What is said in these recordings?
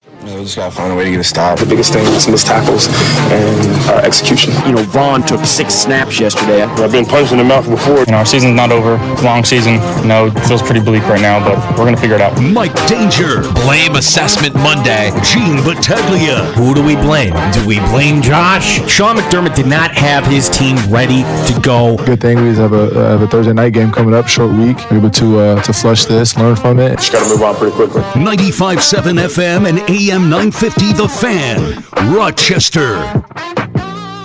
We just got to find a way to get a stop. The biggest thing is missed tackles and execution. Vaughn took 6 snaps yesterday. I've been punched in the mouth before. Our season's not over. Long season. It feels pretty bleak right now, but we're going to figure it out. Mike Danger. Blame Assessment Monday. Gene Battaglia. Who do we blame? Do we blame Josh? Sean McDermott did not have his team ready to go. Good thing we have a Thursday night game coming up, short week. We're able to flush this, learn from it. Just got to move on pretty quickly. 95.7 FM and AM 950 The Fan, Rochester.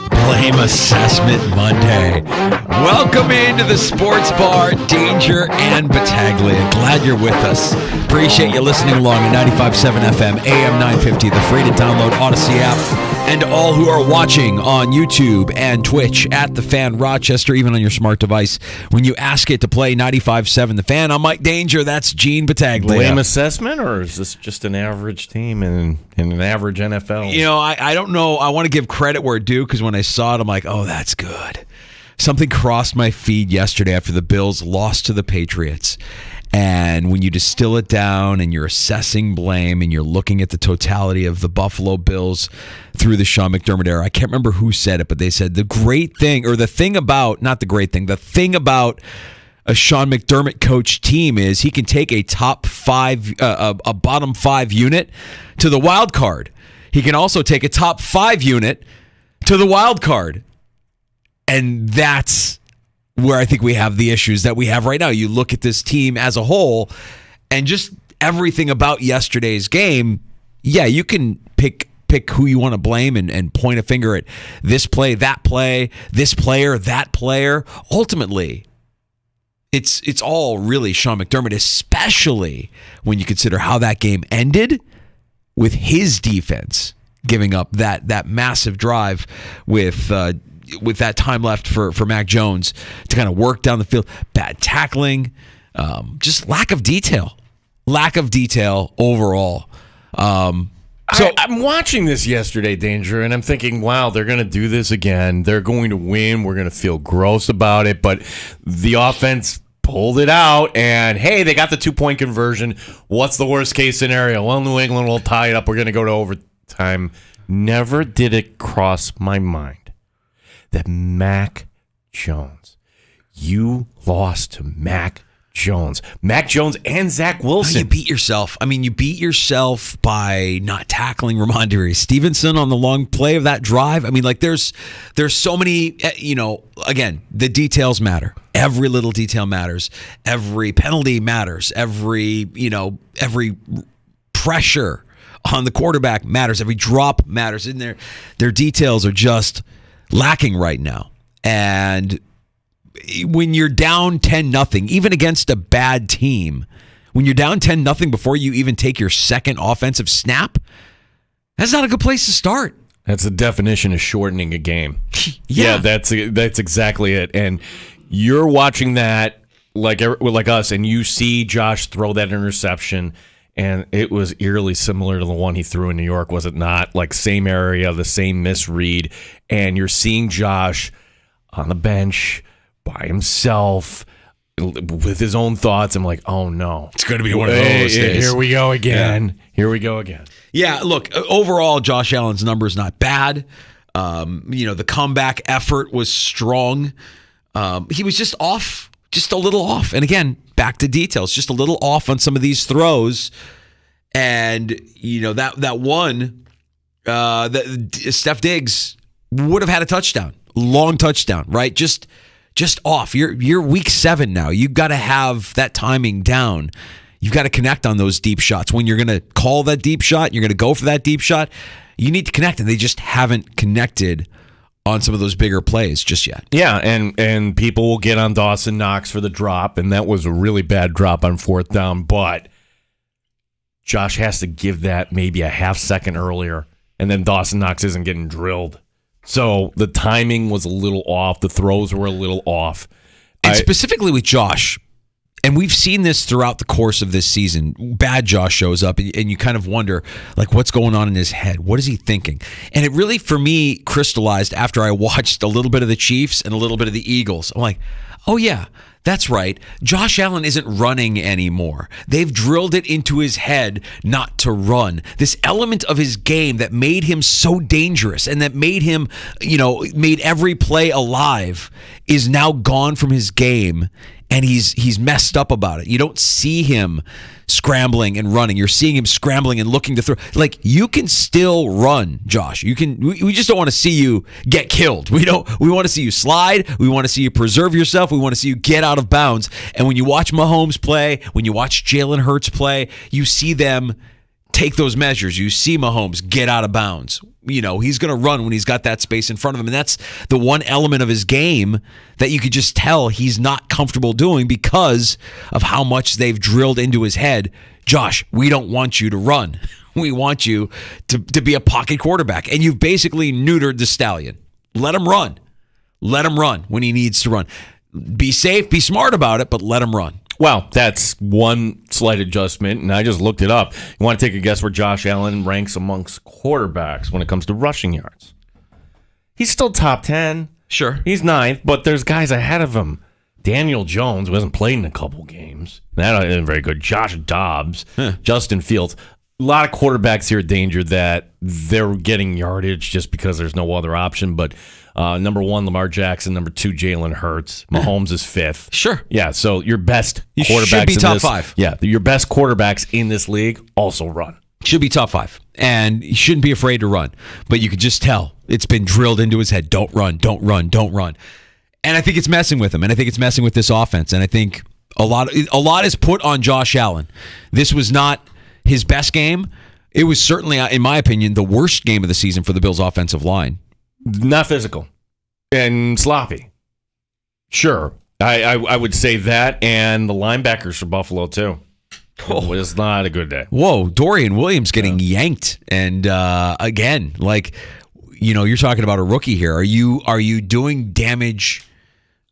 Blame Assessment Monday. Welcome into the sports bar, Danger and Battaglia. Glad you're with us. Appreciate you listening along at 95.7 FM, AM 950, the free to download Odyssey app, and all who are watching on YouTube and Twitch at The Fan Rochester, even on your smart device. When you ask it to play 95.7 The Fan, I'm Mike Danger. That's Gene Battaglia. Blame assessment, or is this just an average team in an average NFL? I don't know. I want to give credit where it's due, because when I saw it, I'm like, oh, that's good. Something crossed my feed yesterday after the Bills lost to the Patriots. And when you distill it down and you're assessing blame and you're looking at the totality of the Buffalo Bills through the Sean McDermott era, I can't remember who said it, but they said the thing about a Sean McDermott coached team is he can take a top 5, a bottom 5 unit to the wild card. He can also take a top 5 unit to the wild card. And that's where I think we have the issues that we have right now. You look at this team as a whole and just everything about yesterday's game. Yeah, you can pick who you want to blame and point a finger at this play, this player, that player. Ultimately, it's all really Sean McDermott, especially when you consider how that game ended with his defense giving up that massive drive with that time left for Mac Jones to kind of work down the field. Bad tackling, just lack of detail overall. So I'm watching this yesterday, Danger, and I'm thinking, wow, they're going to do this again. They're going to win. We're going to feel gross about it. But the offense pulled it out, and, hey, they got the 2-point conversion. What's the worst-case scenario? Well, New England will tie it up. We're going to go to overtime. Never did it cross my mind that Mac Jones, you lost to Mac Jones and Zach Wilson. You beat yourself. You beat yourself by not tackling Ramondre Stevenson on the long play of that drive. There's so many, again, the details matter. Every little detail matters. Every penalty matters. Every pressure on the quarterback matters. Every drop matters. In their details are just lacking right now. And when you're down 10-0, even against a bad team, when you're down 10-0 before you even take your second offensive snap, that's not a good place to start. That's the definition of shortening a game. Yeah, that's exactly it. And you're watching that like us, and you see Josh throw that interception, and it was eerily similar to the one he threw in New York, was it not? Like, same area, the same misread, and you're seeing Josh on the bench by himself with his own thoughts. I'm like, oh no, it's going to be one of those days. Here we go again. Yeah. Here we go again. Yeah, look, overall, Josh Allen's number is not bad. The comeback effort was strong. He was just off, just a little off. And again, back to details, just a little off on some of these throws. And, that one, that Steph Diggs would have had a touchdown, long touchdown, right? Just off. You're week 7 now. You've got to have that timing down. You've got to connect on those deep shots. When you're going to call that deep shot, you're going to go for that deep shot, you need to connect, and they just haven't connected on some of those bigger plays just yet. Yeah, and people will get on Dawson Knox for the drop, and that was a really bad drop on 4th down, but Josh has to give that maybe a half second earlier, and then Dawson Knox isn't getting drilled. So the timing was a little off. The throws were a little off. And specifically with Josh, and we've seen this throughout the course of this season, bad Josh shows up, and you kind of wonder, like, what's going on in his head? What is he thinking? And it really, for me, crystallized after I watched a little bit of the Chiefs and a little bit of the Eagles. I'm like, oh, yeah, That's right. Josh Allen isn't running anymore. They've drilled it into his head not to run. This element of his game that made him so dangerous and that made him, made every play alive is now gone from his game, and he's messed up about it. You don't see him scrambling and running. You're seeing him scrambling and looking to throw. Like, you can still run, Josh. You can. We just don't want to see you get killed. We want to see you slide. We want to see you preserve yourself. We want to see you get out of bounds. And when you watch Mahomes play, when you watch Jalen Hurts play, you see them take those measures. You see Mahomes get out of bounds. He's going to run when he's got that space in front of him. And that's the one element of his game that you could just tell he's not comfortable doing because of how much they've drilled into his head. Josh, we don't want you to run. We want you to be a pocket quarterback. And you've basically neutered the stallion. Let him run. Let him run when he needs to run. Be safe, be smart about it, but let him run. Well, that's one slight adjustment, and I just looked it up. You want to take a guess where Josh Allen ranks amongst quarterbacks when it comes to rushing yards? He's still top 10. Sure. He's ninth, but there's guys ahead of him. Daniel Jones, who hasn't played in a couple games. That isn't very good. Josh Dobbs, Justin Fields. A lot of quarterbacks here, Danger, that they're getting yardage just because there's no other option, but number 1, Lamar Jackson. Number 2, Jalen Hurts. Mahomes is 5th. Sure. Yeah, so your best quarterbacks should be top in this, 5. Yeah, your best quarterbacks in this league also run. Should be top 5. And you shouldn't be afraid to run. But you could just tell it's been drilled into his head. Don't run, don't run, don't run. And I think it's messing with him. And I think it's messing with this offense. And I think a lot is put on Josh Allen. This was not his best game. It was certainly, in my opinion, the worst game of the season for the Bills' offensive line. Not physical and sloppy. Sure. I would say that, and the linebackers for Buffalo, too. It was not a good day. Whoa, Dorian Williams getting yanked. And again, you're talking about a rookie here. Are you doing damage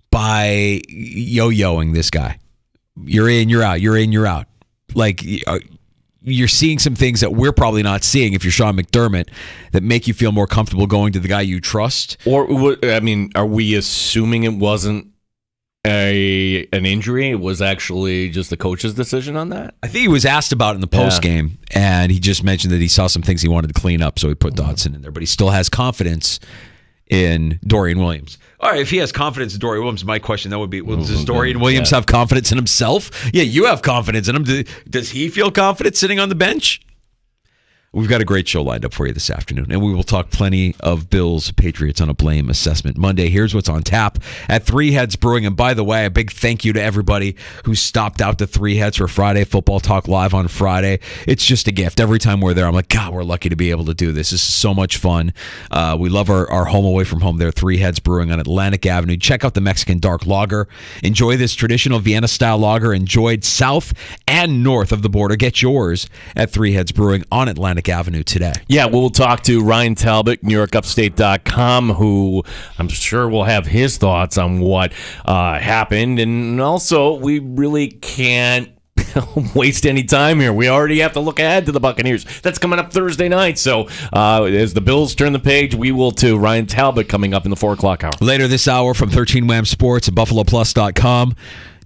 by yo-yoing this guy? You're in, you're out. You're in, you're out. You're seeing some things that we're probably not seeing if you're Sean McDermott that make you feel more comfortable going to the guy you trust. Or, are we assuming it wasn't an injury? It was actually just the coach's decision on that? I think he was asked about it in the post game, and he just mentioned that he saw some things he wanted to clean up, so he put Dodson in there. But he still has confidence in Dorian Williams. All right, if he has confidence in Dorian Williams, my question then would be, does Dorian Williams have confidence in himself? Yeah, you have confidence in him. Does he feel confident sitting on the bench? We've got a great show lined up for you this afternoon, and we will talk plenty of Bills Patriots on a blame assessment Monday. Here's what's on tap at Three Heads Brewing. And by the way, a big thank you to everybody who stopped out to Three Heads for Friday Football Talk Live on Friday. It's just a gift. Every time we're there, I'm like, God, we're lucky to be able to do this. This is so much fun. We love our home away from home there, Three Heads Brewing on Atlantic Avenue. Check out the Mexican Dark Lager. Enjoy this traditional Vienna-style lager enjoyed south and north of the border. Get yours at Three Heads Brewing on Atlantic Avenue today. Yeah, we'll talk to Ryan Talbot, NewYorkUpstate.com, who I'm sure will have his thoughts on what happened. And also, we really can't waste any time here. We already have to look ahead to the Buccaneers. That's coming up Thursday night. So as the Bills turn the page, we will too. Ryan Talbot coming up in the 4 o'clock hour. Later this hour from 13 Wham Sports at BuffaloPlus.com,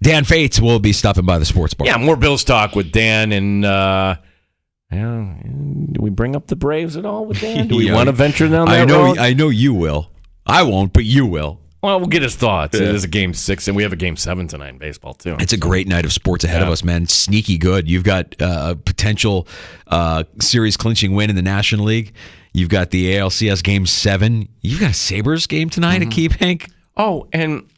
Dan Fates will be stopping by the sports bar. Yeah, more Bills talk with Dan. And do we bring up the Braves at all with Dan? Do we want to venture down that road? I know you will. I won't, but you will. Well, we'll get his thoughts. It is a Game 6, and we have a Game 7 tonight in baseball, too. It's a great night of sports ahead of us, man. Sneaky good. You've got a potential series-clinching win in the National League. You've got the ALCS Game 7. You've got a Sabres game tonight at KeyBank. Oh, and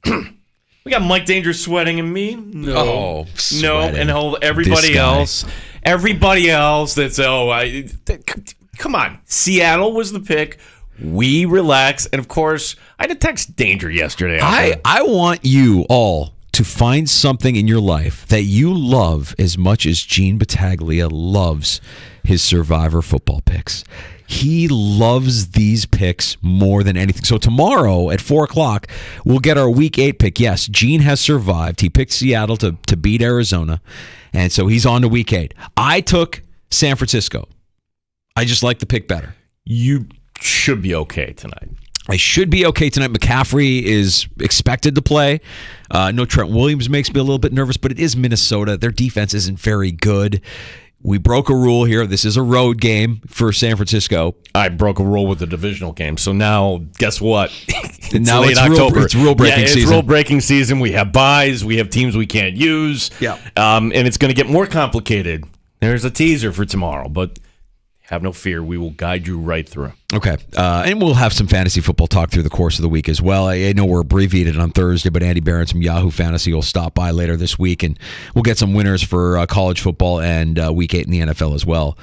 we got Mike Danger sweating and me. No, and everybody else. Everybody else that's, come on. Seattle was the pick. We relax. And, of course, I had to text Danger yesterday. I want you all to find something in your life that you love as much as Gene Battaglia loves his Survivor football picks. He loves these picks more than anything. So tomorrow at 4 o'clock, we'll get our Week 8 pick. Yes, Gene has survived. He picked Seattle to beat Arizona, and so he's on to Week 8. I took San Francisco. I just like the pick better. You should be okay tonight. I should be okay tonight. McCaffrey is expected to play. No, Trent Williams makes me a little bit nervous, but it is Minnesota. Their defense isn't very good. We broke a rule here. This is a road game for San Francisco. I broke a rule with the divisional game. So now, guess what? Now late it's October. It's rule-breaking season. It's rule-breaking season. We have buys. We have teams we can't use. Yeah. And it's going to get more complicated. There's a teaser for tomorrow, but have no fear. We will guide you right through. Okay. And we'll have some fantasy football talk through the course of the week as well. I know we're abbreviated on Thursday, but Andy Barron from Yahoo Fantasy will stop by later this week, and we'll get some winners for college football and Week 8 in the NFL as well.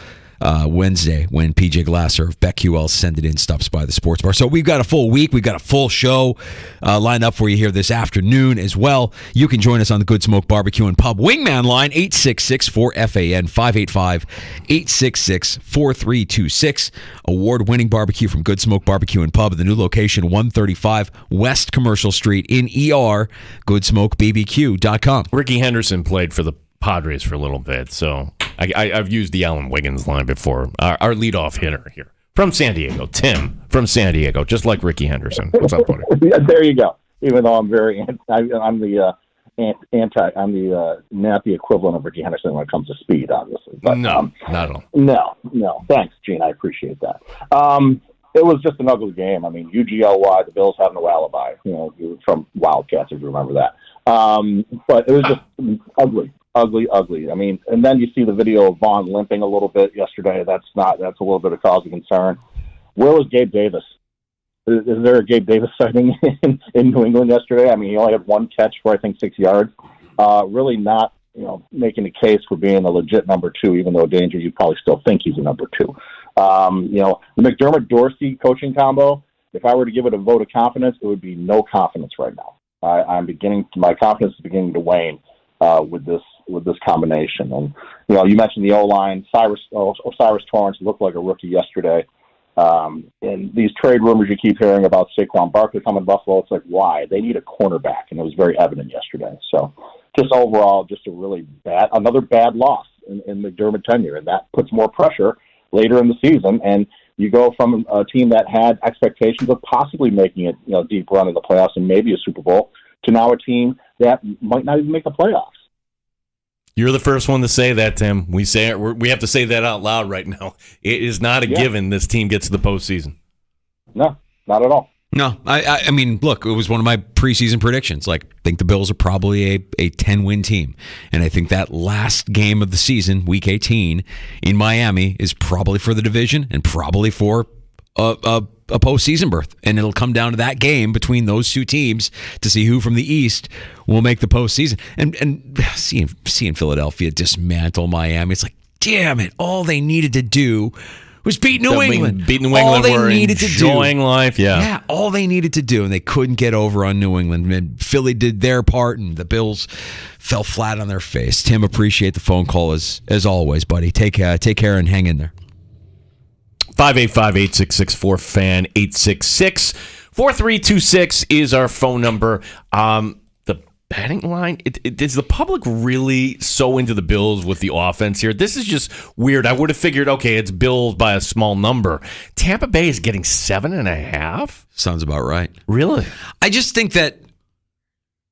Wednesday, when PJ Glasser of BetQL Send It In stops by the sports bar. So we've got a full week. We've got a full show lined up for you here this afternoon as well. You can join us on the Good Smoke Barbecue and Pub Wingman line, 866-4FAN, 585-866-4326. Award-winning barbecue from Good Smoke Barbecue and Pub at the new location, 135 West Commercial Street in ER, goodsmokebbq.com. Ricky Henderson played for the Padres for a little bit, so I've used the Alan Wiggins line before. Our leadoff hitter here from San Diego, Tim from San Diego, just like Ricky Henderson. What's up, buddy? There you go. Even though I'm I'm the not the equivalent of Ricky Henderson when it comes to speed, obviously. But, no, not at all. No. Thanks, Gene. I appreciate that. It was just an ugly game. I mean, UGLY, the Bills have no alibi. From Wildcats, if you remember that. But it was just ugly. I mean, and then you see the video of Vaughn limping a little bit yesterday. That's a little bit of cause of concern. Where was Gabe Davis? Is there a Gabe Davis sighting in New England yesterday? I mean, he only had one catch for, I think, 6 yards. Really not, making a case for being a legit number two, even though Danger, you probably still think he's a number two. The McDermott-Dorsey coaching combo, if I were to give it a vote of confidence, it would be no confidence right now. My confidence is beginning to wane with this combination. And you mentioned the O-line. Osiris Torrance looked like a rookie yesterday. And these trade rumors you keep hearing about Saquon Barkley coming to Buffalo, it's like, why? They need a cornerback, and it was very evident yesterday. So just overall, just another bad loss in McDermott tenure, and that puts more pressure later in the season. And you go from a team that had expectations of possibly making it, deep run in the playoffs and maybe a Super Bowl, to now a team that might not even make the playoffs. You're the first one to say that, Tim. We say it. We have to say that out loud right now. It is not a given this team gets to the postseason. No, not at all. No, I mean, look, it was one of my preseason predictions. Like, I think the Bills are probably a 10-win team. And I think that last game of the season, Week 18, in Miami, is probably for the division and probably for a postseason berth. And it'll come down to that game between those two teams to see who from the East will make the postseason. And seeing Philadelphia dismantle Miami, it's like, damn it, all they needed to do was beat New England. Beat New England. All they were needed enjoying life. Yeah, all they needed to do, and they couldn't get over on New England. And Philly did their part, and the Bills fell flat on their face. Tim, appreciate the phone call as always, buddy. Take care and hang in there. 585-8664-FAN, 866-4326 is our phone number. The betting line, is the public really so into the Bills with the offense here? This is just weird. I would have figured, okay, it's Bills by a small number. Tampa Bay is getting 7.5? Sounds about right. Really? I just think that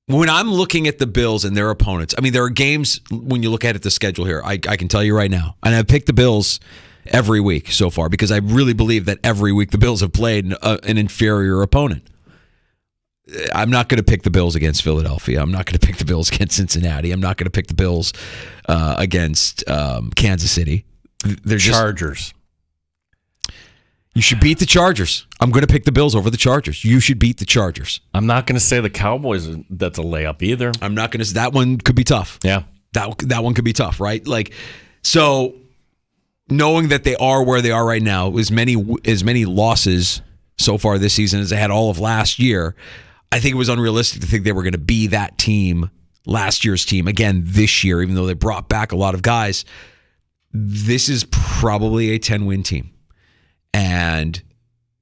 when I'm looking at the Bills and their opponents, I mean, there are games when you look at the schedule here, I can tell you right now, and I picked the Bills every week so far because I really believe that every week the Bills have played an inferior opponent. I'm not going to pick the Bills against Philadelphia. I'm not going to pick the Bills against Cincinnati. I'm not going to pick the Bills against Kansas City. They're Chargers. You should beat the Chargers. I'm going to pick the Bills over the Chargers. You should beat the Chargers. I'm not going to say the Cowboys, that's a layup either. I'm not going to. That one could be tough. Yeah. That one could be tough, right? So knowing that they are where they are right now, as many losses so far this season as they had all of last year, I think it was unrealistic to think they were going to be that team, last year's team, again this year, even though they brought back a lot of guys. This is probably a 10-win team. And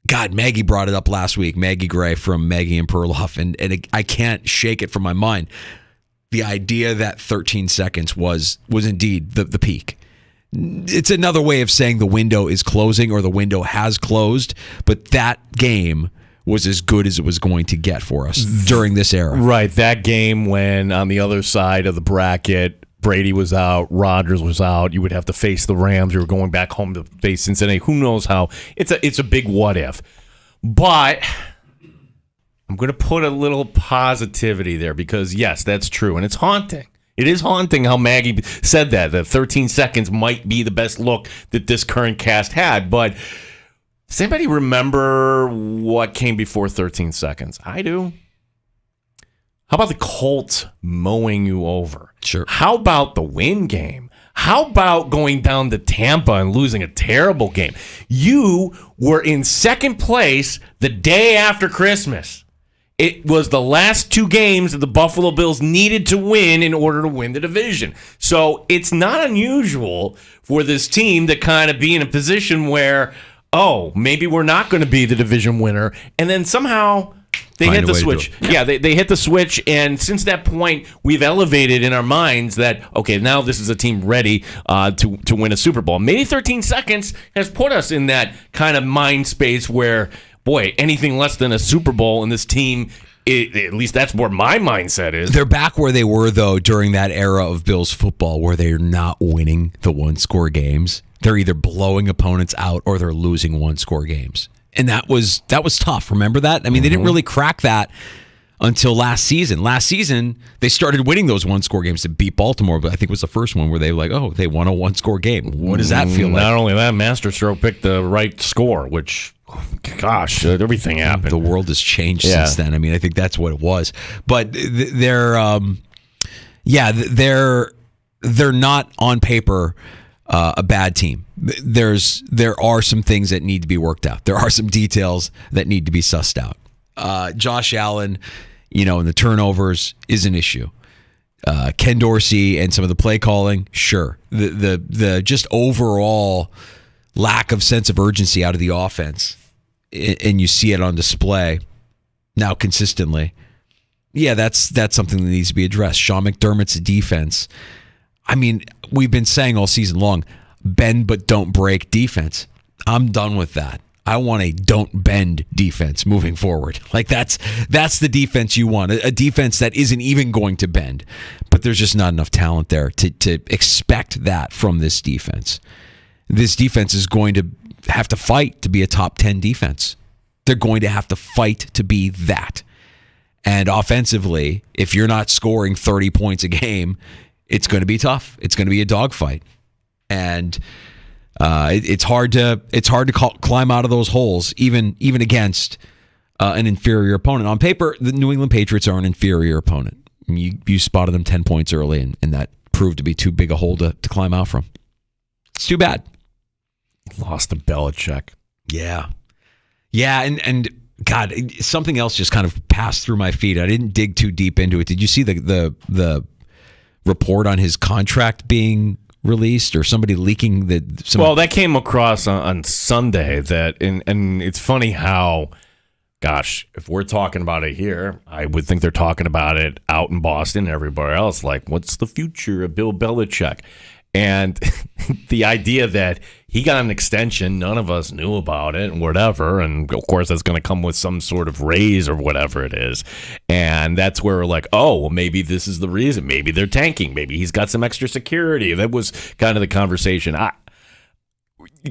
God, Maggie brought it up last week, Maggie Gray from Maggie and Perloff, and I can't shake it from my mind. The idea that 13 seconds was indeed the peak. It's another way of saying the window is closing or the window has closed, but that game was as good as it was going to get for us during this era. Right, that game when on the other side of the bracket, Brady was out, Rodgers was out. You would have to face the Rams. You were going back home to face Cincinnati. Who knows how? It's a big what if. But I'm going to put a little positivity there because, yes, that's true. And it's haunting. It is haunting how Maggie said that 13 seconds might be the best look that this current cast had. But does anybody remember what came before 13 seconds? I do. How about the Colts mowing you over? Sure. How about the win game? How about going down to Tampa and losing a terrible game? You were in second place the day after Christmas. It was the last two games that the Buffalo Bills needed to win in order to win the division. So it's not unusual for this team to kind of be in a position where, oh, maybe we're not going to be the division winner. And then somehow they hit the switch. Yeah, they hit the switch. And since that point, we've elevated in our minds that, okay, now this is a team ready to win a Super Bowl. Maybe 13 seconds has put us in that kind of mind space where, boy, anything less than a Super Bowl in this team, at least that's where my mindset is. They're back where they were, though, during that era of Bills football where they're not winning the one-score games. They're either blowing opponents out or they're losing one-score games. And that was tough. Remember that? I mean, they didn't really crack that until last season. Last season, they started winning those one-score games to beat Baltimore, but I think it was the first one where they were like, oh, they won a one-score game. What does that feel like? Not only that, Masterstroke picked the right score, which, gosh, everything happened. The world has changed since then. I mean, I think that's what it was. But they're not on paper a bad team. There are some things that need to be worked out. There are some details that need to be sussed out. Josh Allen, and the turnovers is an issue. Ken Dorsey and some of the play calling, sure. The just overall lack of sense of urgency out of the offense, and you see it on display now consistently. Yeah, that's something that needs to be addressed. Sean McDermott's defense. I mean, we've been saying all season long, bend but don't break defense. I'm done with that. I want a don't bend defense moving forward. Like that's the defense you want. A defense that isn't even going to bend. But there's just not enough talent there to expect that from this defense. This defense is going to have to fight to be a top 10 defense. They're going to have to fight to be that. And offensively, if you're not scoring 30 points a game, it's going to be tough. It's going to be a dogfight. And it's hard to climb out of those holes, even against an inferior opponent. On paper, the New England Patriots are an inferior opponent. You spotted them 10 points early, and that proved to be too big a hole to climb out from. It's too bad. Lost to Belichick. Yeah, and God, something else just kind of passed through my feed. I didn't dig too deep into it. Did you see the report on his contract being released or somebody leaking Well, that came across on Sunday and it's funny how, gosh, if we're talking about it here, I would think they're talking about it out in Boston and everywhere else. Like, what's the future of Bill Belichick? And the idea that he got an extension, none of us knew about it and whatever. And of course, that's going to come with some sort of raise or whatever it is. And that's where we're like, oh, well, maybe this is the reason. Maybe they're tanking. Maybe he's got some extra security. That was kind of the conversation.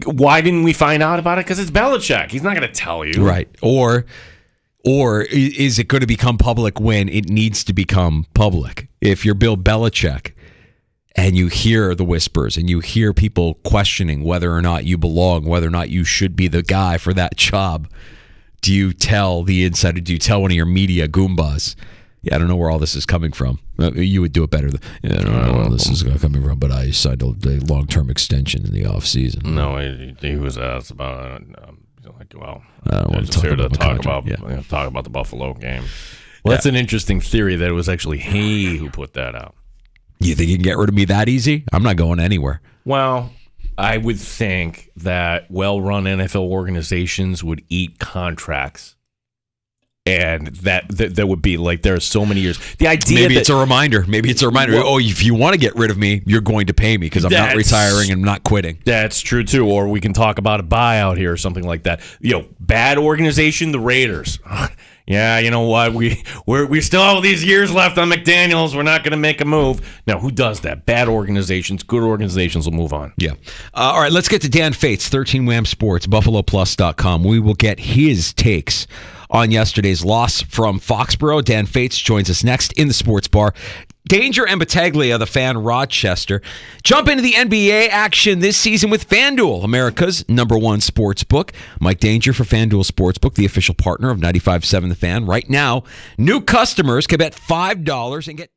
Why didn't we find out about it? Because it's Belichick. He's not going to tell you. Right. Or is it going to become public when it needs to become public? If you're Bill Belichick, and you hear the whispers and you hear people questioning whether or not you belong, whether or not you should be the guy for that job, do you tell the insider? Do you tell one of your media goombas? Yeah, I don't know where all this is coming from. You would do it better. I don't know where all this is coming from, but I signed a long-term extension in the offseason. No, he was asked about well, I don't want to here to talk about the Buffalo game. Well, that's an interesting theory that it was actually he who put that out. You think you can get rid of me that easy? I'm not going anywhere. Well, I would think that well-run NFL organizations would eat contracts and that would be like there are so many years. The idea maybe that, it's a reminder. Well, if you want to get rid of me, you're going to pay me because I'm not retiring and not quitting. That's true too. Or we can talk about a buyout here or something like that. Bad organization, the Raiders. Yeah, you know what? We still have these years left on McDaniels. We're not going to make a move. Now, who does that? Bad organizations, good organizations will move on. Yeah. All right, let's get to Dan Fates, 13 Wham Sports, BuffaloPlus.com. We will get his takes on yesterday's loss from Foxborough. Dan Fates joins us next in the sports bar. Danger and Battaglia, the fan, Rochester. Jump into the NBA action this season with FanDuel, America's #1 sports book. Mike Danger for FanDuel Sportsbook, the official partner of 95.7 The Fan. Right now, new customers can bet $5 and get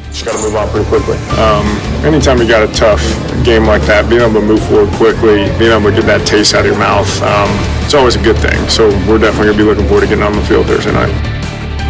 Just got to move on pretty quickly. Anytime you got a tough game like that, being able to move forward quickly, being able to get that taste out of your mouth, it's always a good thing. So we're definitely going to be looking forward to getting on the field Thursday night.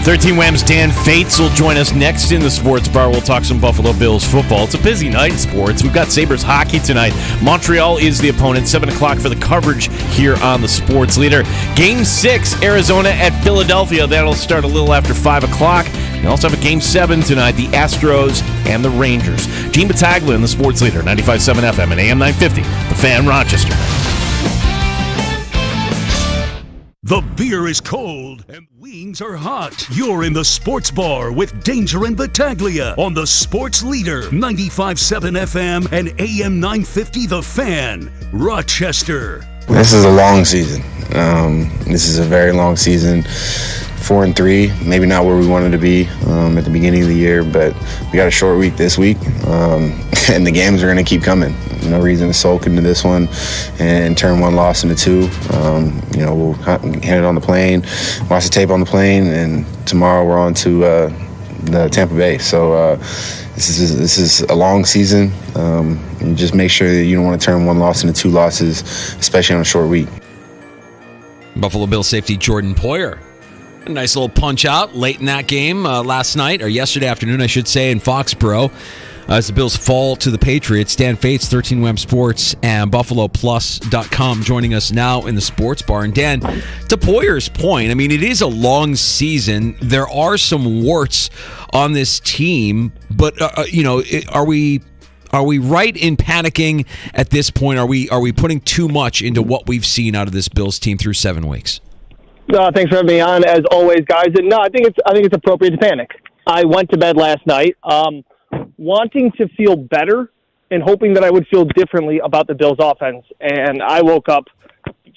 13 Wham's Dan Fates will join us next in the Sports Bar. We'll talk some Buffalo Bills football. It's a busy night in sports. We've got Sabres hockey tonight. Montreal is the opponent. 7 o'clock for the coverage here on the Sports Leader. Game 6, Arizona at Philadelphia. That'll start a little after 5 o'clock. We also have a Game 7 tonight, the Astros and the Rangers. Gene Battaglia in the Sports Leader, 95.7 FM and AM 950, The Fan, Rochester. The beer is cold and wings are hot. You're in the Sports Bar with Danger and Battaglia on the Sports Leader, 95.7 FM and AM 950 The Fan, Rochester. This is a long season. This is a very long season. 4-3, maybe not where we wanted to be at the beginning of the year, but we got a short week this week, and the games are going to keep coming. No reason to sulk into this one and turn one loss into two. We'll hand it on the plane, watch the tape on the plane, and tomorrow we're on to the Tampa Bay. So this is a long season. And just make sure that you don't want to turn one loss into two losses, especially on a short week. Buffalo Bills safety Jordan Poyer. A nice little punch out late in that game last night, or yesterday afternoon, I should say, in Foxborough. As the Bills fall to the Patriots, Dan Fates, 13 Wham Sports, and BuffaloPlus.com joining us now in the Sports Bar. And Dan, to Poyer's point, I mean, it is a long season. There are some warts on this team, but are we right in panicking at this point? Are we putting too much into what we've seen out of this Bills team through 7 weeks? Thanks for having me on, as always, guys. And no, I think it's appropriate to panic. I went to bed last night wanting to feel better and hoping that I would feel differently about the Bills' offense. And I woke up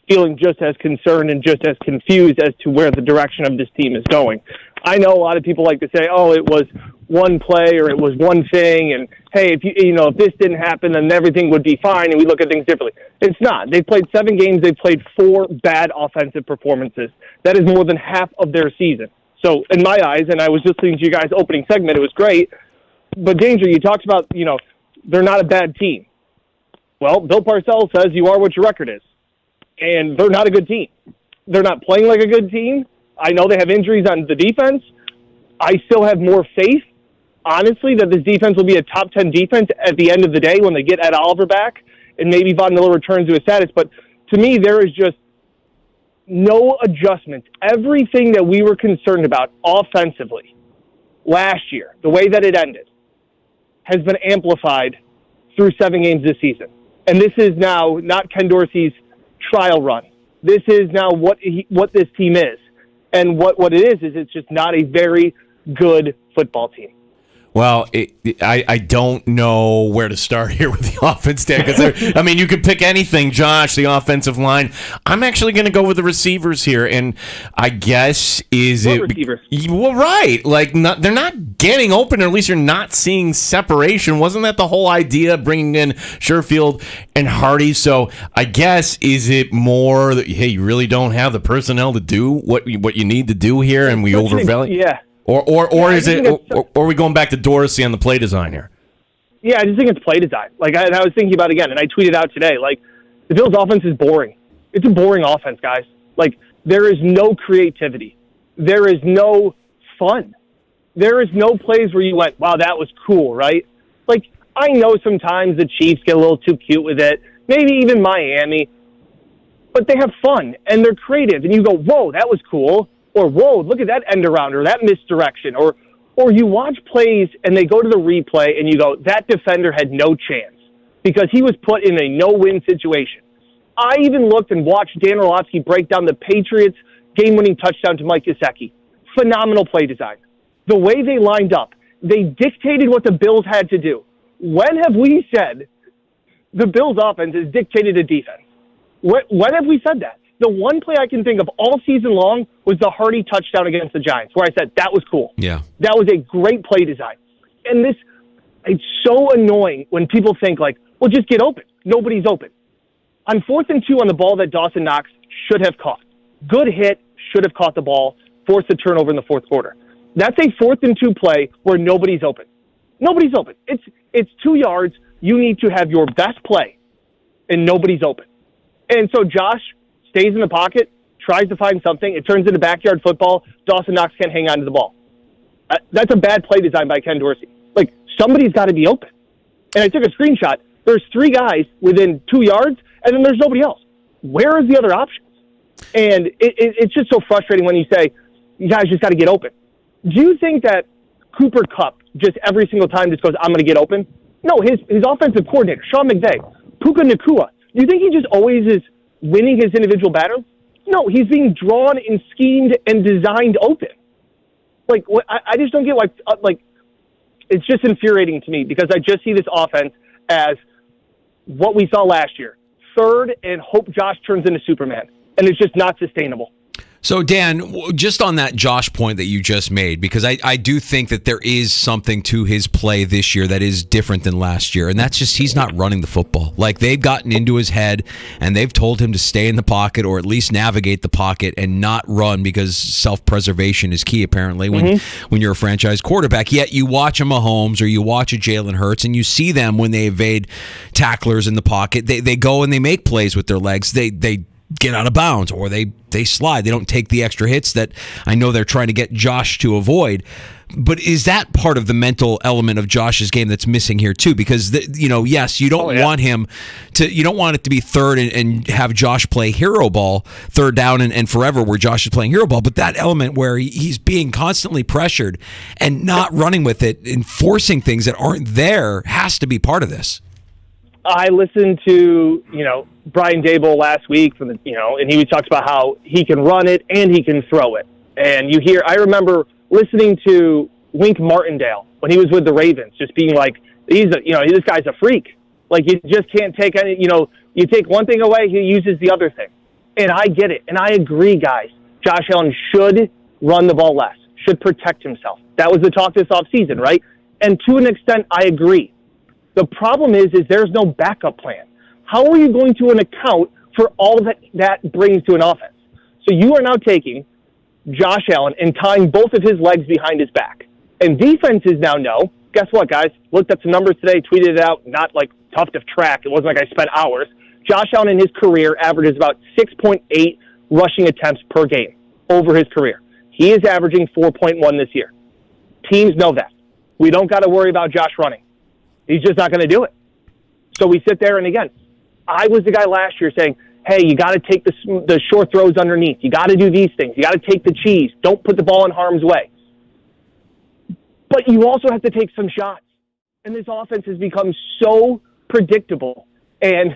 feeling just as concerned and just as confused as to where the direction of this team is going. I know a lot of people like to say, "Oh, it was one play or it was one thing," and hey, if this didn't happen, then everything would be fine, and we look at things differently. It's not. They've played 7 games. They've played 4 bad offensive performances. That is more than half of their season. So, in my eyes, and I was listening to you guys' opening segment, it was great. But Danger, you talked about, they're not a bad team. Well, Bill Parcells says you are what your record is, and they're not a good team. They're not playing like a good team. I know they have injuries on the defense. I still have more faith, honestly, that this defense will be a top 10 defense at the end of the day when they get Ed Oliver back and maybe Von Miller returns to his status. But to me, there is just no adjustment. Everything that we were concerned about offensively last year, the way that it ended, has been amplified through 7 games this season. And this is now not Ken Dorsey's trial run. This is now what this team is. And what it is it's just not a very good football team. Well, I don't know where to start here with the offense, Dan, because you could pick anything, Josh, the offensive line. I'm actually going to go with the receivers here, and I guess receivers? Well, right. They're not getting open, or at least you're not seeing separation. Wasn't that the whole idea, bringing in Sherfield and Hardy? So I guess, is it more that, hey, you really don't have the personnel to do what you need to do here, and we overvalue? Yeah. Or is it? Or are we going back to Dorsey on the play design here? Yeah, I just think it's play design. I was thinking about it again, and I tweeted out today. The Bills' offense is boring. It's a boring offense, guys. There is no creativity. There is no fun. There is no plays where you went, "Wow, that was cool," right? I know sometimes the Chiefs get a little too cute with it. Maybe even Miami, but they have fun and they're creative, and you go, "Whoa, that was cool." Or, whoa, look at that end around, or that misdirection. Or you watch plays and they go to the replay and you go, that defender had no chance because he was put in a no-win situation. I even looked and watched Dan Orlovsky break down the Patriots' game-winning touchdown to Mike Gesicki. Phenomenal play design. The way they lined up, they dictated what the Bills had to do. When have we said the Bills' offense has dictated a defense? When have we said that? The one play I can think of all season long was the Hardy touchdown against the Giants, where I said, that was cool. Yeah. That was a great play design. And it's so annoying when people think well, just get open. Nobody's open. On 4th and 2 on the ball that Dawson Knox should have caught. Good hit, should have caught the ball, forced the turnover in the 4th quarter. That's a 4th and 2 play where nobody's open. Nobody's open. It's 2 yards. You need to have your best play, and nobody's open. And so Josh stays in the pocket, tries to find something. It turns into backyard football. Dawson Knox can't hang on to the ball. That's a bad play design by Ken Dorsey. Like, somebody's got to be open. And I took a screenshot. There's 3 guys within 2 yards, and then there's nobody else. Where is the other options? And it's just so frustrating when you say, you guys just got to get open. Do you think that Cooper Kupp just every single time just goes, I'm going to get open? No, his offensive coordinator, Sean McVay, Puka Nacua, do you think he just always is winning his individual battles? No, he's being drawn and schemed and designed open. Like, I just don't get why, it's just infuriating to me because I just see this offense as what we saw last year. Third and hope Josh turns into Superman. And it's just not sustainable. So, Dan, just on that Josh point that you just made, because I do think that there is something to his play this year that is different than last year, and that's just he's not running the football. Like, they've gotten into his head, and they've told him to stay in the pocket or at least navigate the pocket and not run because self-preservation is key, apparently, when you're a franchise quarterback. Yet you watch a Mahomes or you watch a Jalen Hurts, and you see them when they evade tacklers in the pocket. They go and they make plays with their legs. They get out of bounds or they slide. They don't take the extra hits that I know they're trying to get Josh to avoid. But is that part of the mental element of Josh's game that's missing here too? Because yes, you don't want him to. You don't want it to be third and have Josh play hero ball, third down and forever, where Josh is playing hero ball. But that element where he's being constantly pressured and not running with it and forcing things that aren't there has to be part of this. I listened to, Brian Dable last week and he talks about how he can run it and he can throw it. And I remember listening to Wink Martindale when he was with the Ravens, just being like, this guy's a freak. Like, you just can't take any, you take one thing away, he uses the other thing. And I get it. And I agree, guys. Josh Allen should run the ball less, should protect himself. That was the talk this offseason, right? And to an extent, I agree. The problem is there's no backup plan. How are you going to account for all that brings to an offense? So you are now taking Josh Allen and tying both of his legs behind his back. And defenses now know, guess what, guys? Looked at some numbers today, tweeted it out, not like tough to track. It wasn't like I spent hours. Josh Allen in his career averages about 6.8 rushing attempts per game over his career. He is averaging 4.1 this year. Teams know that. We don't got to worry about Josh running. He's just not going to do it. So we sit there, and again, I was the guy last year saying, hey, you got to take the short throws underneath. You got to do these things. You got to take the cheese. Don't put the ball in harm's way. But you also have to take some shots. And this offense has become so predictable. And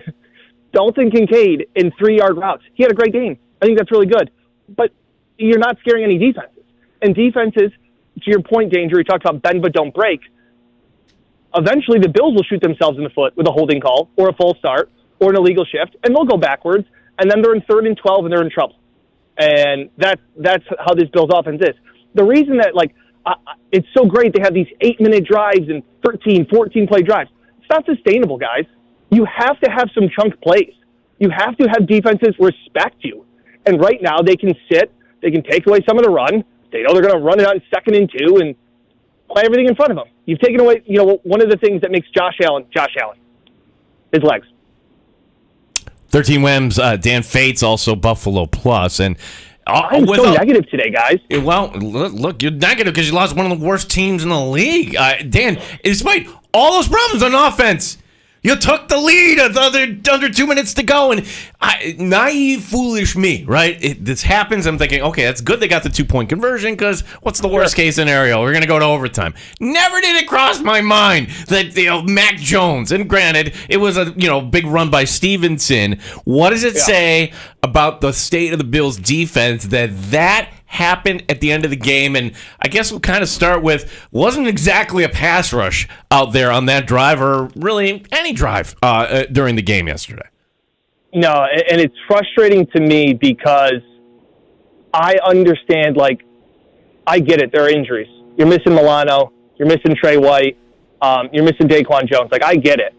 Dalton Kincaid in 3-yard routes, he had a great game. I think that's really good. But you're not scaring any defenses. And defenses, to your point, Danger, you talked about bend but don't break. Eventually, the Bills will shoot themselves in the foot with a holding call or a false start or an illegal shift, and they'll go backwards, and then they're in 3rd and 12, and they're in trouble. And that's how this Bills offense is. The reason that, it's so great they have these 8-minute drives and 13, 14-play drives. It's not sustainable, guys. You have to have some chunk plays. You have to have defenses respect you. And right now, they can sit, they can take away some of the run. They know they're going to run it on 2nd and 2 and play everything in front of them. You've taken away, one of the things that makes Josh Allen, his legs. 13 wins. Dan Fates also Buffalo Plus, and I'm so negative today, guys. Well, look, you're negative because you lost one of the worst teams in the league. Dan, despite all those problems on offense, you took the lead under 2 minutes to go, and naive, foolish me, right? This happens. I'm thinking, okay, that's good. They got the 2-point conversion because what's the worst case scenario? We're going to go to overtime. Never did it cross my mind that Mac Jones, and granted, it was a big run by Stevenson. What does it say about the state of the Bills' defense that happened at the end of the game? And I guess we'll kind of start with, wasn't exactly a pass rush out there on that drive, or really any drive during the game yesterday. No, and it's frustrating to me because I understand, I get it, there are injuries. You're missing Milano, you're missing Trey White, you're missing Daquan Jones. I get it.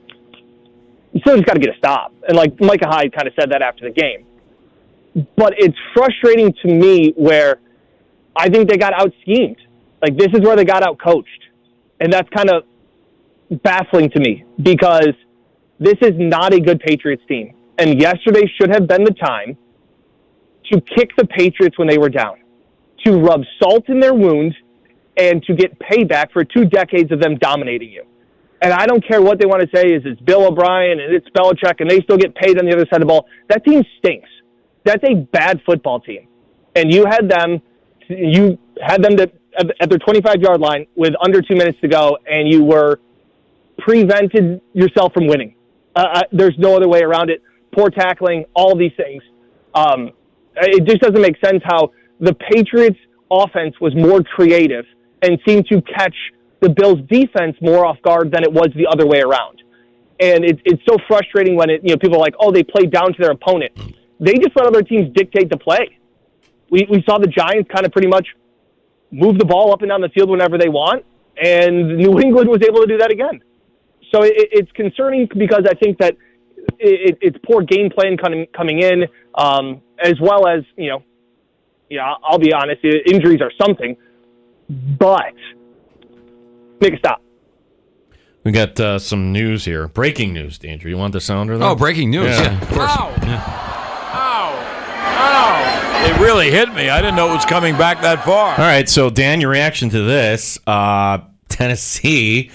You still just got to get a stop. And Micah Hyde kind of said that after the game. But it's frustrating to me where I think they got out-schemed. This is where they got out-coached. And that's kind of baffling to me because this is not a good Patriots team. And yesterday should have been the time to kick the Patriots when they were down, to rub salt in their wounds, and to get payback for 2 decades of them dominating you. And I don't care what they want to say is it's Bill O'Brien and it's Belichick and they still get paid on the other side of the ball. That team stinks. That's a bad football team. And you had them at their 25-yard line with under 2 minutes to go, and you were prevented yourself from winning. There's no other way around it. Poor tackling, all these things. It just doesn't make sense how the Patriots' offense was more creative and seemed to catch the Bills' defense more off guard than it was the other way around. And it's so frustrating when people are like, oh, they played down to their opponent. They just let other teams dictate the play. We saw the Giants kind of pretty much move the ball up and down the field whenever they want, and New England was able to do that again. So it's concerning because I think that it's poor game plan coming in, as well as, I'll be honest, injuries are something, but make a stop. We got some news here. Breaking news, Danger. You want the sounder there? Oh, breaking news. Yeah, of course. Ow! Ow! Ow! It really hit me. I didn't know it was coming back that far. All right, so Dan, your reaction to this. Tennessee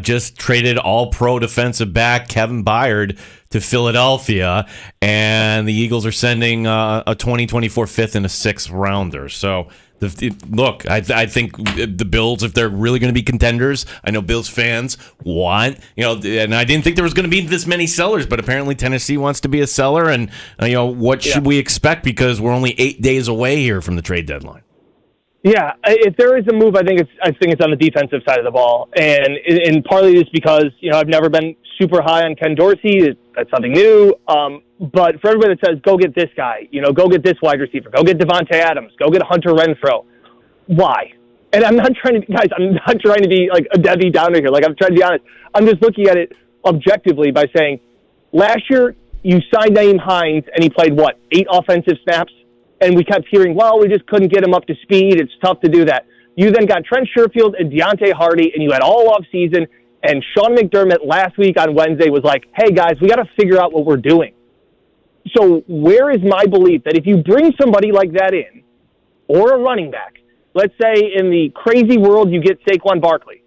just traded all-pro defensive back Kevin Byard to Philadelphia, and the Eagles are sending a 2024 fifth and a sixth rounder. So, look, I think the Bills, if they're really going to be contenders, I know Bills fans want, and I didn't think there was going to be this many sellers, but apparently Tennessee wants to be a seller, and what should we expect, because we're only 8 days away here from the trade deadline. Yeah, if there is a move, I think it's on the defensive side of the ball, and partly just because I've never been super high on Ken Dorsey. That's something new. But for everybody that says go get this guy, go get this wide receiver, go get Devontae Adams, go get Hunter Renfrow, why? And I'm not trying to be like a Debbie Downer here. Like, I'm trying to be honest. I'm just looking at it objectively by saying, last year you signed Naeem Hines and he played 8 offensive snaps. And we kept hearing, well, we just couldn't get him up to speed. It's tough to do that. You then got Trent Sherfield and Deontay Hardy, and you had all off season. And Sean McDermott last week on Wednesday was like, hey, guys, we got to figure out what we're doing. So where is my belief that if you bring somebody like that in, or a running back, let's say in the crazy world you get Saquon Barkley,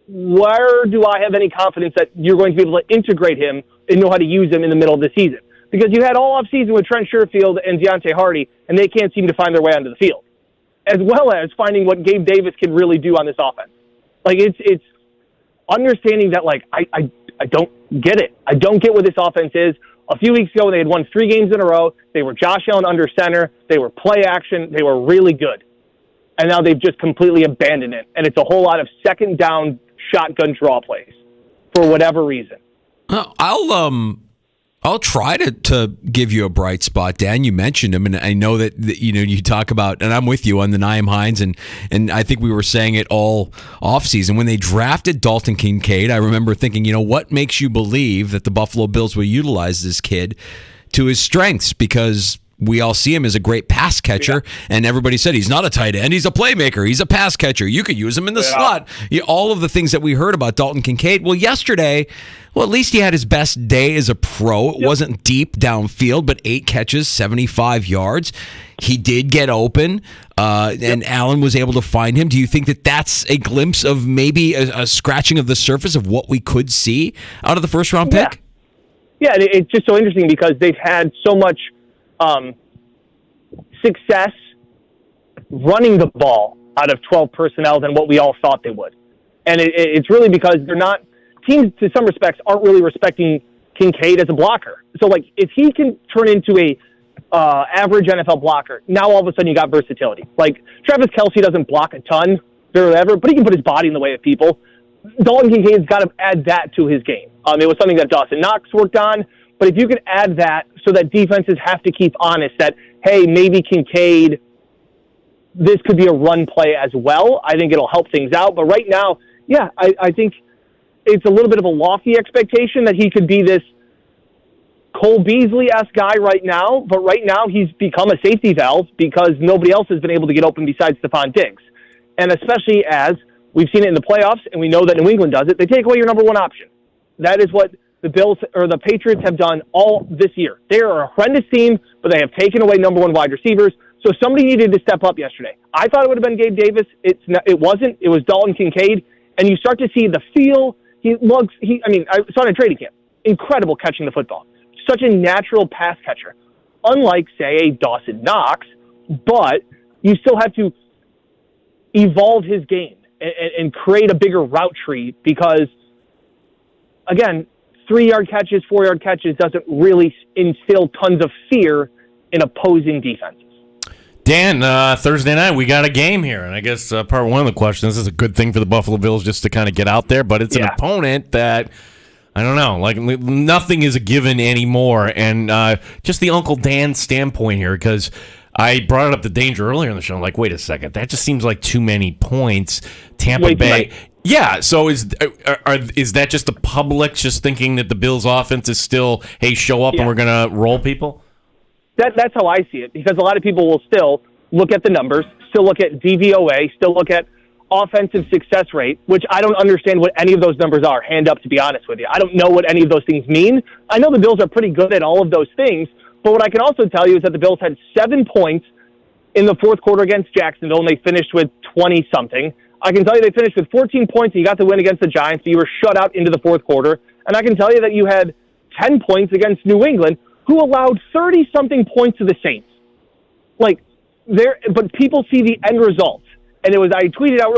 where do I have any confidence that you're going to be able to integrate him and know how to use him in the middle of the season? Because you had all offseason with Trent Sherfield and Deontay Hardy, and they can't seem to find their way onto the field, as well as finding what Gabe Davis can really do on this offense. Like, it's understanding that, like, I don't get it. I don't get what this offense is. A few weeks ago, they had won 3 games in a row. They were Josh Allen under center. They were play action. They were really good. And now they've just completely abandoned it. And it's a whole lot of second down shotgun draw plays for whatever reason. I'll try to give you a bright spot, Dan. You mentioned him, and I know that you talk about, and I'm with you on the Naeem Hines, and I think we were saying it all offseason. When they drafted Dalton Kincaid, I remember thinking, what makes you believe that the Buffalo Bills will utilize this kid to his strengths? Because we all see him as a great pass catcher, and everybody said he's not a tight end, he's a playmaker, he's a pass catcher. You could use him in the slot. All of the things that we heard about Dalton Kincaid. Well, yesterday, at least he had his best day as a pro. It wasn't deep downfield, but 8 catches, 75 yards. He did get open, and Allen was able to find him. Do you think that that's a glimpse of maybe a scratching of the surface of what we could see out of the first-round pick? Yeah, it's just so interesting because they've had so much success running the ball out of 12 personnel than what we all thought they would. And it's really because teams, to some respects, aren't really respecting Kincaid as a blocker. So, like, if he can turn into a average NFL blocker, now all of a sudden you got versatility. Like, Travis Kelce doesn't block a ton or whatever, but he can put his body in the way of people. Dalton Kincaid's got to add that to his game. It was something that Dawson Knox worked on, but if you could add that so that defenses have to keep honest that, hey, maybe Kincaid, this could be a run play as well, I think it'll help things out. But right now, I think it's a little bit of a lofty expectation that he could be this Cole Beasley-esque guy right now, but right now he's become a safety valve because nobody else has been able to get open besides Stephon Diggs. And especially as we've seen it in the playoffs, and we know that New England does it, they take away your number one option. That is what the Bills or the Patriots have done all this year. They are a horrendous team, but they have taken away number one wide receivers. So somebody needed to step up yesterday. I thought it would have been Gabe Davis. It wasn't. It was Dalton Kincaid. And you start to see the feel. I saw it in training camp. Incredible catching the football. Such a natural pass catcher. Unlike, say, a Dawson Knox, but you still have to evolve his game and create a bigger route tree because, again, 3-yard catches, 4-yard catches doesn't really instill tons of fear in opposing defenses. Dan, Thursday night, we got a game here. And I guess part one of the questions, this is a good thing for the Buffalo Bills just to kind of get out there, but it's an opponent that, I don't know, like nothing is a given anymore. And just the Uncle Dan standpoint here, because I brought it up to Danger earlier in the show. I'm like, wait a second, that just seems like too many points. Tampa Bay. Yeah, so is that just the public just thinking that the Bills' offense is still, hey, show up and we're going to roll people? That's how I see it, because a lot of people will still look at the numbers, still look at DVOA, still look at offensive success rate, which I don't understand what any of those numbers are, hand up, to be honest with you. I don't know what any of those things mean. I know the Bills are pretty good at all of those things, but what I can also tell you is that the Bills had 7 points in the fourth quarter against Jacksonville, and they finished with 20-something. I can tell you they finished with 14 points, and you got the win against the Giants, so you were shut out into the fourth quarter. And I can tell you that you had 10 points against New England, who allowed 30-something points to the Saints. But people see the end result. And I tweeted out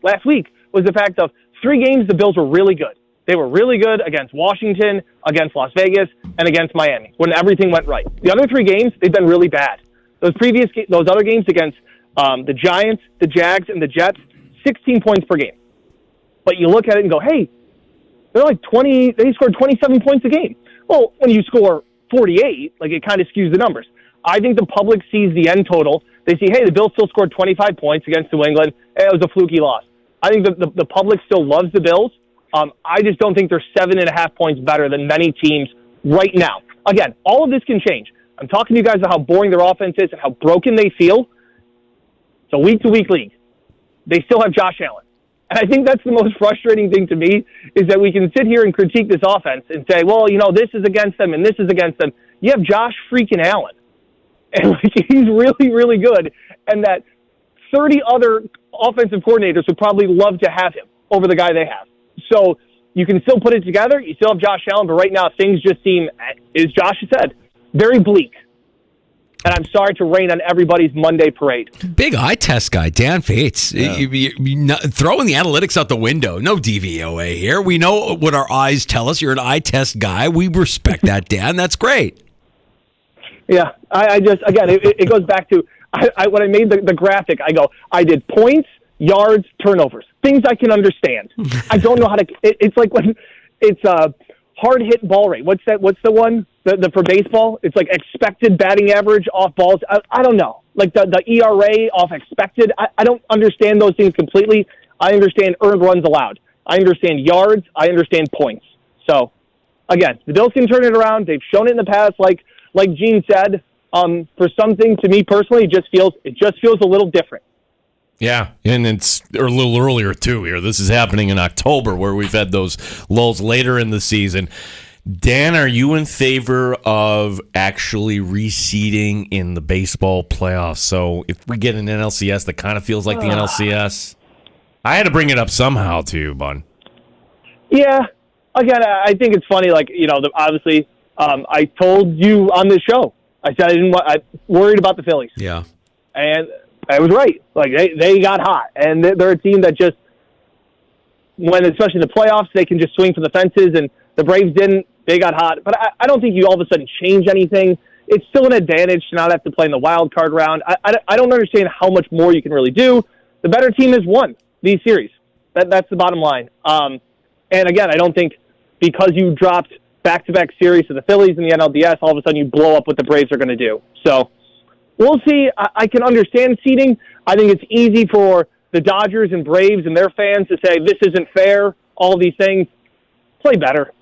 last week, was the fact of 3 games the Bills were really good. They were really good against Washington, against Las Vegas, and against Miami, when everything went right. The other 3 games, they've been really bad. Those other games against the Giants, the Jags, and the Jets, 16 points per game. But you look at it and go, hey, they're like 20, they scored 27 points a game. Well, when you score 48, it kind of skews the numbers. I think the public sees the end total. They see, hey, the Bills still scored 25 points against New England. It was a fluky loss. I think the public still loves the Bills. I just don't think they're 7.5 points better than many teams right now. Again, all of this can change. I'm talking to you guys about how boring their offense is and how broken they feel. It's a week-to-week league. They still have Josh Allen. And I think that's the most frustrating thing to me, is that we can sit here and critique this offense and say, well, this is against them and this is against them. You have Josh freaking Allen. And he's really, really good. And that 30 other offensive coordinators would probably love to have him over the guy they have. So you can still put it together. You still have Josh Allen, but right now things just seem, as Josh said, very bleak. And I'm sorry to rain on everybody's Monday parade. Big eye test guy, Dan Fates. Yeah. Throwing the analytics out the window. No DVOA here. We know what our eyes tell us. You're an eye test guy. We respect that, Dan. That's great. Yeah, I just, again, it goes back to, when I made the graphic, I did points, yards, turnovers. Things I can understand. I don't know how to, it's like when it's a hard hit ball rate. What's the one? The for baseball, it's like expected batting average off balls. I don't know. Like the ERA off expected. I don't understand those things completely. I understand earned runs allowed. I understand yards. I understand points. So, again, the Bills can turn it around. They've shown it in the past. Like Gene said, for something, to me personally, it just feels a little different. Yeah, and it's a little earlier too here. This is happening in October, where we've had those lulls later in the season. Dan, are you in favor of actually reseeding in the baseball playoffs? So if we get an NLCS that kind of feels like the NLCS, I had to bring it up somehow too, bud. Yeah. Again, I think it's funny. Obviously, I told you on this show, I said I worried about the Phillies. Yeah. And I was right. They got hot, and they're a team that just, especially in the playoffs, they can just swing for the fences, and the Braves didn't. They got hot. But I don't think you all of a sudden change anything. It's still an advantage to not have to play in the wild card round. I don't understand how much more you can really do. The better team has won these series. That's the bottom line. And again, I don't think because you dropped back-to-back series to the Phillies and the NLDS, all of a sudden you blow up what the Braves are going to do. So we'll see. I can understand seeding. I think it's easy for the Dodgers and Braves and their fans to say this isn't fair, all these things. Play better.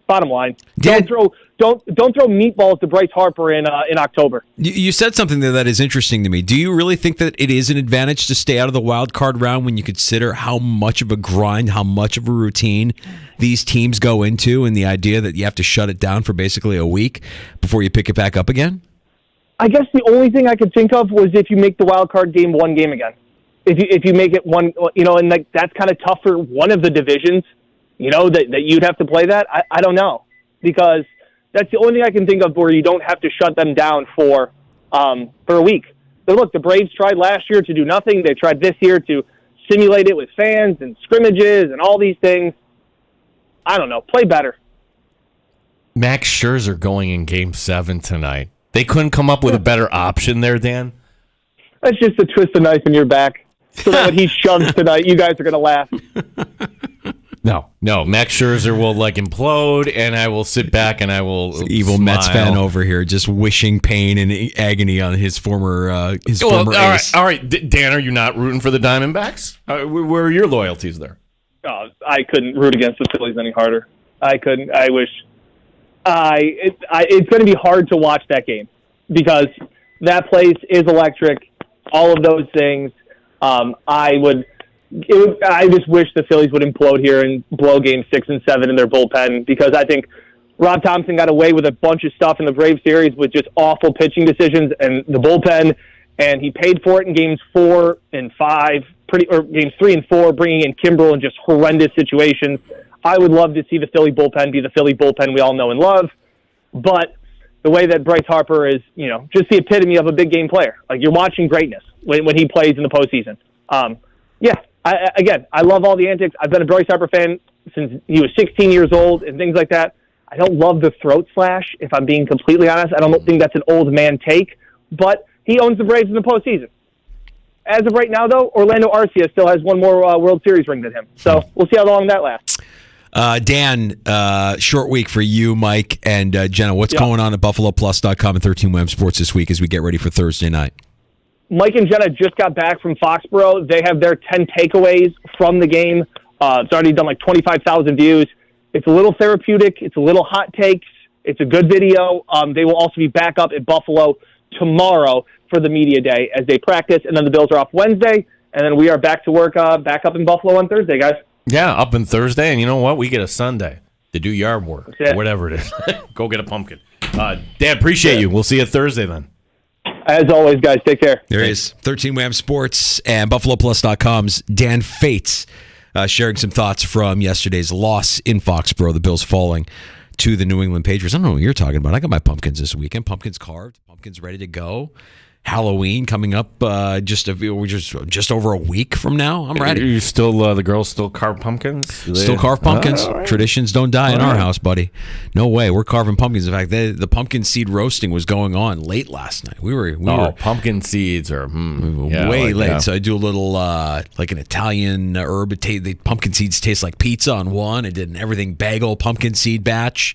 Bottom line, Dan, don't throw meatballs to Bryce Harper in October. You said something there that is interesting to me. Do you really think that it is an advantage to stay out of the wild card round when you consider how much of a grind, how much of a routine these teams go into, and the idea that you have to shut it down for basically a week before you pick it back up again? I guess the only thing I could think of was if you make the wild card game one game again. If you make it one, and that's kind of tough for one of the divisions, that you'd have to play that. I don't know, because that's the only thing I can think of where you don't have to shut them down for a week. But look, the Braves tried last year to do nothing. They tried this year to simulate it with fans and scrimmages and all these things. I don't know. Play better. Max Scherzer going in Game 7 tonight. They couldn't come up with a better option there, Dan? That's just a twist of knife in your back. So that when he shoves tonight, you guys are going to laugh. No. Max Scherzer will implode, and I will sit back and I will evil smile. Mets fan over here, just wishing pain and agony on his former ace. All right. Dan, are you not rooting for the Diamondbacks? Where are your loyalties there? Oh, I couldn't root against the Phillies any harder. I couldn't. I wish. It's going to be hard to watch that game because that place is electric. All of those things. I just wish the Phillies would implode here and blow Game 6 and 7 in their bullpen, because I think Rob Thompson got away with a bunch of stuff in the Braves series with just awful pitching decisions and the bullpen, and he paid for it in Games 4 and 5, Games 3 and 4, bringing in Kimbrel in just horrendous situations. I would love to see the Philly bullpen be the Philly bullpen we all know and love, but the way that Bryce Harper is, just the epitome of a big game player. Like, you're watching greatness when he plays in the postseason. I love all the antics. I've been a Bryce Harper fan since he was 16 years old and things like that. I don't love the throat slash, if I'm being completely honest. I don't think that's an old man take, but he owns the Braves in the postseason. As of right now, though, Orlando Arcia still has one more World Series ring than him. So we'll see how long that lasts. Dan, short week for you, Mike, and Jenna. What's going on at BuffaloPlus.com and 13WAM Sports this week as we get ready for Thursday night? Mike and Jenna just got back from Foxborough. They have their 10 takeaways from the game. It's already done 25,000 views. It's a little therapeutic. It's a little hot takes. It's a good video. They will also be back up at Buffalo tomorrow for the media day as they practice, and then the Bills are off Wednesday, and then we are back to work back up in Buffalo on Thursday, guys. Yeah, up in Thursday, and you know what? We get a Sunday to do yard work, or whatever it is. Go get a pumpkin. Dan, appreciate you. We'll see you Thursday then. As always, guys, take care. There he is. 13WAM Sports and BuffaloPlus.com's Dan Fates sharing some thoughts from yesterday's loss in Foxborough, the Bills falling to the New England Patriots. I don't know what you're talking about. I got my pumpkins this weekend. Pumpkins carved. Pumpkins ready to go. Halloween coming up just over a week from now. I'm ready. You still the girls still carve pumpkins? Still carve pumpkins. Right. Traditions don't die in our house, buddy. No way. We're carving pumpkins. In fact, the pumpkin seed roasting was going on late last night. We were pumpkin seeds are way late. Yeah. So I do a little like an Italian herb. The pumpkin seeds taste like pizza on one. I did an everything bagel pumpkin seed batch.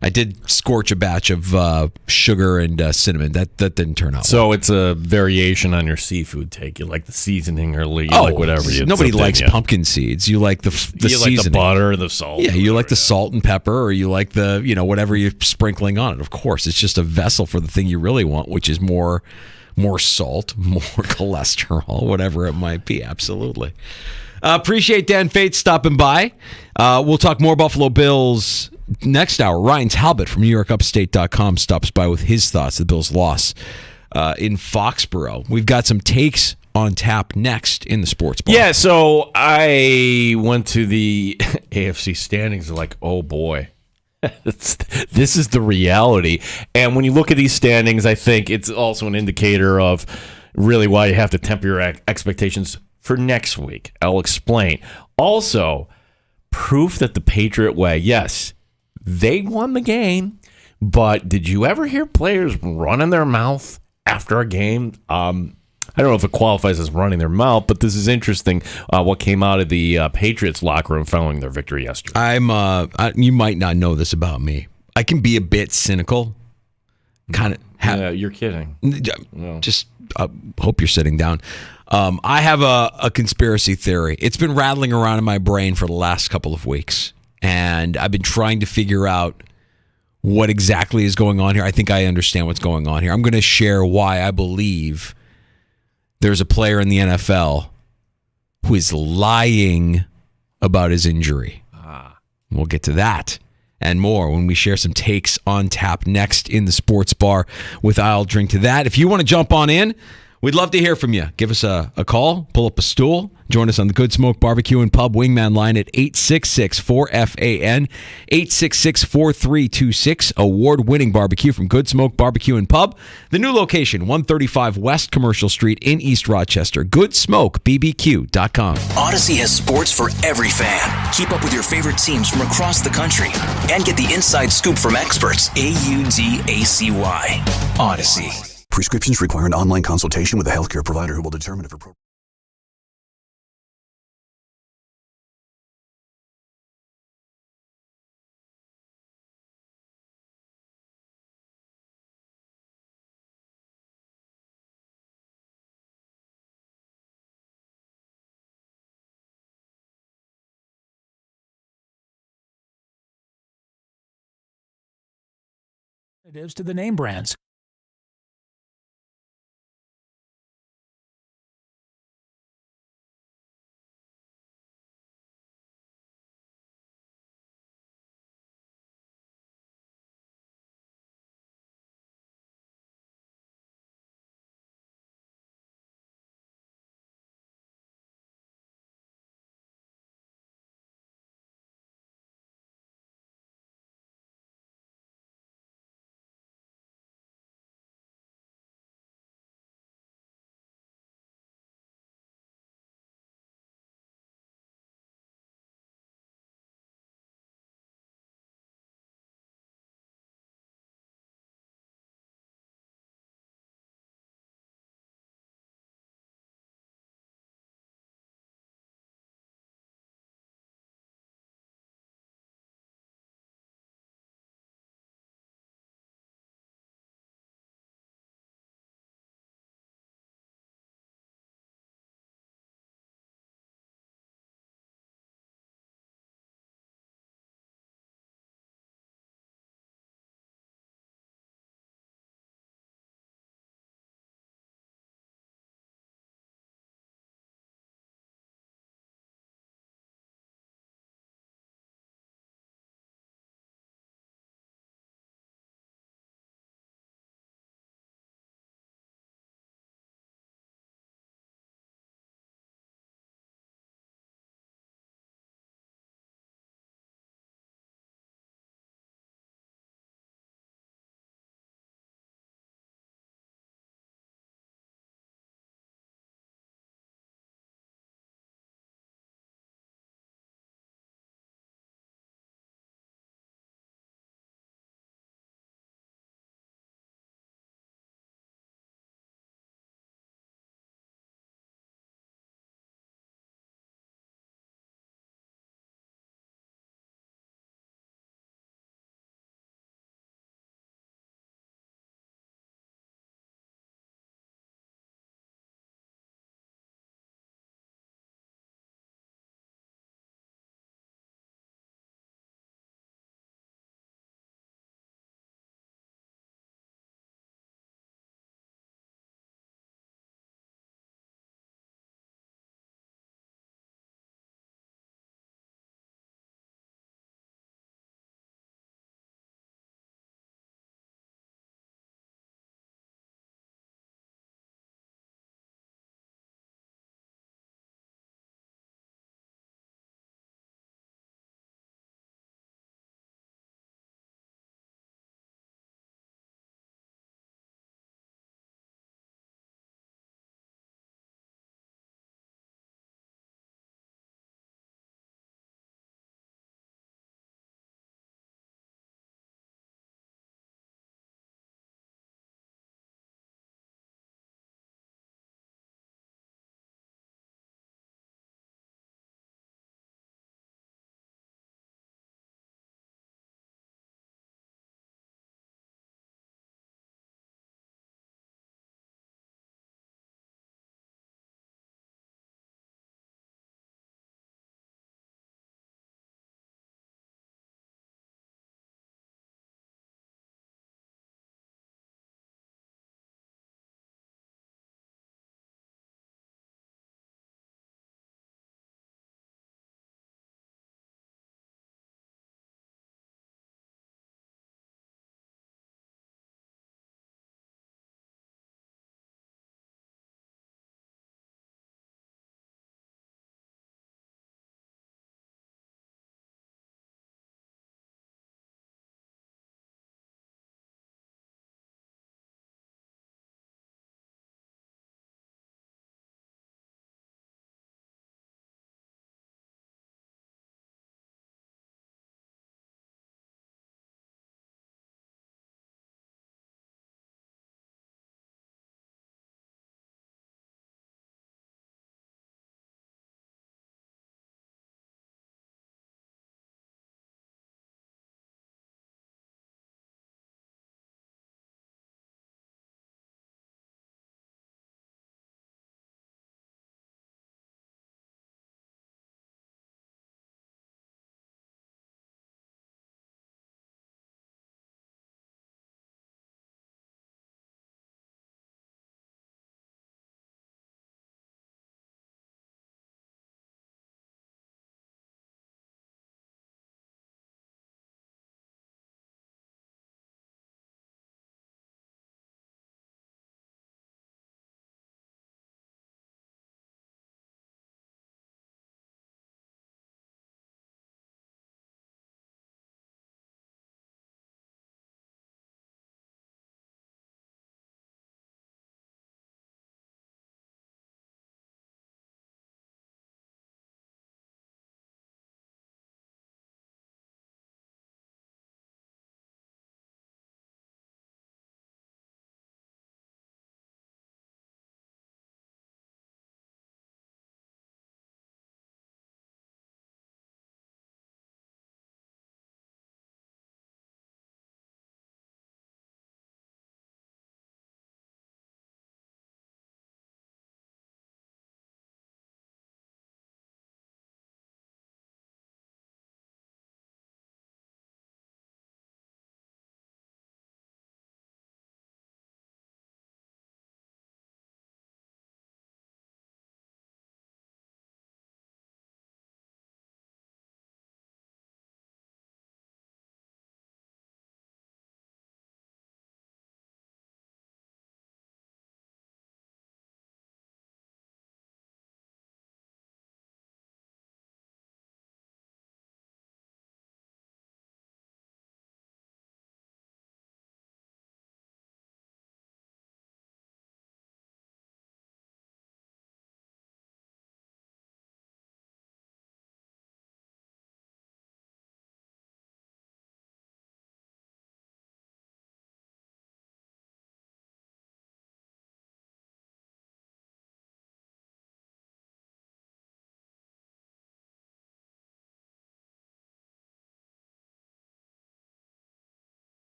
I did scorch a batch of sugar and cinnamon. That didn't turn out so well. It's a variation on your seafood take. You like the seasoning or you like whatever. Nobody likes pumpkin seeds. You like the seasoning. Like the butter, the salt. Yeah, you like the salt and pepper, or you like the whatever you're sprinkling on it. Of course, it's just a vessel for the thing you really want, which is more salt, more cholesterol, whatever it might be. Absolutely. Appreciate Dan Fates stopping by. We'll talk more Buffalo Bills next hour. Ryan Talbot from NewYorkUpstate.com stops by with his thoughts of the Bills' loss in Foxborough. We've got some takes on tap next in the sports bar. Yeah, so I went to the AFC standings like, oh boy. This is the reality. And when you look at these standings, I think it's also an indicator of really why you have to temper your expectations for next week. I'll explain. Also, proof that the Patriot way, yes, they won the game, but did you ever hear players running their mouth after a game? I don't know if it qualifies as running their mouth, but this is interesting what came out of the Patriots locker room following their victory yesterday. You might not know this about me. I can be a bit cynical. You're kidding. Just hope you're sitting down. I have a conspiracy theory. It's been rattling around in my brain for the last couple of weeks. And I've been trying to figure out what exactly is going on here. I think I understand what's going on here. I'm going to share why I believe there's a player in the NFL who is lying about his injury. We'll get to that and more when we share some takes on tap next in the sports bar with I'll Drink to That. If you want to jump on in, we'd love to hear from you. Give us a call, pull up a stool, join us on the Good Smoke Barbecue and Pub Wingman line at 866-4FAN, 866-4326. Award-winning barbecue from Good Smoke Barbecue and Pub. The new location, 135 West Commercial Street in East Rochester. GoodSmokeBBQ.com. Odyssey has sports for every fan. Keep up with your favorite teams from across the country and get the inside scoop from experts. AUDACY. Odyssey. Prescriptions require an online consultation with a healthcare provider who will determine if appropriate. To the name brands.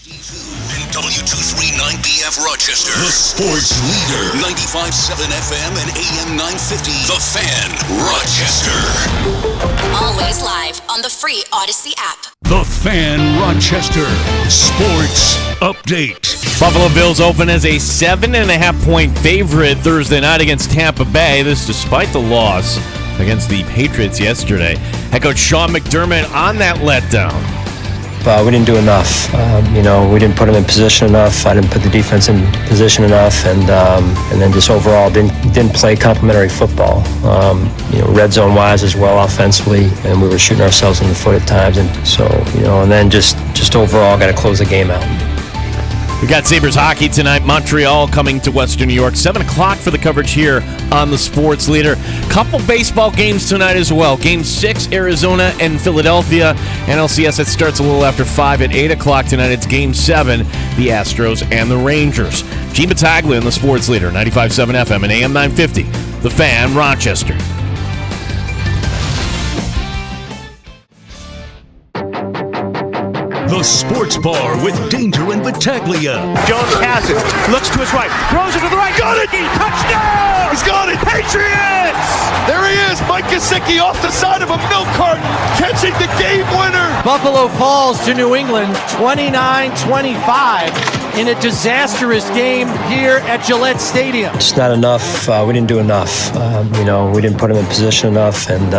And W239BF Rochester. The sports leader. 95.7 FM and AM 950. The Fan, Rochester. Always live on the free Odyssey app. The Fan, Rochester. Sports update. Buffalo Bills open as a 7.5-point favorite Thursday night against Tampa Bay. This despite the loss against the Patriots yesterday. Head coach Sean McDermott on that letdown. We didn't do enough. We didn't put him in position enough. I didn't put the defense in position enough, and then just overall didn't play complementary football. Red zone wise as well offensively, and we were shooting ourselves in the foot at times, and so and then just overall got to close the game out. We got Sabres hockey tonight. Montreal coming to Western New York. 7 o'clock for the coverage here on the Sports Leader. Couple baseball games tonight as well. Game 6, Arizona and Philadelphia. NLCS, it starts a little after 5 at 8 o'clock tonight. It's Game 7, the Astros and the Rangers. Gene Battaglia in the Sports Leader, 95.7 FM and AM 950. The Fan, Rochester. The Sports Bar with Danger and Battaglia. Jones passes, looks to his right, throws it to the right, got it! Touchdown! He's got it! Patriots! There he is, Mike Gesicki off the side of a milk carton, catching the game winner! Buffalo falls to New England 29-25 in a disastrous game here at Gillette Stadium. Just not enough. We didn't do enough. We didn't put him in position enough, and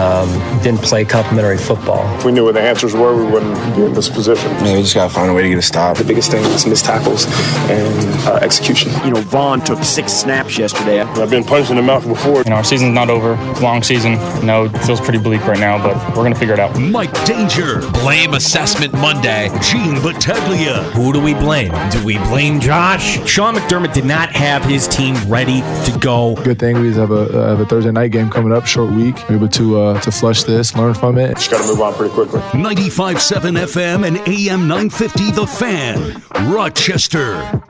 didn't play complementary football. If we knew what the answers were, we wouldn't be in this position. Yeah, we just got to find a way to get a stop. The biggest thing is missed tackles and execution. Vaughn took 6 snaps yesterday. I've been punched in the mouth before. Our season's not over. Long season. It feels pretty bleak right now, but we're going to figure it out. Mike Danger. Blame Assessment Monday. Gene Battaglia. Who do we blame? Do we blame Josh? Sean McDermott did not have his team ready to go. Good thing we have a Thursday night game coming up, short week. We're able to flush this, learn from it. Just got to move on pretty quickly. 95.7 FM and AM 950, The Fan, Rochester.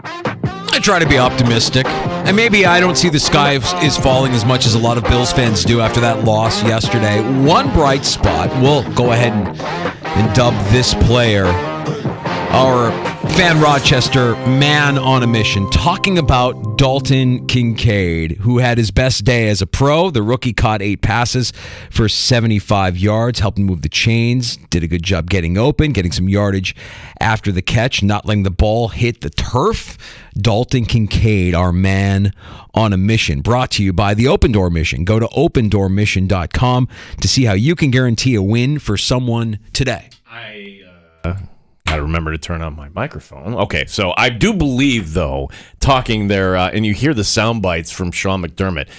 I try to be optimistic, and maybe I don't see the sky is falling as much as a lot of Bills fans do after that loss yesterday. One bright spot, we'll go ahead and dub this player our Fan Rochester man on a mission, talking about Dalton Kincaid, who had his best day as a pro. The rookie caught 8 passes for 75 yards, helped him move the chains, did a good job getting open, getting some yardage after the catch, not letting the ball hit the turf. Dalton Kincaid, our man on a mission, brought to you by the Open Door Mission. Go to opendoormission.com to see how you can guarantee a win for someone today. Got to remember to turn on my microphone. Okay, so I do believe, though, talking there, and you hear the sound bites from Sean McDermott,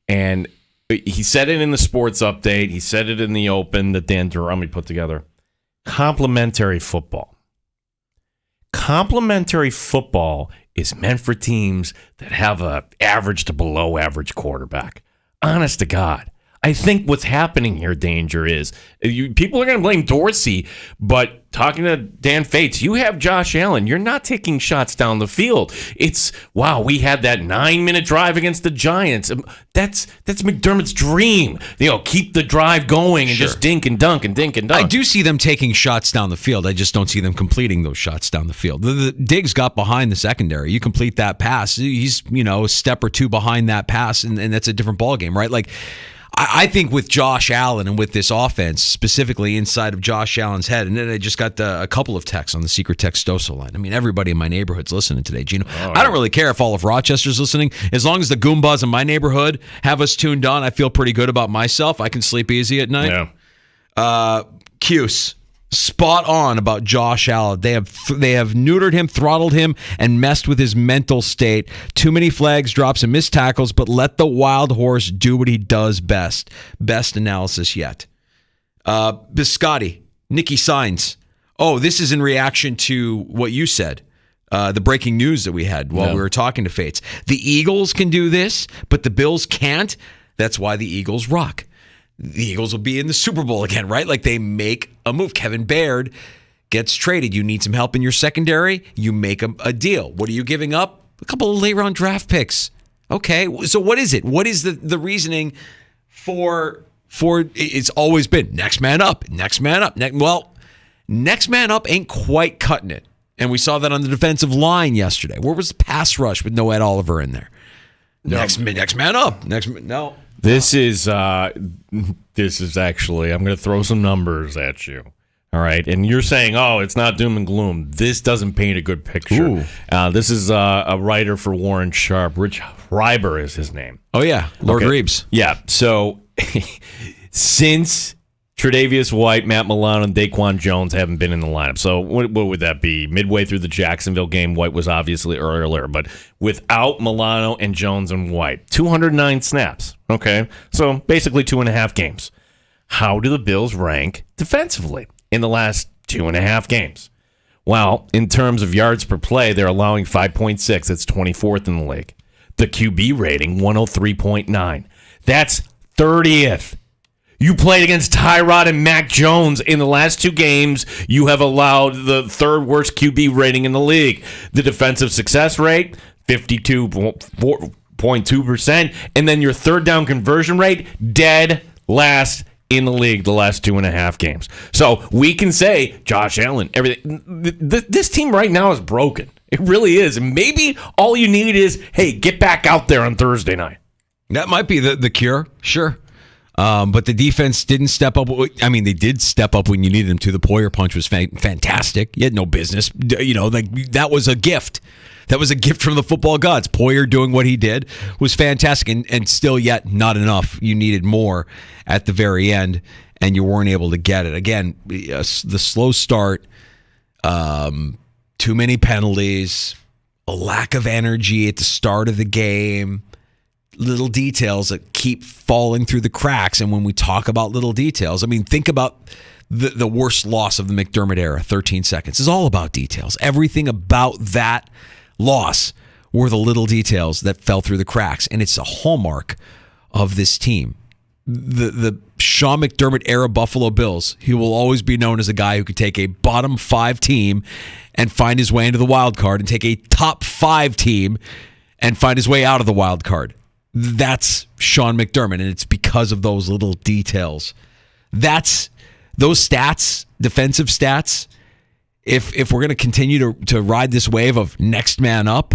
and he said it in the sports update, he said it in the open that Dan Durham put together. Complementary football. Complementary football is meant for teams that have a average to below average quarterback. Honest to God. I think what's happening here, Danger, is people are going to blame Dorsey, but talking to Dan Fates, you have Josh Allen. You're not taking shots down the field. It's, wow, we had that 9-minute drive against the Giants. That's McDermott's dream. Keep the drive going and just dink and dunk and dink and dunk. I do see them taking shots down the field. I just don't see them completing those shots down the field. The Diggs got behind the secondary. You complete that pass, he's a step or two behind that pass, and that's a different ballgame, right? Like, I think with Josh Allen and with this offense, specifically inside of Josh Allen's head, and then I just got a couple of texts on the secret textoso line. I mean, everybody in my neighborhood's listening today, Gino. I don't really care if all of Rochester's listening. As long as the Goombas in my neighborhood have us tuned on, I feel pretty good about myself. I can sleep easy at night. Yeah. Cuse. Spot on about Josh Allen. They have neutered him, throttled him, and messed with his mental state. Too many flags, drops, and missed tackles, but let the wild horse do what he does best. Best analysis yet. Biscotti, Nikki Signs. Oh, this is in reaction to what you said. The breaking news that we had while we were talking to Fates. The Eagles can do this, but the Bills can't. That's why the Eagles rock. The Eagles will be in the Super Bowl again, right? Like, they make a move. Kevin Baird gets traded. You need some help in your secondary. You make a deal. What are you giving up? A couple of later-round draft picks. Okay, so what is it? What is the reasoning for it's always been next man up, next man up. Next man up ain't quite cutting it. And we saw that on the defensive line yesterday. Where was the pass rush with no Ed Oliver in there? Next man up. No. This is actually, I'm going to throw some numbers at you. All right. And you're saying, oh, it's not doom and gloom. This doesn't paint a good picture. This is a writer for Warren Sharp. Rich Reiber is his name. Oh, yeah. Lord Reeves. Yeah. So since Tre'Davious White, Matt Milano, and Daquan Jones haven't been in the lineup. So what would that be? Midway through the Jacksonville game, White was obviously earlier, but without Milano and Jones and White, 209 snaps. Okay, so basically 2.5 games. How do the Bills rank defensively in the last 2.5 games? Well, in terms of yards per play, they're allowing 5.6. That's 24th in the league. The QB rating, 103.9. That's 30th. You played against Tyrod and Mac Jones in the last 2 games. You have allowed the 3rd worst QB rating in the league. The defensive success rate, 52.2%. And then your 3rd down conversion rate, dead last in the league the last 2.5 games. So we can say, Josh Allen, everything. This team right now is broken. It really is. And maybe all you need is, hey, get back out there on Thursday night. That might be the cure. Sure. But the defense didn't step up. I mean, they did step up when you needed them to. The Poyer punch was fantastic. You had no business. That was a gift. That was a gift from the football gods. Poyer doing what he did was fantastic, and still yet not enough. You needed more at the very end, and you weren't able to get it. Again, the slow start, too many penalties, a lack of energy at the start of the game. Little details that keep falling through the cracks. And when we talk about little details, I mean, think about the worst loss of the McDermott era, 13 seconds. It's all about details. Everything about that loss were the little details that fell through the cracks. And it's a hallmark of this team. The Sean McDermott era Buffalo Bills, he will always be known as a guy who could take a bottom 5 team and find his way into the wild card, and take a top 5 team and find his way out of the wild card. That's Sean McDermott, and it's because of those little details. That's those stats, defensive stats. If we're going to continue to ride this wave of next man up,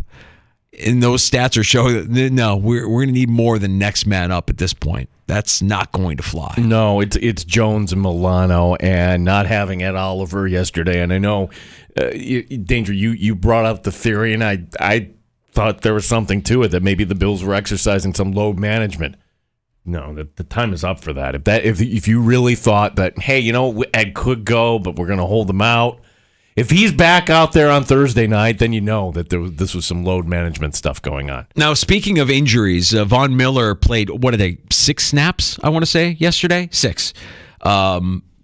and those stats are showing that no, we're going to need more than next man up at this point. That's not going to fly. No, it's Jones and Milano, and not having Ed Oliver yesterday. And I know, Danger, you brought up the theory, and I thought there was something to it, that maybe the Bills were exercising some load management. No, the time is up for that. If you really thought that, hey, Ed could go, but we're going to hold him out. If he's back out there on Thursday night, then you know that this was some load management stuff going on. Now, speaking of injuries, Von Miller played, 6 snaps, I want to say, yesterday? 6.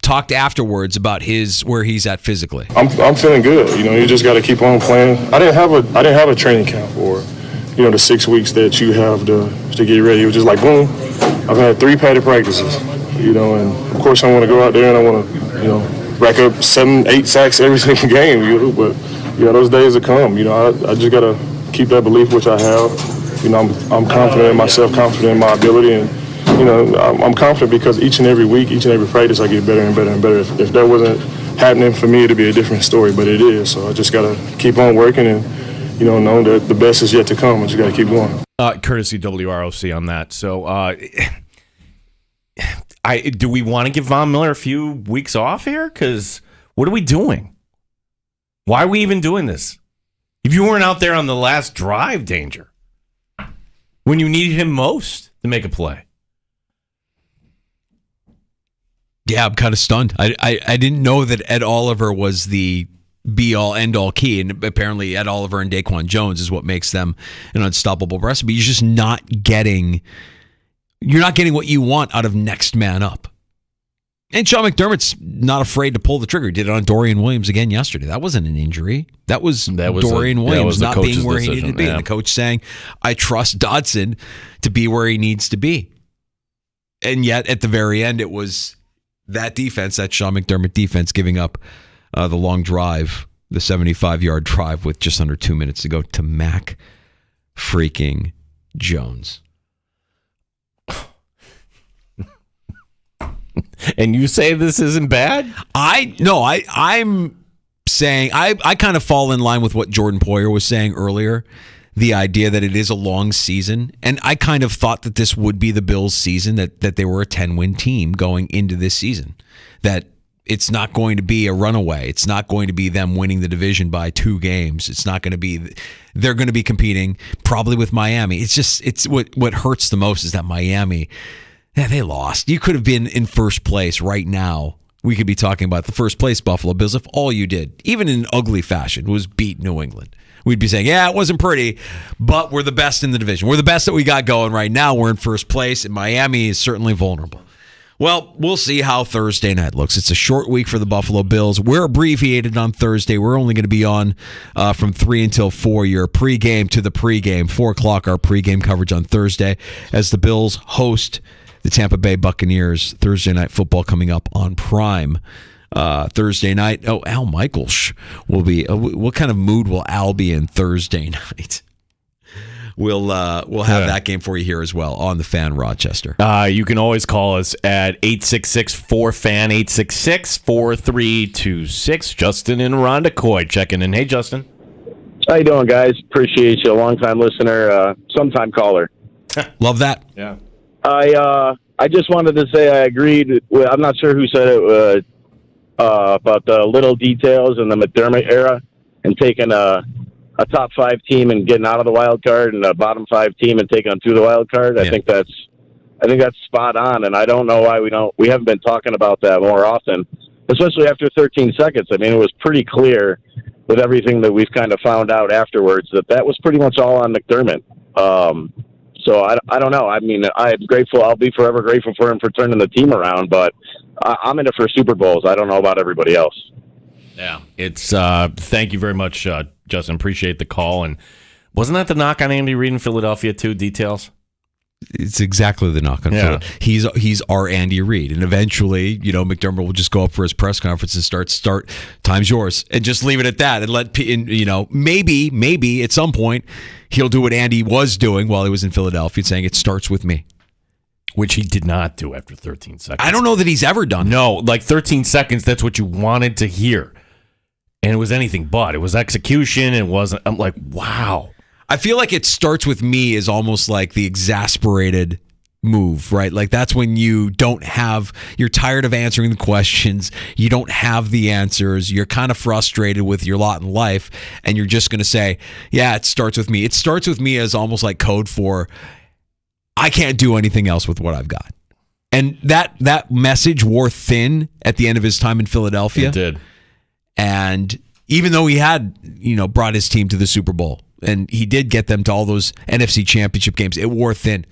Talked afterwards about where he's at physically. I'm feeling good. You just got to keep on playing. I didn't have a training camp or, the 6 weeks that you have to get ready. It was just like boom. I've had 3 padded practices. And of course I want to go out there and I want to, rack up 7-8 sacks every single game. But those days will come. I just got to keep that belief, which I have. I'm confident in myself, confident in my ability, and I'm confident because each and every week, each and every practice, I get better and better and better. If that wasn't happening for me, it'd be a different story, but it is. So I just got to keep on working and, know that the best is yet to come. I just got to keep going. Courtesy WROC on that. So do we want to give Von Miller a few weeks off here? Because what are we doing? Why are we even doing this? If you weren't out there on the last drive, Danger, when you needed him most to make a play. Yeah, I'm kind of stunned. I didn't know that Ed Oliver was the be-all, end-all key, and apparently Ed Oliver and Daquan Jones is what makes them an unstoppable recipe. You're just not getting what you want out of next man up. And Sean McDermott's not afraid to pull the trigger. He did it on Dorian Williams again yesterday. That wasn't an injury. That was Dorian Williams not being where he needed to be. Yeah. And the coach saying, I trust Dodson to be where he needs to be. And yet, at the very end, it was that defense, that Sean McDermott defense, giving up the long drive, the 75-yard drive with just under 2 minutes to go to Mac freaking Jones. And you say this isn't bad? I'm saying, I kind of fall in line with what Jordan Poyer was saying earlier, the idea that it is a long season. And I kind of thought that this would be the Bills' season, that they were a 10-win team going into this season, that it's not going to be a runaway. It's not going to be them winning the division by 2 games. It's not going to be, they're going to be competing probably with Miami. It's what hurts the most is that Miami, they lost. You could have been in first place right now. We could be talking about the first place Buffalo Bills if all you did, even in ugly fashion, was beat New England. We'd be saying, yeah, it wasn't pretty, but we're the best in the division. We're the best that we got going right now. We're in first place, and Miami is certainly vulnerable. Well, we'll see how Thursday night looks. It's a short week for the Buffalo Bills. We're abbreviated on Thursday. We're only going to be on from 3 until 4, your pregame to the pregame. 4 o'clock, our pregame coverage on Thursday as the Bills host the Tampa Bay Buccaneers. Thursday night football coming up on Prime. Thursday night. Oh, Al Michaels will be. What kind of mood will Al be in Thursday night? We'll have that game for you here as well on the Fan Rochester. You can always call us at 866-4FAN, 866-4326. Justin and Rhonda Coy checking in. Hey, Justin. How you doing, guys? Appreciate you. Long-time listener, sometime caller. Love that. Yeah. I just wanted to say I agreed with, I'm not sure who said it, about the little details in the McDermott era and taking a top 5 team and getting out of the wild card and a bottom 5 team and taking them to the wild card. Yeah. I think that's spot on. And I don't know why we haven't been talking about that more often, especially after 13 seconds. I mean, it was pretty clear with everything that we've kind of found out afterwards that was pretty much all on McDermott. So I don't know. I mean, I'm grateful. I'll be forever grateful for him for turning the team around, but I'm in it for Super Bowls. I don't know about everybody else. Yeah. It's thank you very much, Justin. Appreciate the call. And wasn't that the knock on Andy Reid in Philadelphia too? Details? It's exactly the knock on Philadelphia. He's our Andy Reid, and eventually, McDermott will just go up for his press conference and start. Time's yours, and just leave it at that, and let maybe at some point he'll do what Andy was doing while he was in Philadelphia, saying it starts with me, which he did not do after 13 seconds. I don't know that he's ever done. No, like 13 seconds. That's what you wanted to hear, and it was anything but. It was execution. It wasn't. I'm like, wow. I feel like it starts with me is almost like the exasperated move, right? Like that's when you're tired of answering the questions. You don't have the answers. You're kind of frustrated with your lot in life. And you're just going to say, yeah, it starts with me. It starts with me as almost like code for, I can't do anything else with what I've got. And that message wore thin at the end of his time in Philadelphia. It did. And even though he had, brought his team to the Super Bowl, and he did get them to all those NFC Championship games, it wore thin.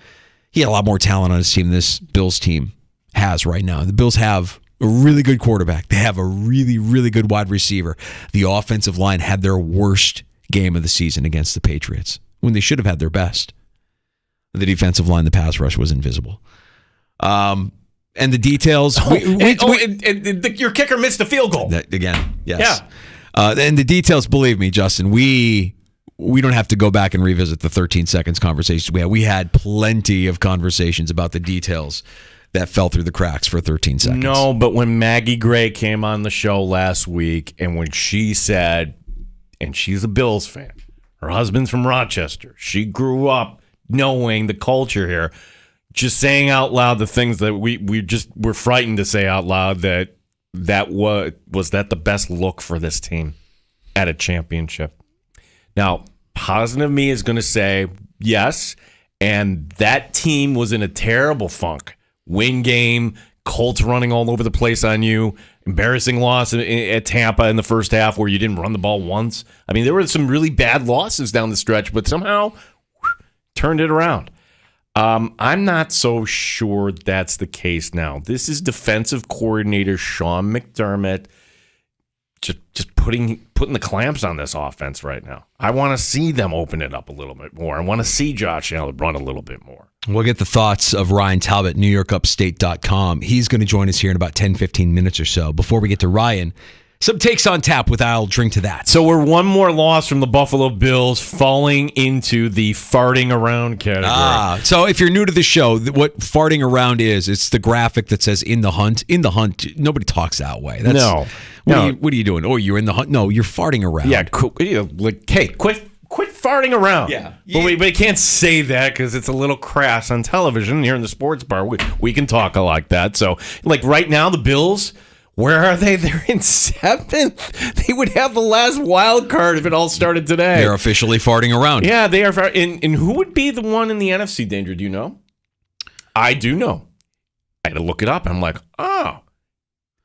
He had a lot more talent on his team than this Bills team has right now. The Bills have a really good quarterback. They have a really, really good wide receiver. The offensive line had their worst game of the season against the Patriots when they should have had their best. The defensive line, the pass rush was invisible. And the details. Your kicker missed a field goal. Again, yes. Yeah. And the details, believe me, Justin, we don't have to go back and revisit the 13 seconds conversations we had. We had plenty of conversations about the details that fell through the cracks for 13 seconds. No, but when Maggie Gray came on the show last week and when she said, and she's a Bills fan, her husband's from Rochester, she grew up knowing the culture here, just saying out loud the things that we're frightened to say out loud, that was that the best look for this team at a championship. Now, positive me is going to say yes, and that team was in a terrible funk. Win game, Colts running all over the place on you, embarrassing loss at Tampa in the first half where you didn't run the ball once. I mean, there were some really bad losses down the stretch, but somehow turned it around. I'm not so sure that's the case now. This is defensive coordinator Sean McDermott just putting the clamps on this offense right now. I want to see them open it up a little bit more. I want to see Josh Allen run a little bit more. We'll get the thoughts of Ryan Talbot, NewYorkUpstate.com. He's going to join us here in about 10, 15 minutes or so. Before we get to Ryan, Some takes on tap with I'll drink to that. So we're one more loss from the Buffalo Bills falling into the farting around category. So if you're new to the show, what farting around is, it's the graphic that says in the hunt. In the hunt, nobody talks that way. No. What are you doing? Oh, you're in the hunt. No, you're farting around. Yeah, quit farting around. Yeah. But we can't say that because it's a little crass on television. Here in the sports bar, we can talk like that. So, like right now, the Bills, where are they? They're in 7th. They would have the last wild card if it all started today. They're officially farting around. Yeah, they are. And who would be the one in the NFC, Danger? Do you know? I do know. I had to look it up. And I'm like, oh.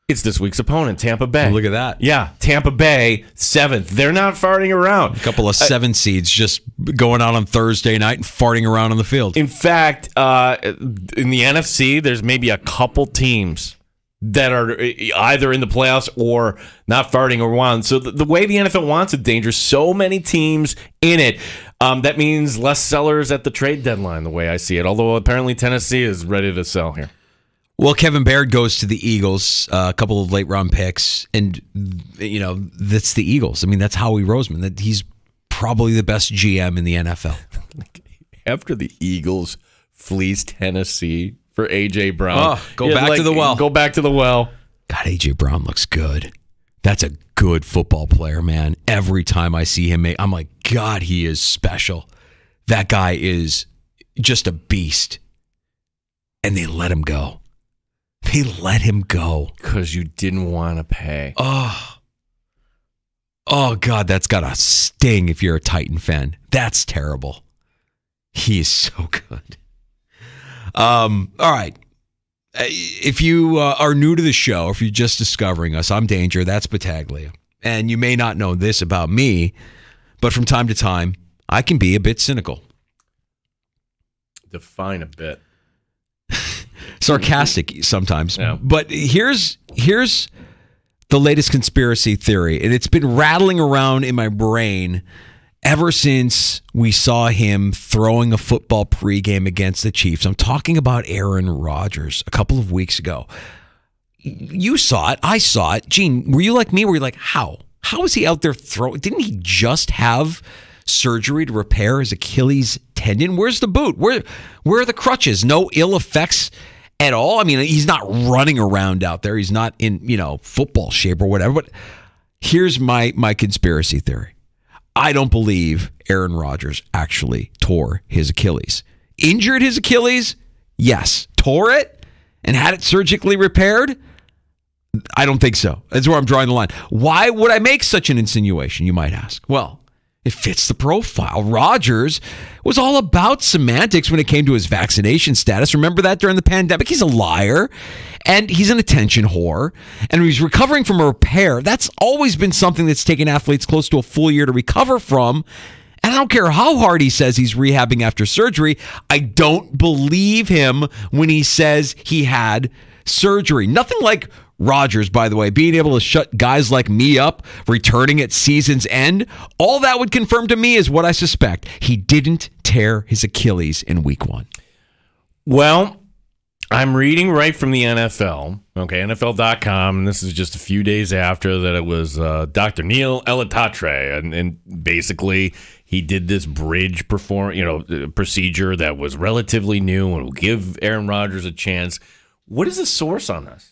It's this week's opponent, Tampa Bay. Look at that. Yeah, Tampa Bay, 7th. They're not farting around. A couple of 7 seeds just going out on Thursday night and farting around on the field. In fact, in the NFC, there's maybe a couple teams that are either in the playoffs or not farting around. So the way the NFL wants it, Danger, so many teams in it. That means less sellers at the trade deadline, the way I see it. Although apparently Tennessee is ready to sell here. Well, Kevin Baird goes to the Eagles, a couple of late-round picks, and, that's the Eagles. I mean, that's Howie Roseman. He's probably the best GM in the NFL. After the Eagles fleece Tennessee for A.J. Brown. Go back to the well. Go back to the well. God, A.J. Brown looks good. That's a good football player, man. Every time I see him, I'm like, God, he is special. That guy is just a beast. And they let him go. They let him go. Because you didn't want to pay. Oh, God, that's got to sting if you're a Titan fan. That's terrible. He is so good. All right. If you are new to the show, if you're just discovering us, I'm Danger. That's Battaglia. And you may not know this about me, but from time to time, I can be a bit cynical. Define a bit. Sarcastic sometimes. Yeah. But here's the latest conspiracy theory, and it's been rattling around in my brain ever since we saw him throwing a football pregame against the Chiefs. I'm talking about Aaron Rodgers a couple of weeks ago. You saw it. I saw it. Gene, were you like me? Were you like, how? How was he out there throwing? Didn't he just have surgery to repair his Achilles tendon? Where's the boot? Where are the crutches? No ill effects at all? I mean, he's not running around out there. He's not in, football shape or whatever. But here's my conspiracy theory. I don't believe Aaron Rodgers actually tore his Achilles. Injured his Achilles? Yes. Tore it and had it surgically repaired? I don't think so. That's where I'm drawing the line. Why would I make such an insinuation, you might ask? Well, it fits the profile. Rodgers was all about semantics when it came to his vaccination status. Remember that during the pandemic? He's a liar, and he's an attention whore, and he's recovering from a repair. That's always been something that's taken athletes close to a full year to recover from, and I don't care how hard he says he's rehabbing after surgery. I don't believe him when he says he had surgery. Nothing like Rodgers, by the way, being able to shut guys like me up, returning at season's end. All that would confirm to me is what I suspect. He didn't tear his Achilles in week 1. Well, I'm reading right from the NFL, okay, NFL.com, and this is just a few days after that it was Dr. Neil Elatatre, and basically he did this bridge procedure that was relatively new and will give Aaron Rodgers a chance. What is the source on this?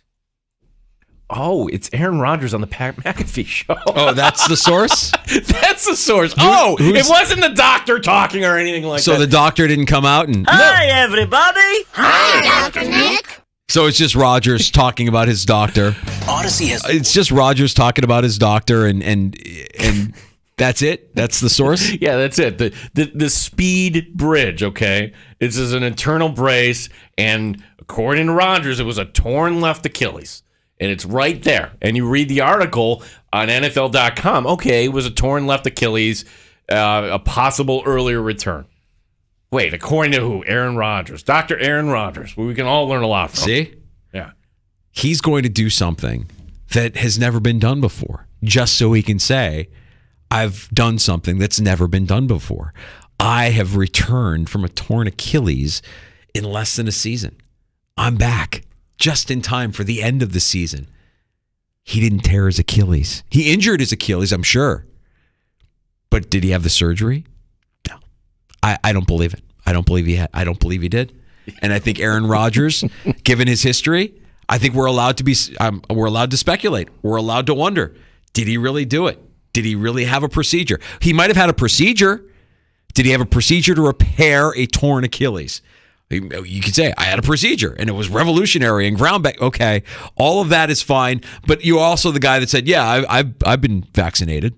Oh, it's Aaron Rodgers on the Pat McAfee show. Oh, that's the source? That's the source. It wasn't the doctor talking or anything like that. So the doctor didn't come out and... Hi, everybody. Hi, Dr. Nick. So it's just Rodgers talking about his doctor. Odyssey has... It's just Rodgers talking about his doctor and that's it? That's the source? Yeah, that's it. The speed bridge, okay? This is an internal brace, and according to Rodgers, it was a torn left Achilles. And it's right there. And you read the article on NFL.com. Okay, it was a torn left Achilles, a possible earlier return. Wait, according to who? Aaron Rodgers. Dr. Aaron Rodgers, who we can all learn a lot from. See? Yeah. He's going to do something that has never been done before, just so he can say, I've done something that's never been done before. I have returned from a torn Achilles in less than a season. I'm back. Just in time for the end of the season. He didn't tear his Achilles. He injured his Achilles, I'm sure. But did he have the surgery? No. I don't believe it. I don't believe he did. And I think Aaron Rodgers, given his history, I think we're allowed to speculate. We're allowed to wonder, did he really do it? Did he really have a procedure? He might have had a procedure. Did he have a procedure to repair a torn Achilles? You could say, I had a procedure, and it was revolutionary and groundbreaking. Okay, all of that is fine, but you're also the guy that said, yeah, I've been vaccinated.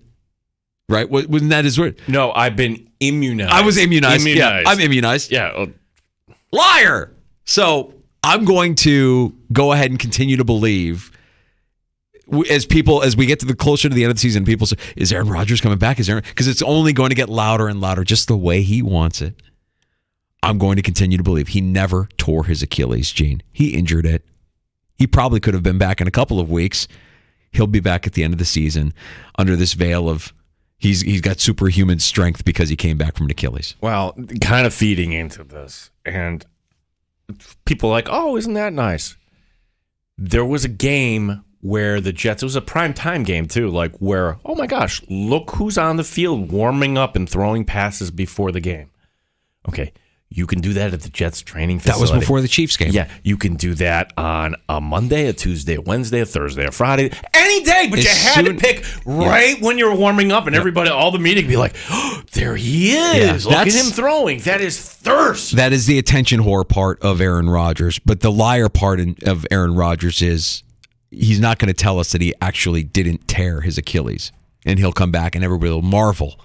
Right? Wasn't that his word? No, I've been immunized. I was immunized. Yeah, I'm immunized. Yeah. Liar! So I'm going to go ahead and continue to believe as we get to the closer to the end of the season, people say, is Aaron Rodgers coming back? Because it's only going to get louder and louder, just the way he wants it. I'm going to continue to believe he never tore his Achilles, Gene. He injured it. He probably could have been back in a couple of weeks. He'll be back at the end of the season under this veil of he's got superhuman strength because he came back from an Achilles. Well, kind of feeding into this. And people are like, oh, isn't that nice? There was a game where the Jets, it was a primetime game too, like where, oh my gosh, look who's on the field warming up and throwing passes before the game. Okay, you can do that at the Jets training facility. That was before the Chiefs game. Yeah, you can do that on a Monday, a Tuesday, a Wednesday, a Thursday, a Friday, any day, but you had to pick right when you're warming up and everybody, all the media can be like, oh, there he is. Look at him throwing. That is thirst. That is the attention whore part of Aaron Rodgers, but the liar part of Aaron Rodgers is he's not going to tell us that he actually didn't tear his Achilles, and he'll come back and everybody will marvel.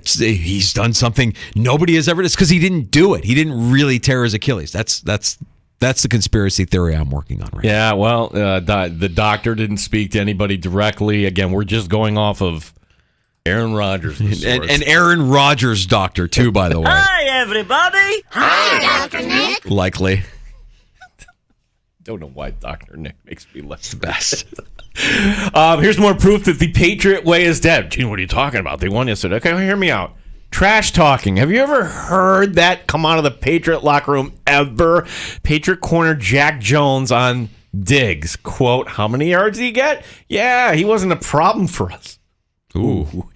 He's done something nobody has ever done because he didn't do it. He didn't really tear his Achilles. That's the conspiracy theory I'm working on right now. Yeah, well, the doctor didn't speak to anybody directly. Again, we're just going off of Aaron Rodgers. And Aaron Rodgers' doctor, too, by the way. Hi, everybody. Hi, Dr. Nick. Likely. Don't know why Dr. Nick makes me laugh. The best. Here's more proof that the Patriot way is dead. Gene, what are you talking about? They won yesterday. Okay, hear me out. Trash talking. Have you ever heard that come out of the Patriot locker room ever? Patriot corner Jack Jones on Diggs. Quote, how many yards did he get? Yeah, he wasn't a problem for us. Ooh.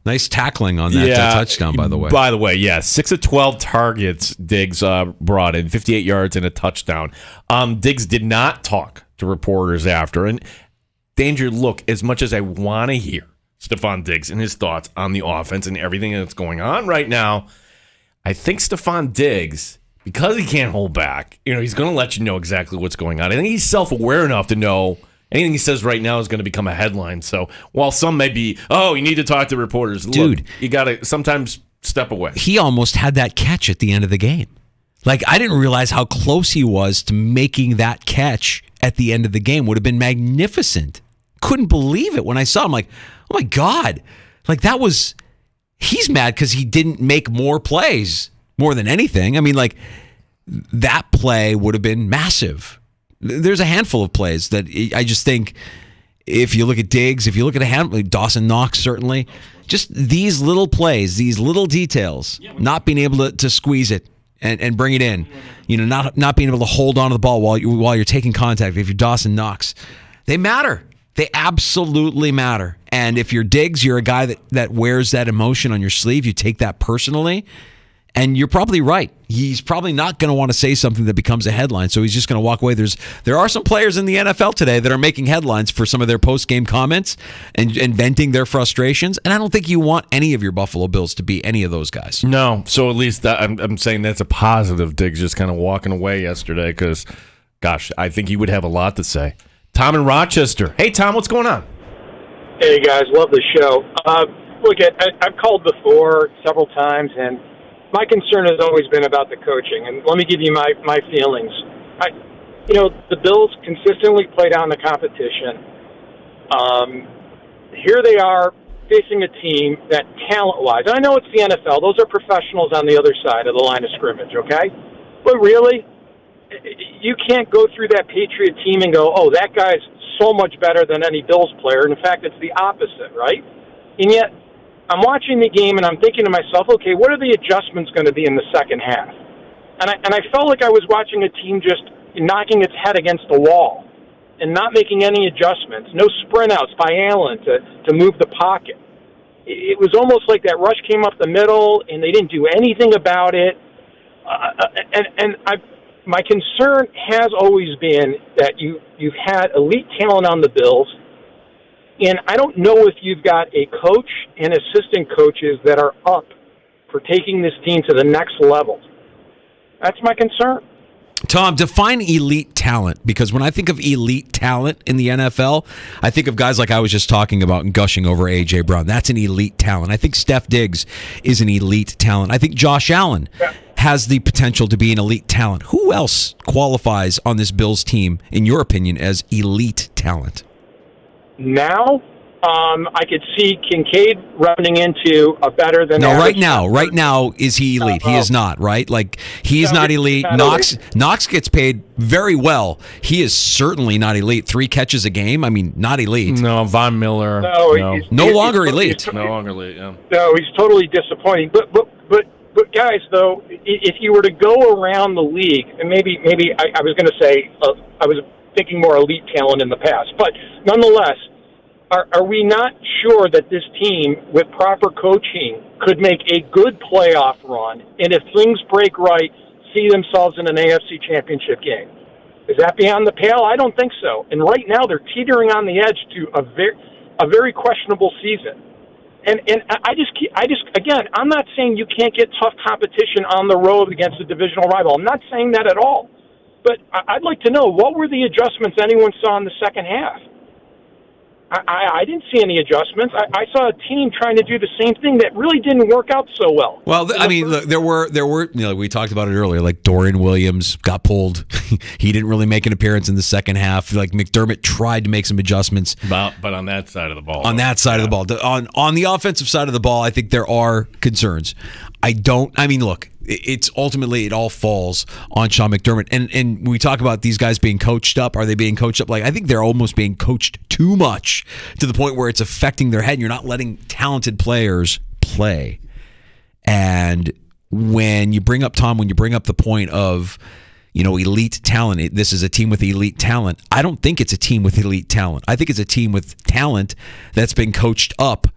Nice tackling on that touchdown, by the way. By the way, yeah. 6 of 12 targets Diggs brought in, 58 yards and a touchdown. Diggs did not talk to reporters after. And Danger, look, as much as I want to hear Stephon Diggs and his thoughts on the offense and everything that's going on right now, I think Stephon Diggs, because he can't hold back, he's going to let you know exactly what's going on. I think he's self-aware enough to know anything he says right now is going to become a headline. So while some may be, you need to talk to reporters. Dude, look, you got to sometimes step away. He almost had that catch at the end of the game. Like, I didn't realize how close he was to making that catch at the end of the game. Would have been magnificent. Couldn't believe it when I saw him. Like, oh my God. Like, he's mad because he didn't make more plays more than anything. I mean, like, that play would have been massive. There's a handful of plays that I just think if you look at Diggs, if you look at a handful, Dawson Knox certainly, just these little plays, these little details, not being able to squeeze it and bring it in, not being able to hold on to the ball while you're taking contact. If you're Dawson Knox, they matter. They absolutely matter. And if you're Diggs, you're a guy that wears that emotion on your sleeve. You take that personally. And you're probably right. He's probably not going to want to say something that becomes a headline, so he's just going to walk away. There are some players in the NFL today that are making headlines for some of their post-game comments and venting their frustrations, and I don't think you want any of your Buffalo Bills to be any of those guys. No, so at least I'm saying that's a positive. Diggs just kind of walking away yesterday because, gosh, I think he would have a lot to say. Tom in Rochester. Hey, Tom, what's going on? Hey, guys, love the show. Look, I've called before several times, and my concern has always been about the coaching, and let me give you my feelings. The Bills consistently play down the competition. Here they are facing a team that talent-wise, I know it's the NFL, those are professionals on the other side of the line of scrimmage, okay? But really, you can't go through that Patriot team and go, oh, that guy's so much better than any Bills player. And in fact, it's the opposite, right? And yet, I'm watching the game and I'm thinking to myself, okay, what are the adjustments going to be in the second half? And I felt like I was watching a team just knocking its head against the wall. and not making any adjustments. No sprint outs by Allen to move the pocket. It was almost like that rush came up the middle, and they didn't do anything about it. My concern has always been that you've had elite talent on the Bills, and I don't know if you've got a coach and assistant coaches that are up for taking this team to the next level. That's my concern. Tom, define elite talent, because when I think of elite talent in the NFL, I think of guys like I was just talking about and gushing over A.J. Brown. That's an elite talent. I think Steph Diggs is an elite talent. I think Josh Allen has the potential to be an elite talent. Who else qualifies on this Bills team, in your opinion, as elite talent? Now, I could see Kincaid running into a better than right now, is he elite? He is not, right? Like, he is not elite. Knox gets paid very well. He is certainly not elite. 3 catches a game. I mean, not elite. No, Von Miller. No longer elite. No longer elite, yeah. No, he's totally disappointing. But guys, though, if you were to go around the league, and maybe I was going to say I was thinking more elite talent in the past, but nonetheless, are we not sure that this team, with proper coaching, could make a good playoff run, and if things break right, see themselves in an AFC championship game? Is that beyond the pale? I don't think so. And right now, they're teetering on the edge to a very questionable season. And I just again, I'm not saying you can't get tough competition on the road against a divisional rival. I'm not saying that at all. But I'd like to know, what were the adjustments anyone saw in the second half? I didn't see any adjustments. I saw a team trying to do the same thing that really didn't work out so well. Well, I mean, look, there were, we talked about it earlier, like Dorian Williams got pulled. He didn't really make an appearance in the second half. Like, McDermott tried to make some adjustments. But on that side of the ball. On that side of the ball. On the offensive side of the ball, I think there are concerns. Look, it's ultimately, it all falls on Sean McDermott. And when we talk about these guys being coached up, are they being coached up? Like, I think they're almost being coached too much to the point where it's affecting their head and you're not letting talented players play. And when you bring up the point of, elite talent, this is a team with elite talent. I don't think it's a team with elite talent. I think it's a team with talent that's been coached up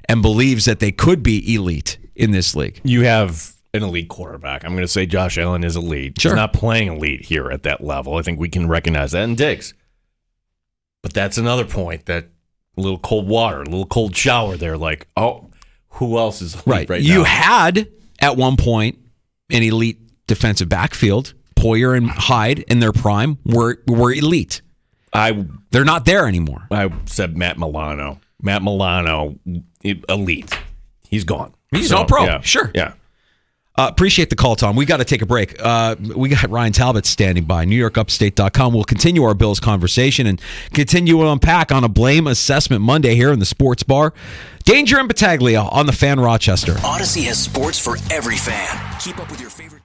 and believes that they could be elite in this league. You have an elite quarterback. I'm going to say Josh Allen is elite. Sure. He's not playing elite here at that level. I think we can recognize that in Diggs. But that's another point, that little cold water, a little cold shower there. Like, who else is elite right now? You had, at one point, an elite defensive backfield. Poyer and Hyde in their prime were elite. They're not there anymore. I said Matt Milano. Elite. He's gone. He's all pro. Yeah. Sure. Yeah. Appreciate the call, Tom. We got to take a break. We got Ryan Talbot standing by. NewYorkUpstate.com. We'll continue our Bills conversation and continue to unpack on a Blame Assessment Monday here in the Sports Bar. Danger and Battaglia on the Fan Rochester. Odyssey has sports for every fan. Keep up with your favorite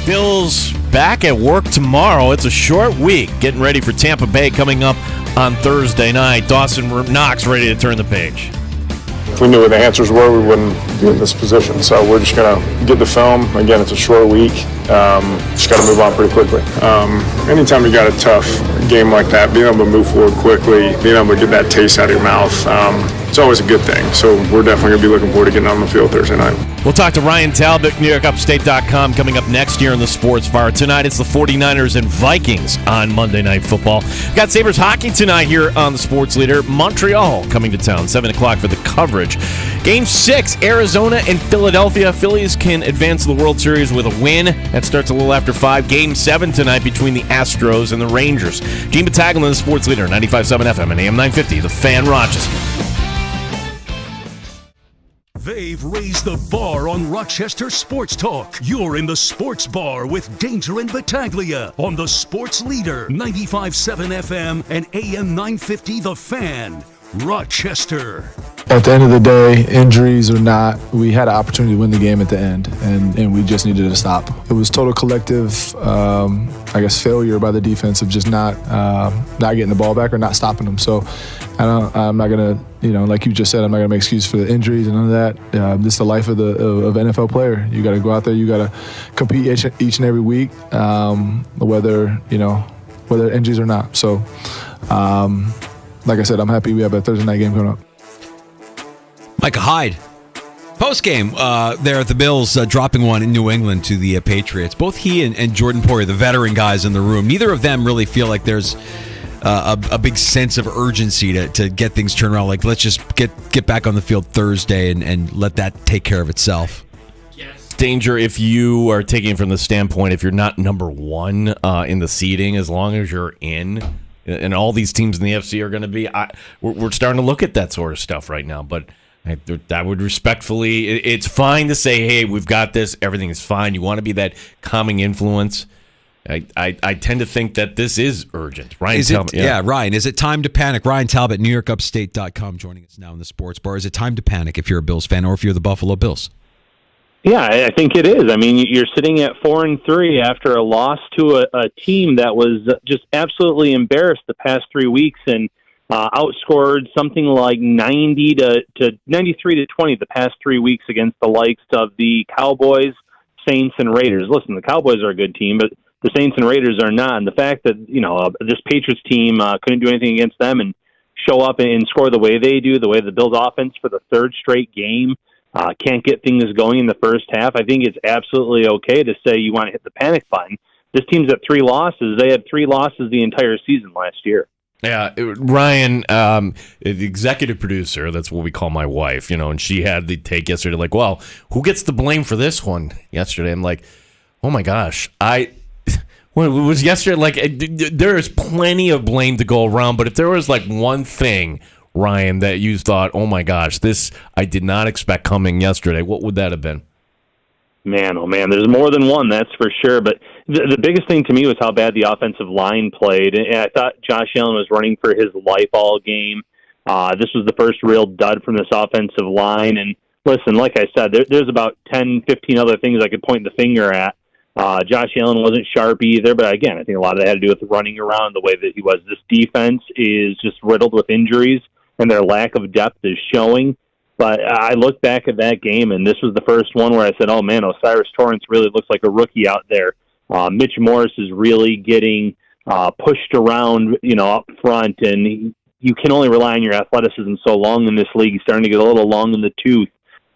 Bills back at work tomorrow. It's a short week. Getting ready for Tampa Bay coming up on Thursday night. Dawson Knox ready to turn the page. If we knew what the answers were, we wouldn't be in this position. So we're just going to get the film. Again, it's a short week. Just got to move on pretty quickly. Anytime you got a tough game like that, being able to move forward quickly, being able to get that taste out of your mouth, it's always a good thing. So we're definitely going to be looking forward to getting on the field Thursday night. We'll talk to Ryan Talbot, NewYorkUpstate.com, coming up next year in the Sports Bar. Tonight it's the 49ers and Vikings on Monday Night Football. Got Sabres hockey tonight here on the Sports Leader. Montreal coming to town, 7 o'clock for the coverage. Game 6, Arizona and Philadelphia. Phillies can advance to the World Series with a win. That starts a little after 5. Game 7 tonight between the Astros and the Rangers. Gene Battaglia, the Sports Leader, 95.7 FM and AM 950, The Fan, Rochester. They've raised the bar on Rochester Sports Talk. You're in the Sports Bar with Danger and Battaglia on the Sports Leader, 95.7 FM and AM 950 The Fan, Rochester. At the end of the day, injuries or not, we had an opportunity to win the game at the end, and we just needed to stop. It was total collective, failure by the defense of just not getting the ball back or not stopping them. So I'm not going to, like you just said, I'm not going to make excuses for the injuries and none of that. This is the life of NFL player. You got to go out there, you got to compete each and every week, whether injuries or not. So, like I said, I'm happy we have a Thursday night game coming up. Micah Hyde, post-game there at the Bills, dropping one in New England to the Patriots. Both he and Jordan Poyer, the veteran guys in the room, neither of them really feel like there's a big sense of urgency to get things turned around. Like, let's just get back on the field Thursday and let that take care of itself. Danger, if you are taking it from the standpoint, if you're not number one in the seeding, as long as you're in, and all these teams in the FC are going to be, we're starting to look at that sort of stuff right now, but I would respectfully, it's fine to say, hey, we've got this, everything is fine. You want to be that calming influence. I tend to think that this is urgent. Ryan Talbot. Ryan, is it time to panic? Ryan Talbot, NewYorkUpstate.com, joining us now in the Sports Bar. Is it time to panic if you're a Bills fan or if you're the Buffalo Bills? Yeah, I think it is. I mean, you're sitting at 4-3 after a loss to a team that was just absolutely embarrassed the past 3 weeks and outscored something like 90 to 93 to 20 the past 3 weeks against the likes of the Cowboys, Saints, and Raiders. Listen, the Cowboys are a good team, but the Saints and Raiders are not. And the fact that this Patriots team couldn't do anything against them and show up and score the way they do, the way the Bills offense for the third straight game can't get things going in the first half, I think it's absolutely okay to say you want to hit the panic button. This team's at 3 losses. They had 3 losses the entire season last year. Yeah, Ryan, the executive producer, that's what we call my wife, and she had the take yesterday, like, well, who gets the blame for this one yesterday? I'm like, oh my gosh, it was yesterday, like, there is plenty of blame to go around, but if there was like one thing, Ryan, that you thought, oh my gosh, this I did not expect coming yesterday, what would that have been? Man, oh man, there's more than one, that's for sure. But the biggest thing to me was how bad the offensive line played. And I thought Josh Allen was running for his life all game. This was the first real dud from this offensive line. And listen, like I said, there's about 10, 15 other things I could point the finger at. Josh Allen wasn't sharp either, but again, I think a lot of that had to do with running around the way that he was. This defense is just riddled with injuries, and their lack of depth is showing. But I look back at that game, and this was the first one where I said, oh, man, Osiris Torrance really looks like a rookie out there. Mitch Morse is really getting pushed around, up front, and you can only rely on your athleticism so long in this league. He's starting to get a little long in the tooth.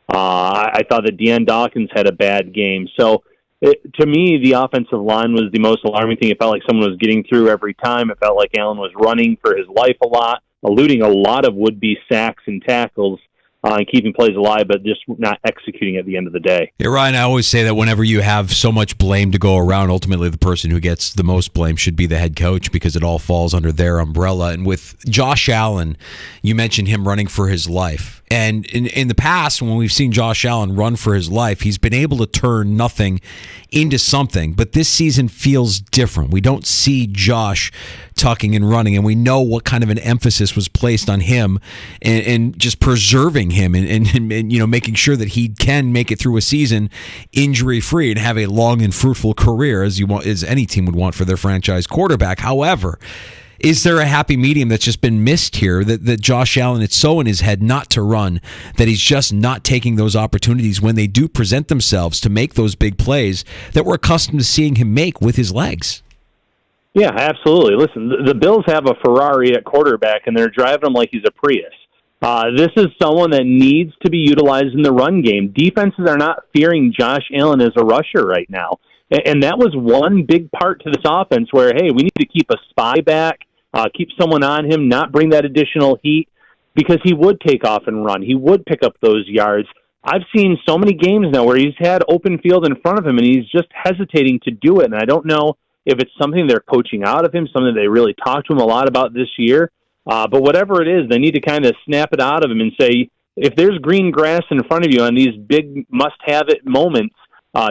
I thought that Deion Dawkins had a bad game. So, to me, the offensive line was the most alarming thing. It felt like someone was getting through every time. It felt like Allen was running for his life a lot, eluding a lot of would-be sacks and tackles. And keeping plays alive, but just not executing at the end of the day. Yeah, Ryan, I always say that whenever you have so much blame to go around, ultimately the person who gets the most blame should be the head coach because it all falls under their umbrella. And with Josh Allen, you mentioned him running for his life. And in the past, when we've seen Josh Allen run for his life, he's been able to turn nothing into something. But this season feels different. We don't see Josh tucking and running, and we know what kind of an emphasis was placed on him and just preserving him and making sure that he can make it through a season injury-free and have a long and fruitful career as any team would want for their franchise quarterback. However, is there a happy medium that's just been missed here that Josh Allen, it's so in his head not to run that he's just not taking those opportunities when they do present themselves to make those big plays that we're accustomed to seeing him make with his legs? Yeah, absolutely. Listen, the Bills have a Ferrari at quarterback, and they're driving him like he's a Prius. This is someone that needs to be utilized in the run game. Defenses are not fearing Josh Allen as a rusher right now. And that was one big part to this offense where, hey, we need to keep a spy back, keep someone on him, not bring that additional heat, because he would take off and run. He would pick up those yards. I've seen so many games now where he's had open field in front of him, and he's just hesitating to do it. And I don't know if it's something they're coaching out of him, something they really talked to him a lot about this year. But whatever it is, they need to kind of snap it out of him and say, if there's green grass in front of you on these big must-have-it moments,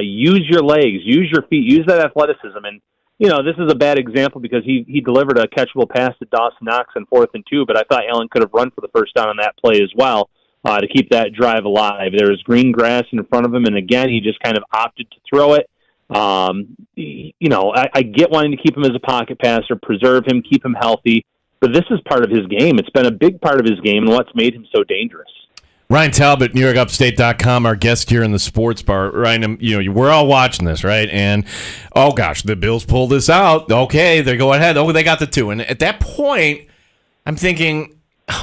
use your legs, use your feet, use that athleticism. And, this is a bad example because he delivered a catchable pass to Dawson Knox on 4th and 2, but I thought Allen could have run for the first down on that play as well to keep that drive alive. There was green grass in front of him, and again, he just kind of opted to throw it. I get wanting to keep him as a pocket passer, preserve him, keep him healthy, but this is part of his game. It's been a big part of his game and what's made him so dangerous. Ryan Talbot, NewYorkUpstate.com, our guest here in the sports bar. Ryan, we're all watching this, right? And, oh gosh, the Bills pull this out. Okay, they go ahead. Oh, they got the 2. And at that point, I'm thinking,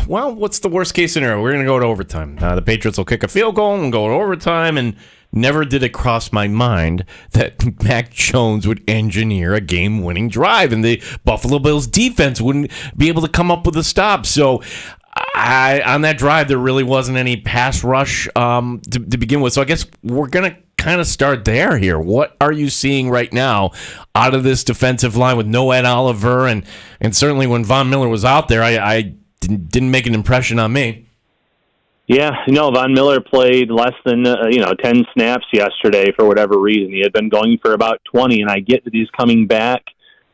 well, what's the worst case scenario? We're going to go to overtime. The Patriots will kick a field goal and go to overtime. And never did it cross my mind that Mac Jones would engineer a game-winning drive and the Buffalo Bills defense wouldn't be able to come up with a stop. So on that drive, there really wasn't any pass rush to begin with. So I guess we're going to kind of start there here. What are you seeing right now out of this defensive line with no Ed Oliver? And certainly when Von Miller was out there, I didn't make an impression on me. Yeah, Von Miller played less than 10 snaps yesterday for whatever reason. He had been going for about 20, and I get that he's coming back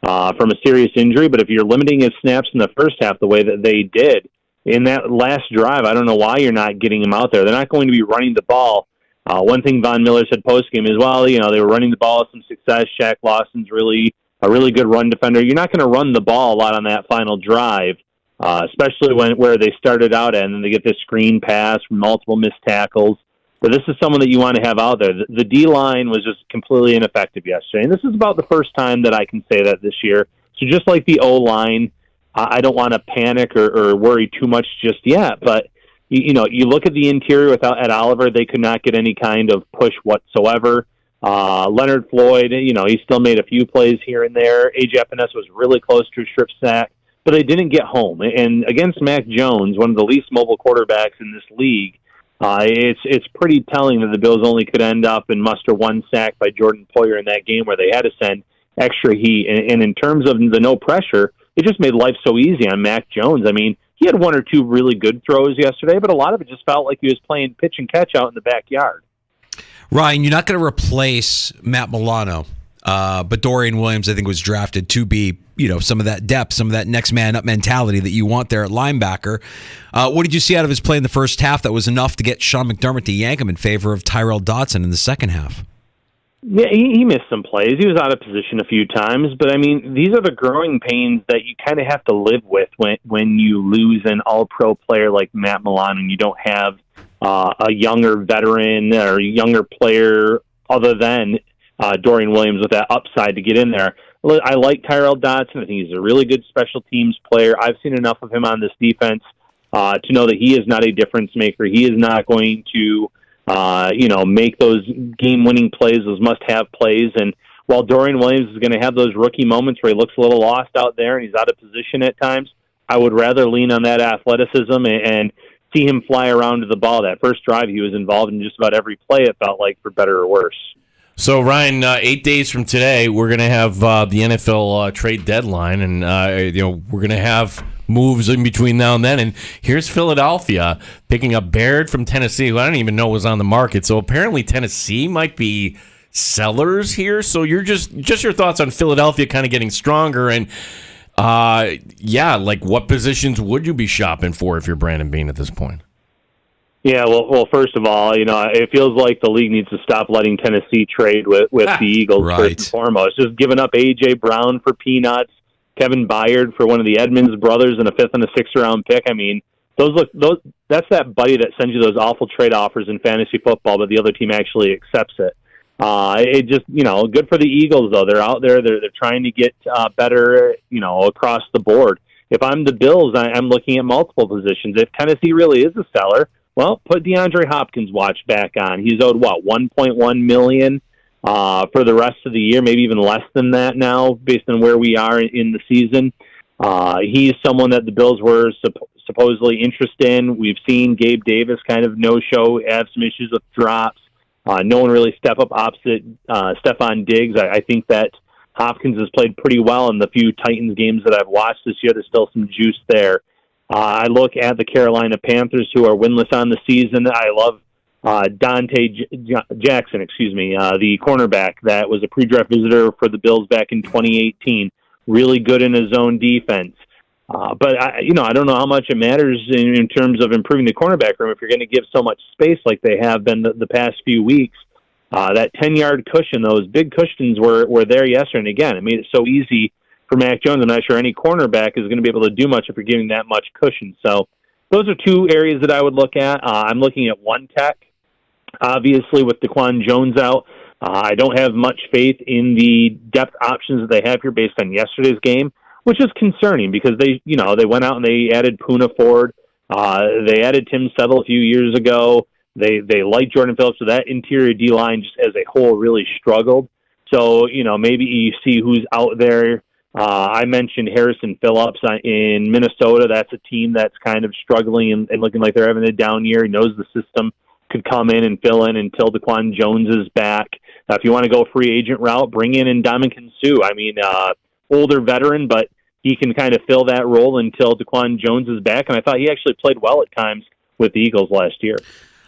from a serious injury, but if you're limiting his snaps in the first half the way that they did, in that last drive, I don't know why you're not getting him out there. They're not going to be running the ball. One thing Von Miller said postgame is, they were running the ball with some success. Shaq Lawson's a really good run defender. You're not going to run the ball a lot on that final drive, especially where they started out at, and then they get this screen pass, multiple missed tackles. But this is someone that you want to have out there. The D-line was just completely ineffective yesterday, and this is about the first time that I can say that this year. So just like the O-line, I don't want to panic or worry too much just yet, but you look at the interior without Ed Oliver, they could not get any kind of push whatsoever. Leonard Floyd, he still made a few plays here and there. A.J. Epinesa was really close to a strip sack, but they didn't get home. And against Mac Jones, one of the least mobile quarterbacks in this league, it's pretty telling that the Bills only could end up and muster one sack by Jordan Poyer in that game where they had to send extra heat. And in terms of the no pressure, it just made life so easy on Mac Jones. I mean, he had one or two really good throws yesterday, but a lot of it just felt like he was playing pitch and catch out in the backyard. Ryan, you're not going to replace Matt Milano, but Dorian Williams, I think, was drafted to be, some of that depth, some of that next man up mentality that you want there at linebacker. What did you see out of his play in the first half that was enough to get Sean McDermott to yank him in favor of Tyrel Dodson in the second half? Yeah, he missed some plays. He was out of position a few times, but I mean, these are the growing pains that you kind of have to live with when you lose an all-pro player like Matt Milano and you don't have a younger veteran or younger player other than Dorian Williams with that upside to get in there. I like Tyrel Dodson. I think he's a really good special teams player. I've seen enough of him on this defense to know that he is not a difference maker. He is not going to make those game-winning plays, those must-have plays. And while Dorian Williams is going to have those rookie moments where he looks a little lost out there and he's out of position at times, I would rather lean on that athleticism and see him fly around to the ball. That first drive, he was involved in just about every play, it felt like, for better or worse. So, Ryan, 8 days from today, we're going to have the NFL trade deadline, and we're going to have moves in between now and then. And here's Philadelphia picking up Baird from Tennessee, who I don't even know was on the market. So apparently Tennessee might be sellers here. So you're just your thoughts on Philadelphia kind of getting stronger, and what positions would you be shopping for if you're Brandon Beane at this point? Yeah, well, first of all, it feels like the league needs to stop letting Tennessee trade with the Eagles first and foremost. Just giving up A.J. Brown for peanuts, Kevin Byard for one of the Edmonds brothers and a 5th and a 6th round pick. I mean, that's that buddy that sends you those awful trade offers in fantasy football, but the other team actually accepts it. It just, good for the Eagles, though. They're out there. They're trying to get better, across the board. If I'm the Bills, I'm looking at multiple positions. If Tennessee really is a seller, well, put DeAndre Hopkins' watch back on. He's owed, $1.1 million for the rest of the year, maybe even less than that now, based on where we are in the season. He's someone that the Bills were supposedly interested in. We've seen Gabe Davis kind of no-show, have some issues with drops. No one really step up opposite Stephon Diggs. I think that Hopkins has played pretty well in the few Titans games that I've watched this year. There's still some juice there. I look at the Carolina Panthers, who are winless on the season. I love Dante Jackson, the cornerback that was a pre-draft visitor for the Bills back in 2018. Really good in his own defense. But I don't know how much it matters in terms of improving the cornerback room if you're going to give so much space like they have been the past few weeks. That 10-yard cushion, those big cushions were there yesterday. And again, it made it so easy for Mac Jones. I'm not sure any cornerback is going to be able to do much if you're giving that much cushion. So those are two areas that I would look at. I'm looking at One Tech, obviously, with Daquan Jones out. I don't have much faith in the depth options that they have here based on yesterday's game, which is concerning because they went out and they added Poona Ford. They added Tim Settle a few years ago. They like Jordan Phillips, so that interior D-line just as a whole really struggled. So, maybe you see who's out there. I mentioned Harrison Phillips in Minnesota. That's a team that's kind of struggling and looking like they're having a down year. He knows the system could come in and fill in until Daquan Jones is back. If you want to go free agent route, bring in Ndamukong Suh. I mean, older veteran, but he can kind of fill that role until Daquan Jones is back. And I thought he actually played well at times with the Eagles last year.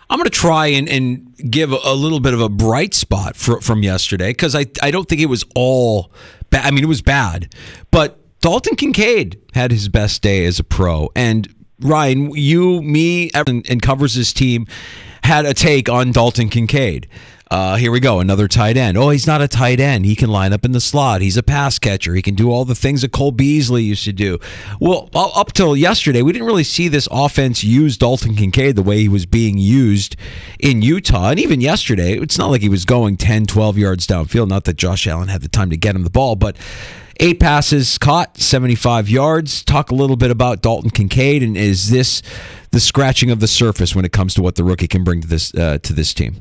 I'm going to try and give a little bit of a bright spot from yesterday because I don't think it was all bad. I mean, it was bad. But Dalton Kincaid had his best day as a pro. And Ryan, you, me, and covers his team had a take on Dalton Kincaid. Here we go, another tight end. Oh, he's not a tight end. He can line up in the slot. He's a pass catcher. He can do all the things that Cole Beasley used to do. Well, up till yesterday, we didn't really see this offense use Dalton Kincaid the way he was being used in Utah. And even yesterday, it's not like he was going 10, 12 yards downfield. Not that Josh Allen had the time to get him the ball, but 8 passes caught, 75 yards. Talk a little bit about Dalton Kincaid, and is this the scratching of the surface when it comes to what the rookie can bring to this team?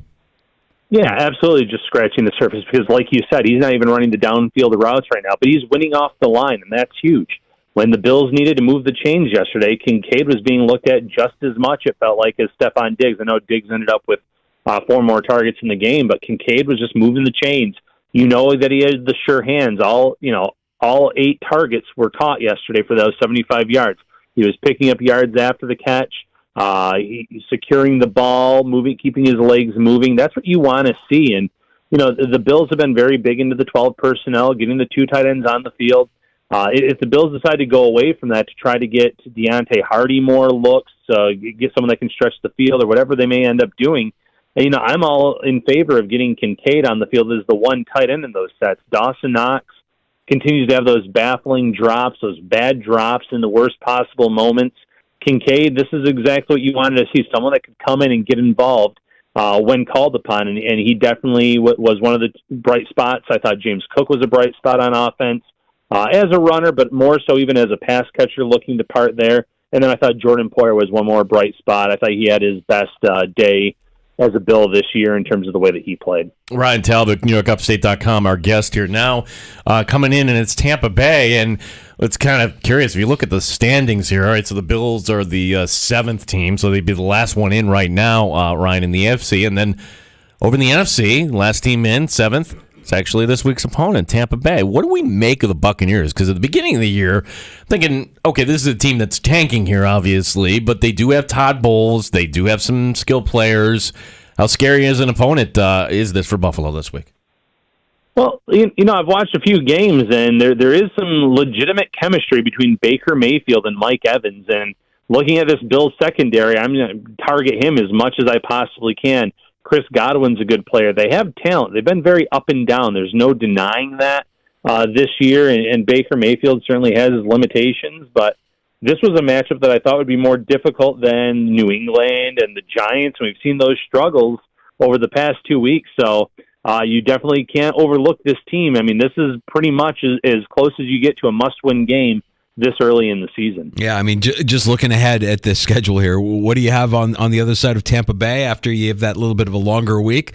Yeah, absolutely, just scratching the surface because, like you said, he's not even running the downfield routes right now, but he's winning off the line, and that's huge. When the Bills needed to move the chains yesterday, Kincaid was being looked at just as much, it felt like, as Stephon Diggs. I know Diggs ended up with 4 more targets in the game, but Kincaid was just moving the chains. You know that he had the sure hands. All 8 targets were caught yesterday for those 75 yards. He was picking up yards after the catch. Securing the ball, keeping his legs moving. That's what you want to see. And, the Bills have been very big into the 12 personnel, getting the 2 tight ends on the field. If the Bills decide to go away from that to try to get Deontay Hardy more looks, get someone that can stretch the field or whatever they may end up doing, and, I'm all in favor of getting Kincaid on the field as the one tight end in those sets. Dawson Knox continues to have those baffling drops, those bad drops in the worst possible moments. Kincaid, this is exactly what you wanted to see, someone that could come in and get involved when called upon, and he definitely was one of the bright spots. I thought James Cook was a bright spot on offense as a runner, but more so even as a pass catcher looking to part there. And then I thought Jordan Poyer was one more bright spot. I thought he had his best day as a Bill this year in terms of the way that he played. Ryan Talbot, NewYorkUpstate.com, our guest here now, coming in, and it's Tampa Bay, and it's kind of curious. If you look at the standings here, all right, so the Bills are the 7th team, so they'd be the last one in right now, Ryan, in the AFC, and then Over in the NFC, last team in, 7th. It's actually this week's opponent, Tampa Bay. What do we make of the Buccaneers? Because at the beginning of the year, thinking, okay, this is a team that's tanking here, obviously, but they do have Todd Bowles. They do have some skill players. How scary as an opponent is this for Buffalo this week? Well, I've watched a few games, and there is some legitimate chemistry between Baker Mayfield and Mike Evans. And looking at this Bills secondary, I'm going to target him as much as I possibly can. Chris Godwin's a good player. They have talent. They've been very up and down. There's no denying that this year, and Baker Mayfield certainly has his limitations, but this was a matchup that I thought would be more difficult than New England and the Giants, and we've seen those struggles over the past 2 weeks, so you definitely can't overlook this team. I mean, this is pretty much as close as you get to a must-win game this early in the season. Yeah, I mean, just looking ahead at the schedule here, what do you have on the other side of Tampa Bay after you have that little bit of a longer week?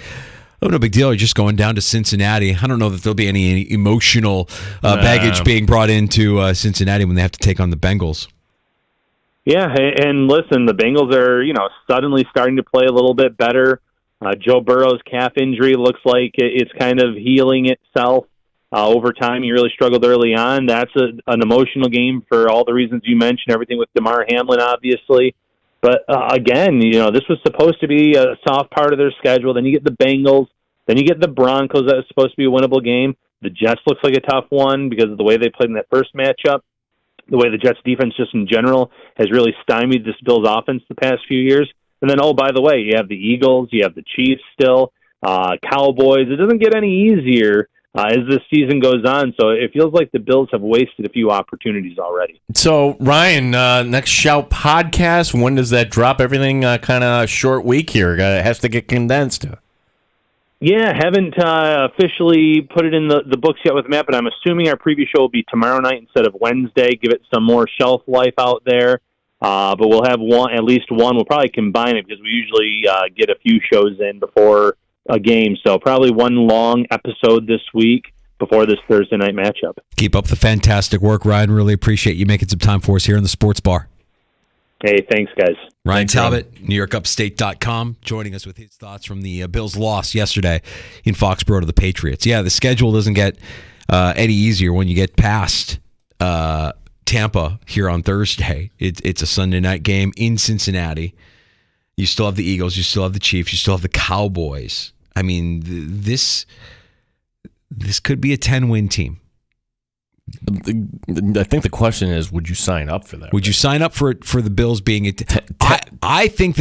Oh, no big deal. You're just going down to Cincinnati. I don't know that there'll be any emotional baggage being brought into Cincinnati when they have to take on the Bengals. Yeah, and listen, the Bengals are, suddenly starting to play a little bit better. Joe Burrow's calf injury looks like it's kind of healing itself. Over time, he really struggled early on. That's an emotional game for all the reasons you mentioned, everything with DeMar Hamlin, obviously. But again, this was supposed to be a soft part of their schedule. Then you get the Bengals. Then you get the Broncos. That was supposed to be a winnable game. The Jets looks like a tough one because of the way they played in that first matchup. The way the Jets defense just in general has really stymied this Bills offense the past few years. And then, by the way, you have the Eagles, you have the Chiefs still, Cowboys. It doesn't get any easier as this season goes on. So it feels like the Bills have wasted a few opportunities already. So, Ryan, next Shout podcast, when does that drop? Everything kind of short week here. It has to get condensed. Yeah, haven't officially put it in the books yet with Matt, but I'm assuming our preview show will be tomorrow night instead of Wednesday. Give it some more shelf life out there. But we'll have at least one. We'll probably combine it because we usually get a few shows in before a game. So probably one long episode this week before this Thursday night matchup. Keep up the fantastic work, Ryan. Really appreciate you making some time for us here in the Sports Bar. Hey, thanks, guys. Ryan Talbot, NewYorkUpstate.com, joining us with his thoughts from the Bills' loss yesterday in Foxborough to the Patriots. Yeah, the schedule doesn't get any easier when you get past Tampa here on Thursday. It's a Sunday night game in Cincinnati. You still have the Eagles. You still have the Chiefs. You still have the Cowboys. I mean, this could be a 10-win team. I think the question is, would you sign up for that? Would you sign up for the Bills being I think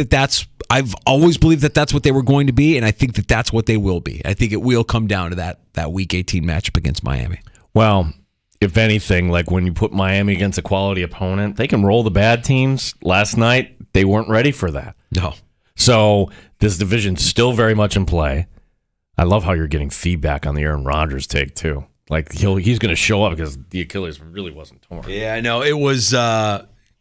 I've always believed that's what they were going to be, and I think that's what they will be. I think it will come down to that Week 18 matchup against Miami. Well, if anything, like when you put Miami against a quality opponent, they can roll the bad teams. Last night, they weren't ready for that. No. So this division's still very much in play. I love how you're getting feedback on the Aaron Rodgers take, too. Like, he's going to show up because the Achilles really wasn't torn. Yeah, I know. It was,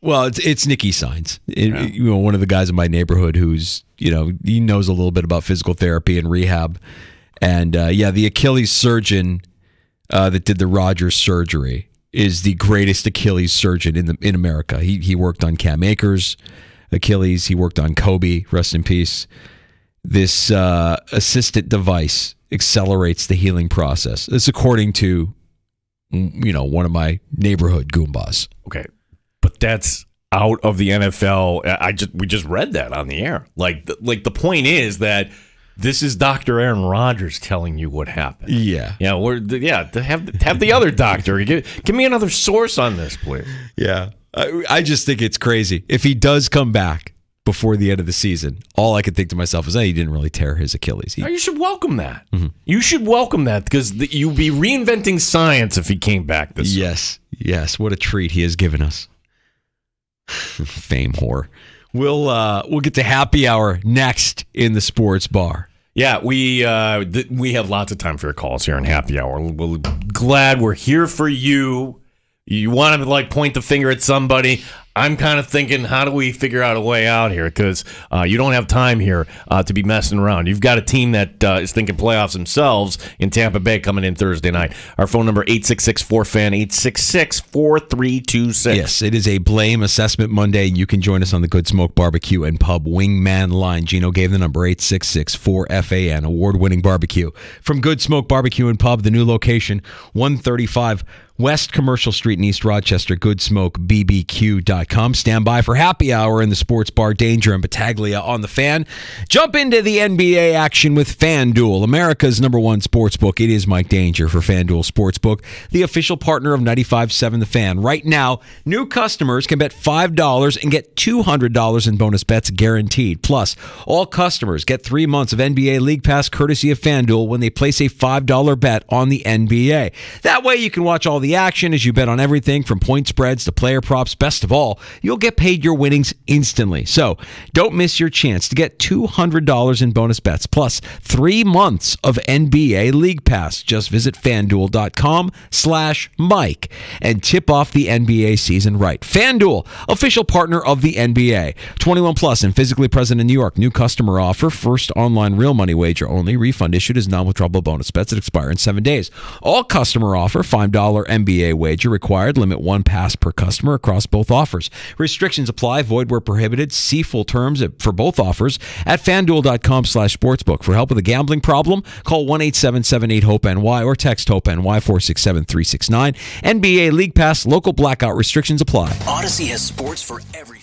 it's Nicky Signs. One of the guys in my neighborhood who's, he knows a little bit about physical therapy and rehab. And, the Achilles surgeon that did the Rodgers surgery is the greatest Achilles surgeon in America. He worked on Cam Akers' Achilles. He worked on Kobe, rest in peace. This assistant device accelerates the healing process. This according to, one of my neighborhood Goombas. Okay, but that's out of the NFL. We just read that on the air. Like the point is that this is Dr. Aaron Rodgers telling you what happened. Yeah. Have the other doctor. Give me another source on this, please. Yeah. I just think it's crazy. If he does come back before the end of the season, all I could think to myself is, he didn't really tear his Achilles. You should welcome that. Mm-hmm. You should welcome that because you'd be reinventing science if he came back this year. Yes. What a treat he has given us. Fame whore. We'll get to happy hour next in the Sports Bar. Yeah, we have lots of time for your calls here in happy hour. We're glad we're here for you. You want to point the finger at somebody. I'm kind of thinking, how do we figure out a way out here? Because you don't have time here to be messing around. You've got a team that is thinking playoffs themselves in Tampa Bay coming in Thursday night. Our phone number, 866-4FAN, 866-4326. Yes, it is a Blame Assessment Monday. You can join us on the Good Smoke Barbecue and Pub Wingman line. Gino gave the number 866-4FAN, award-winning barbecue. From Good Smoke Barbecue and Pub, the new location, 135 West Commercial Street in East Rochester, goodsmokebbq.com. Stand by for happy hour in the sports bar Danger and Battaglia on the Fan. Jump into the NBA action with FanDuel, America's #1 sportsbook. It is Mike Danger for FanDuel Sportsbook, the official partner of 95.7 The Fan. Right now, new customers can bet $5 and get $200 in bonus bets guaranteed. Plus, all customers get 3 months of NBA League Pass courtesy of FanDuel when they place a $5 bet on the NBA. That way you can watch all the action as you bet on everything from point spreads to player props. Best of all, you'll get paid your winnings instantly. So don't miss your chance to get $200 in bonus bets plus 3 months of NBA League Pass. Just visit FanDuel.com/Mike and tip off the NBA season right. FanDuel, official partner of the NBA. 21 plus and physically present in New York. New customer offer. First online real money wager only. Refund issued as non-withdrawable bonus bets that expire in 7 days. All customer offer. $5 NBA wager required. Limit 1 pass per customer across both offers. Restrictions apply. Void where prohibited. See full terms for both offers at FanDuel.com/sportsbook. For help with a gambling problem, call 1-877-8-HOPE-NY or text HOPE-NY 467-369. NBA League Pass. Local blackout restrictions apply. Odyssey has sports for every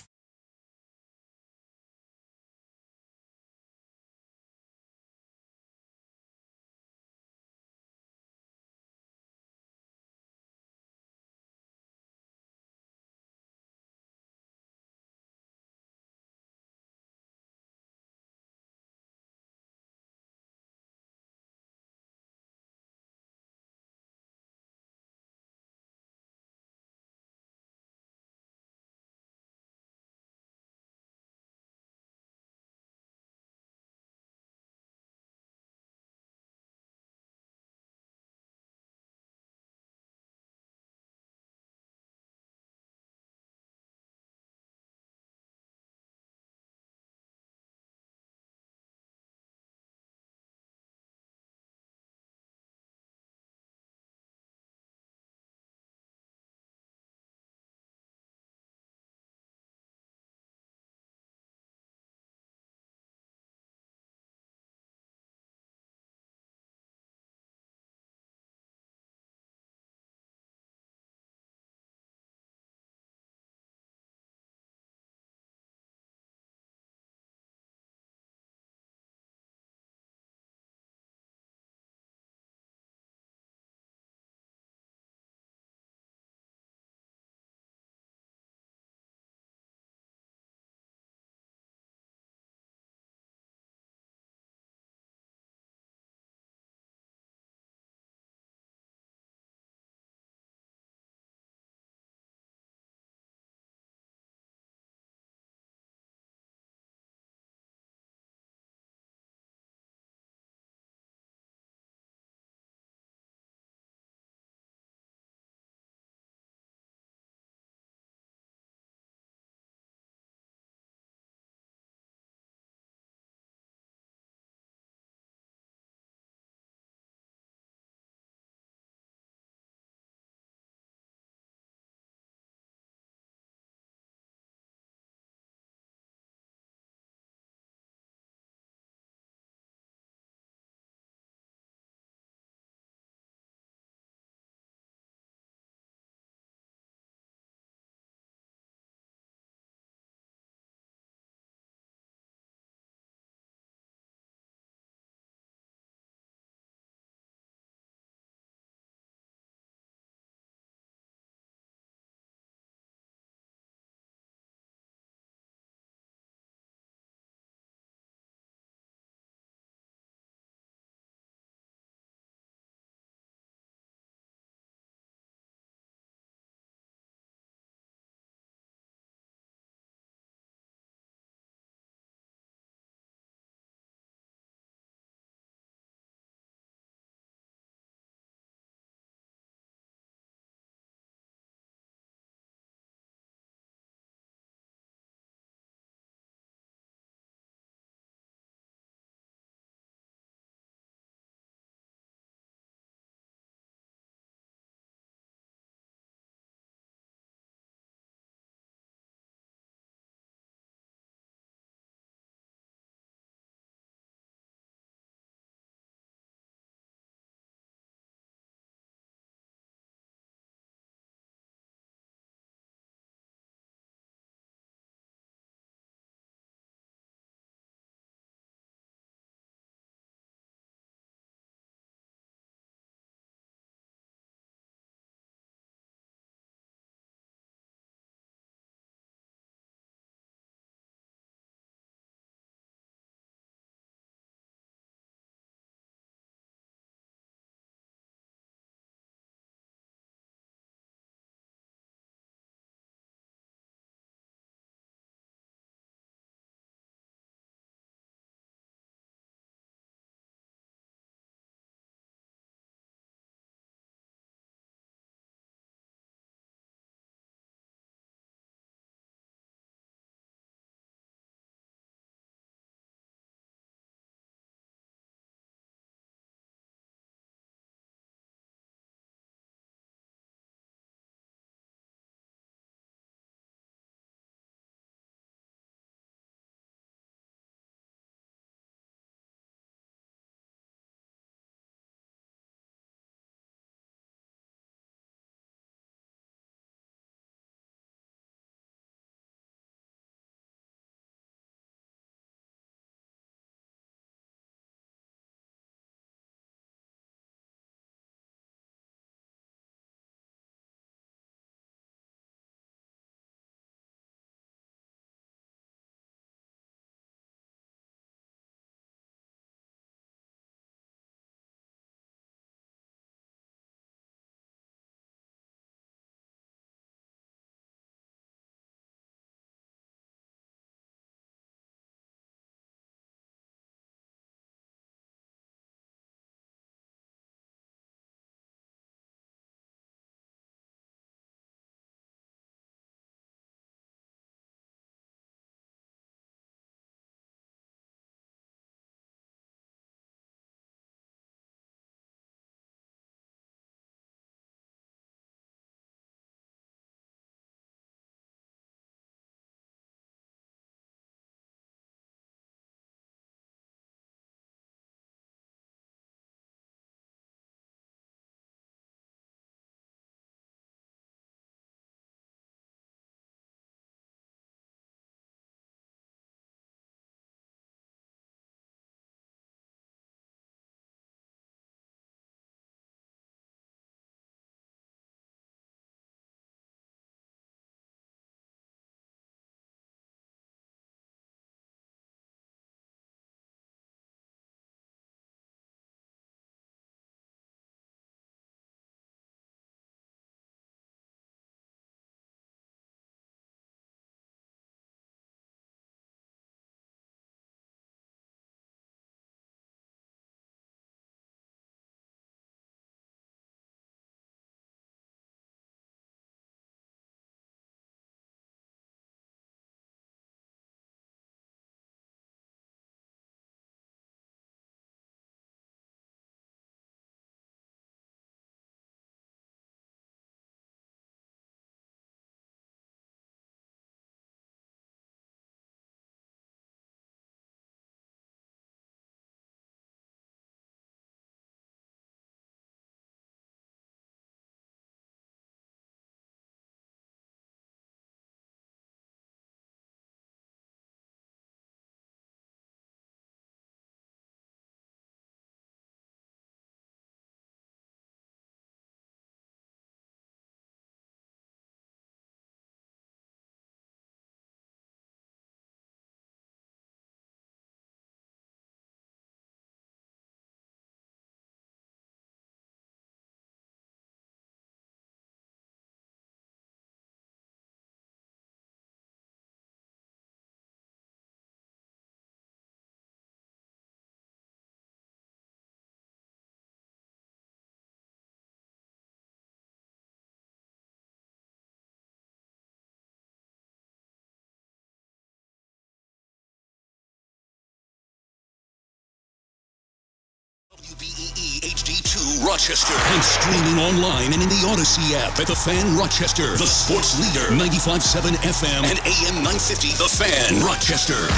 HD2 Rochester and streaming online and in the Odyssey app at The Fan Rochester. The sports leader, 95.7 FM and AM 950. The Fan Rochester.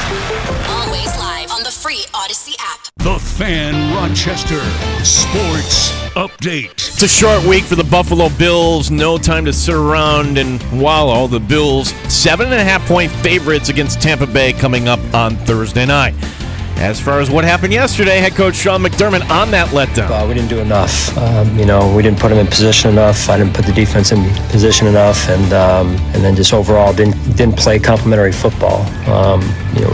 Always live on the free Odyssey app. The Fan Rochester Sports Update. It's a short week for the Buffalo Bills. No time to sit around and wallow. The Bills 7.5-point favorites against Tampa Bay coming up on Thursday night. As far as what happened yesterday, head coach Sean McDermott on that letdown. We didn't do enough. We didn't put them in position enough. I didn't put the defense in position enough, and then just overall didn't play complementary football.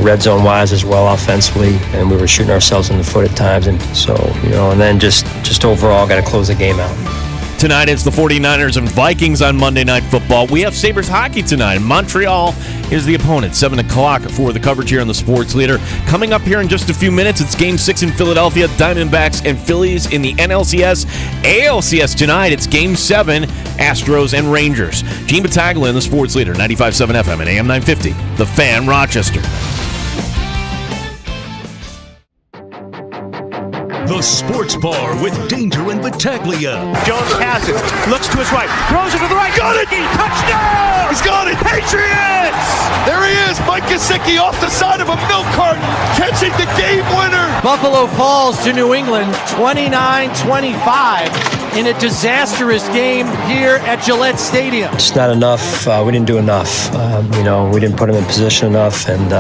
Red zone wise as well offensively, and we were shooting ourselves in the foot at times, and so and then just overall got to close the game out. Tonight it's the 49ers and Vikings on Monday Night Football. We have Sabres hockey tonight. Montreal is the opponent. 7 o'clock for the coverage here on the Sports Leader. Coming up here in just a few minutes, it's Game 6 in Philadelphia. Diamondbacks and Phillies in the NLCS. ALCS tonight, it's Game 7, Astros and Rangers. Gene Battaglia in the Sports Leader, 95.7 FM and AM 950. The Fan Rochester. The Sports Bar with Danger and Battaglia. Jones has it. Looks to his right. Throws it to the right. Got it. Touchdown. He's got it. Patriots. There he is. Mike Gesicki off the side of a milk carton. Catching the game winner. Buffalo falls to New England 29-25 in a disastrous game here at Gillette Stadium. It's not enough. We didn't do enough. We didn't put them in position enough, and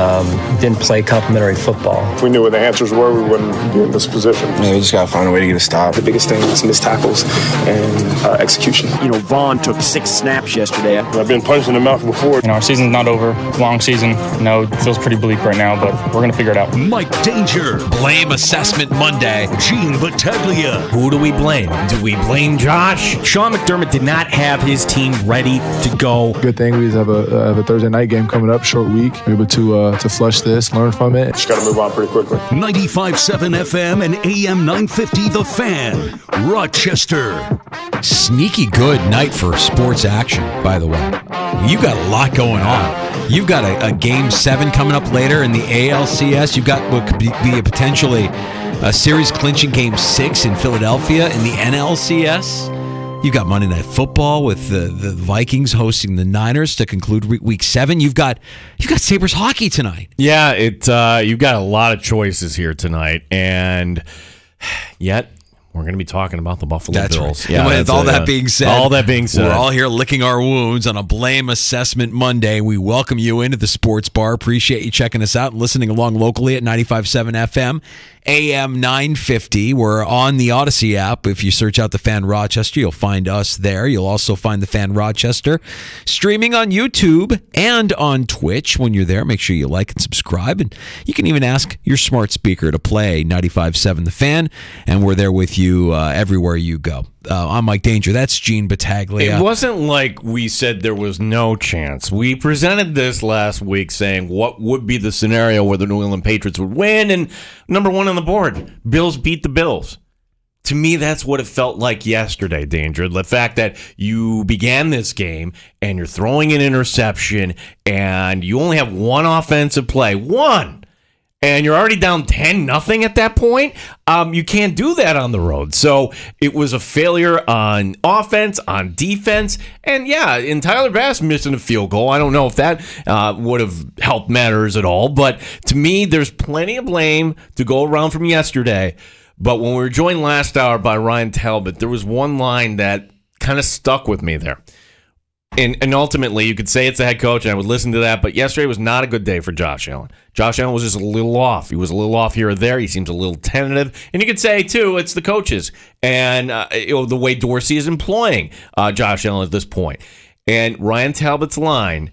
didn't play complementary football. If we knew what the answers were, we wouldn't be in this position. Yeah, we just got to find a way to get a stop. The biggest thing is missed tackles and execution. Vaughn took 6 snaps yesterday. I've been punched in the mouth before. Our season's not over. Long season. It feels pretty bleak right now, but we're going to figure it out. Mike Danger. Blame Assessment Monday. Gene Battaglia. Who do we blame? Do we blame Josh? Sean McDermott did not have his team ready to go. Good thing we have a Thursday night game coming up, short week. We're able to flush this, learn from it. Just got to move on pretty quickly. 95.7 FM and AM 950. The Fan Rochester. Sneaky good night for sports action, by the way. You got a lot going on. You've got a Game 7 coming up later in the ALCS. You've got what could be a potentially a series-clinching Game 6 in Philadelphia in the NLCS. You've got Monday Night Football with the Vikings hosting the Niners to conclude Week 7. You've got Sabres hockey tonight. Yeah, you've got a lot of choices here tonight, and yet we're going to be talking about the Buffalo Bills. Right. Yeah, with all that being said, we're all here licking our wounds on a Blame Assessment Monday. We welcome you into the Sports Bar. Appreciate you checking us out and listening along locally at 95.7 FM, AM 950. We're on the Odyssey app. If you search out the Fan Rochester, you'll find us there. You'll also find the Fan Rochester streaming on YouTube and on Twitch. When you're there, make sure you like and subscribe. And you can even ask your smart speaker to play 95.7 The Fan, and we're there with you everywhere you go. I'm Mike Danger. That's Gene Battaglia. It wasn't like we said there was no chance. We presented this last week saying what would be the scenario where the New England Patriots would win, and number one on the board, Bills beat the Bills. To me, that's what it felt like yesterday, Danger. The fact that you began this game and you're throwing an interception and you only have one offensive play. One! And you're already down 10-0 at that point. You can't do that on the road. So it was a failure on offense, on defense. And yeah, in Tyler Bass missing a field goal, I don't know if that would have helped matters at all. But to me, there's plenty of blame to go around from yesterday. But when we were joined last hour by Ryan Talbot, there was one line that kind of stuck with me there. And ultimately, you could say it's the head coach, and I would listen to that, but yesterday was not a good day for Josh Allen. Josh Allen was just a little off. He was a little off here or there. He seems a little tentative. And you could say, too, it's the coaches and the way Dorsey is employing Josh Allen at this point. And Ryan Talbot's line,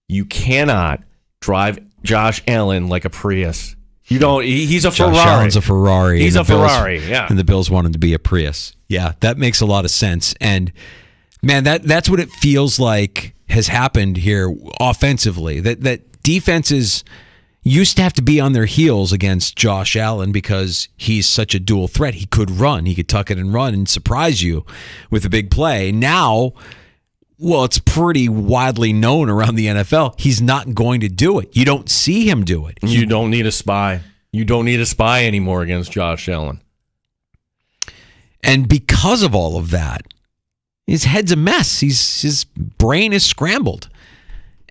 you cannot drive Josh Allen like a Prius. You don't. He's a Ferrari. Josh Allen's a Ferrari. He's a Ferrari, yeah. And the Bills want him to be a Prius. Yeah, that makes a lot of sense. And man, that's what it feels like has happened here offensively. That defenses used to have to be on their heels against Josh Allen because he's such a dual threat. He could run. He could tuck it and run and surprise you with a big play. Now, well, it's pretty widely known around the NFL, he's not going to do it. You don't see him do it. You don't need a spy. You don't need a spy anymore against Josh Allen. And because of all of that, his head's a mess. His brain is scrambled.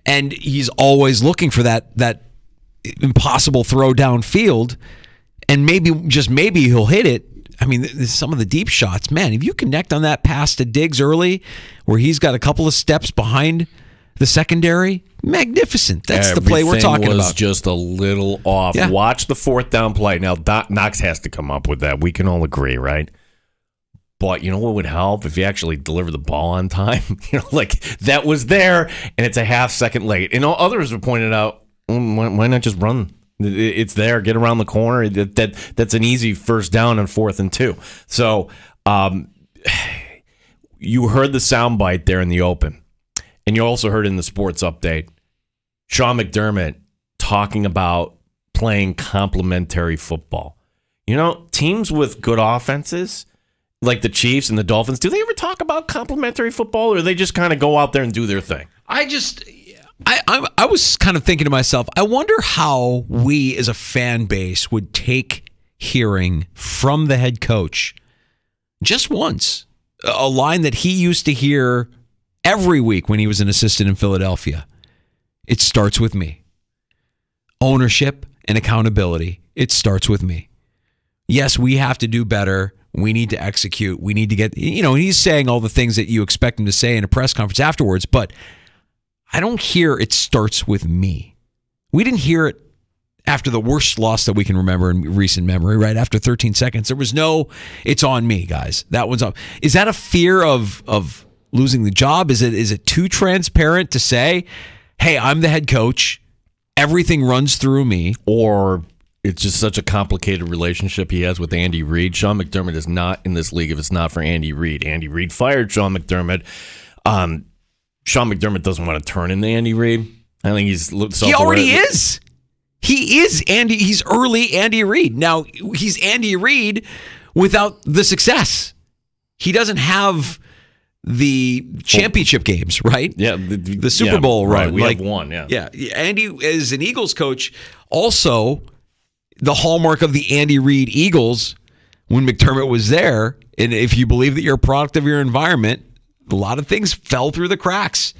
And he's always looking for that impossible throw downfield. And maybe, just maybe, he'll hit it. I mean, some of the deep shots, man, if you connect on that pass to Diggs early, where he's got a couple of steps behind the secondary, magnificent. That's the play we're talking was about. Just a little off. Yeah. Watch the fourth down play. Now, Knox has to come up with that. We can all agree, right? But you know what would help if you actually deliver the ball on time? Like that was there, and it's a half second late. And others have pointed out, why not just run? It's there. Get around the corner. That's an easy first down on 4th and 2. So you heard the soundbite there in the open, and you also heard in the sports update Sean McDermott talking about playing complementary football. Teams with good offenses, like the Chiefs and the Dolphins, do they ever talk about complementary football, or they just kind of go out there and do their thing? I was kind of thinking to myself, I wonder how we as a fan base would take hearing from the head coach just once a line that he used to hear every week when he was an assistant in Philadelphia. It starts with me. Ownership and accountability. It starts with me. Yes, we have to do better. We need to execute. We need to get, he's saying all the things that you expect him to say in a press conference afterwards, but I don't hear it starts with me. We didn't hear it after the worst loss that we can remember in recent memory, right? After 13 seconds, there was no, it's on me, guys. That one's up. Is that a fear of losing the job? Is it too transparent to say, hey, I'm the head coach, everything runs through me? Or it's just such a complicated relationship he has with Andy Reid. Sean McDermott is not in this league if it's not for Andy Reid. Andy Reid fired Sean McDermott. Sean McDermott doesn't want to turn into Andy Reid. I think he's he already is. He is Andy. He's early Andy Reid. Now he's Andy Reid without the success. He doesn't have the championship games, right? Yeah, the Super Bowl run. Right, we have one. Yeah. Andy is an Eagles coach. Also, the hallmark of the Andy Reid Eagles when McDermott was there. And if you believe that you're a product of your environment, a lot of things fell through the cracks.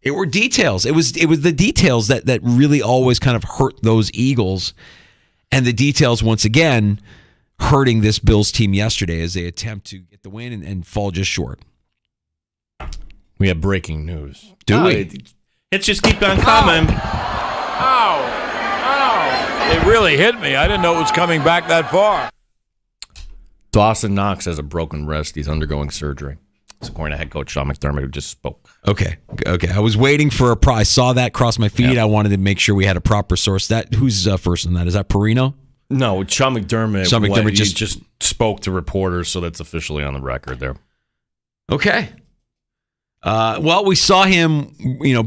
It were details. It was the details that really always kind of hurt those Eagles. And the details, once again, hurting this Bills team yesterday as they attempt to get the win and fall just short. We have breaking news. Do we? It's just keep on coming. Ow. It really hit me. I didn't know it was coming back that far. Dawson Knox has a broken wrist. He's undergoing surgery. It's according to head coach Sean McDermott, who just spoke. Okay. I was waiting for I saw that cross my feed. Yeah. I wanted to make sure we had a proper source. Who's first on that? Is that Perino? No, Sean McDermott. Sean McDermott just spoke to reporters, so that's officially on the record there. Okay. Well, we saw him,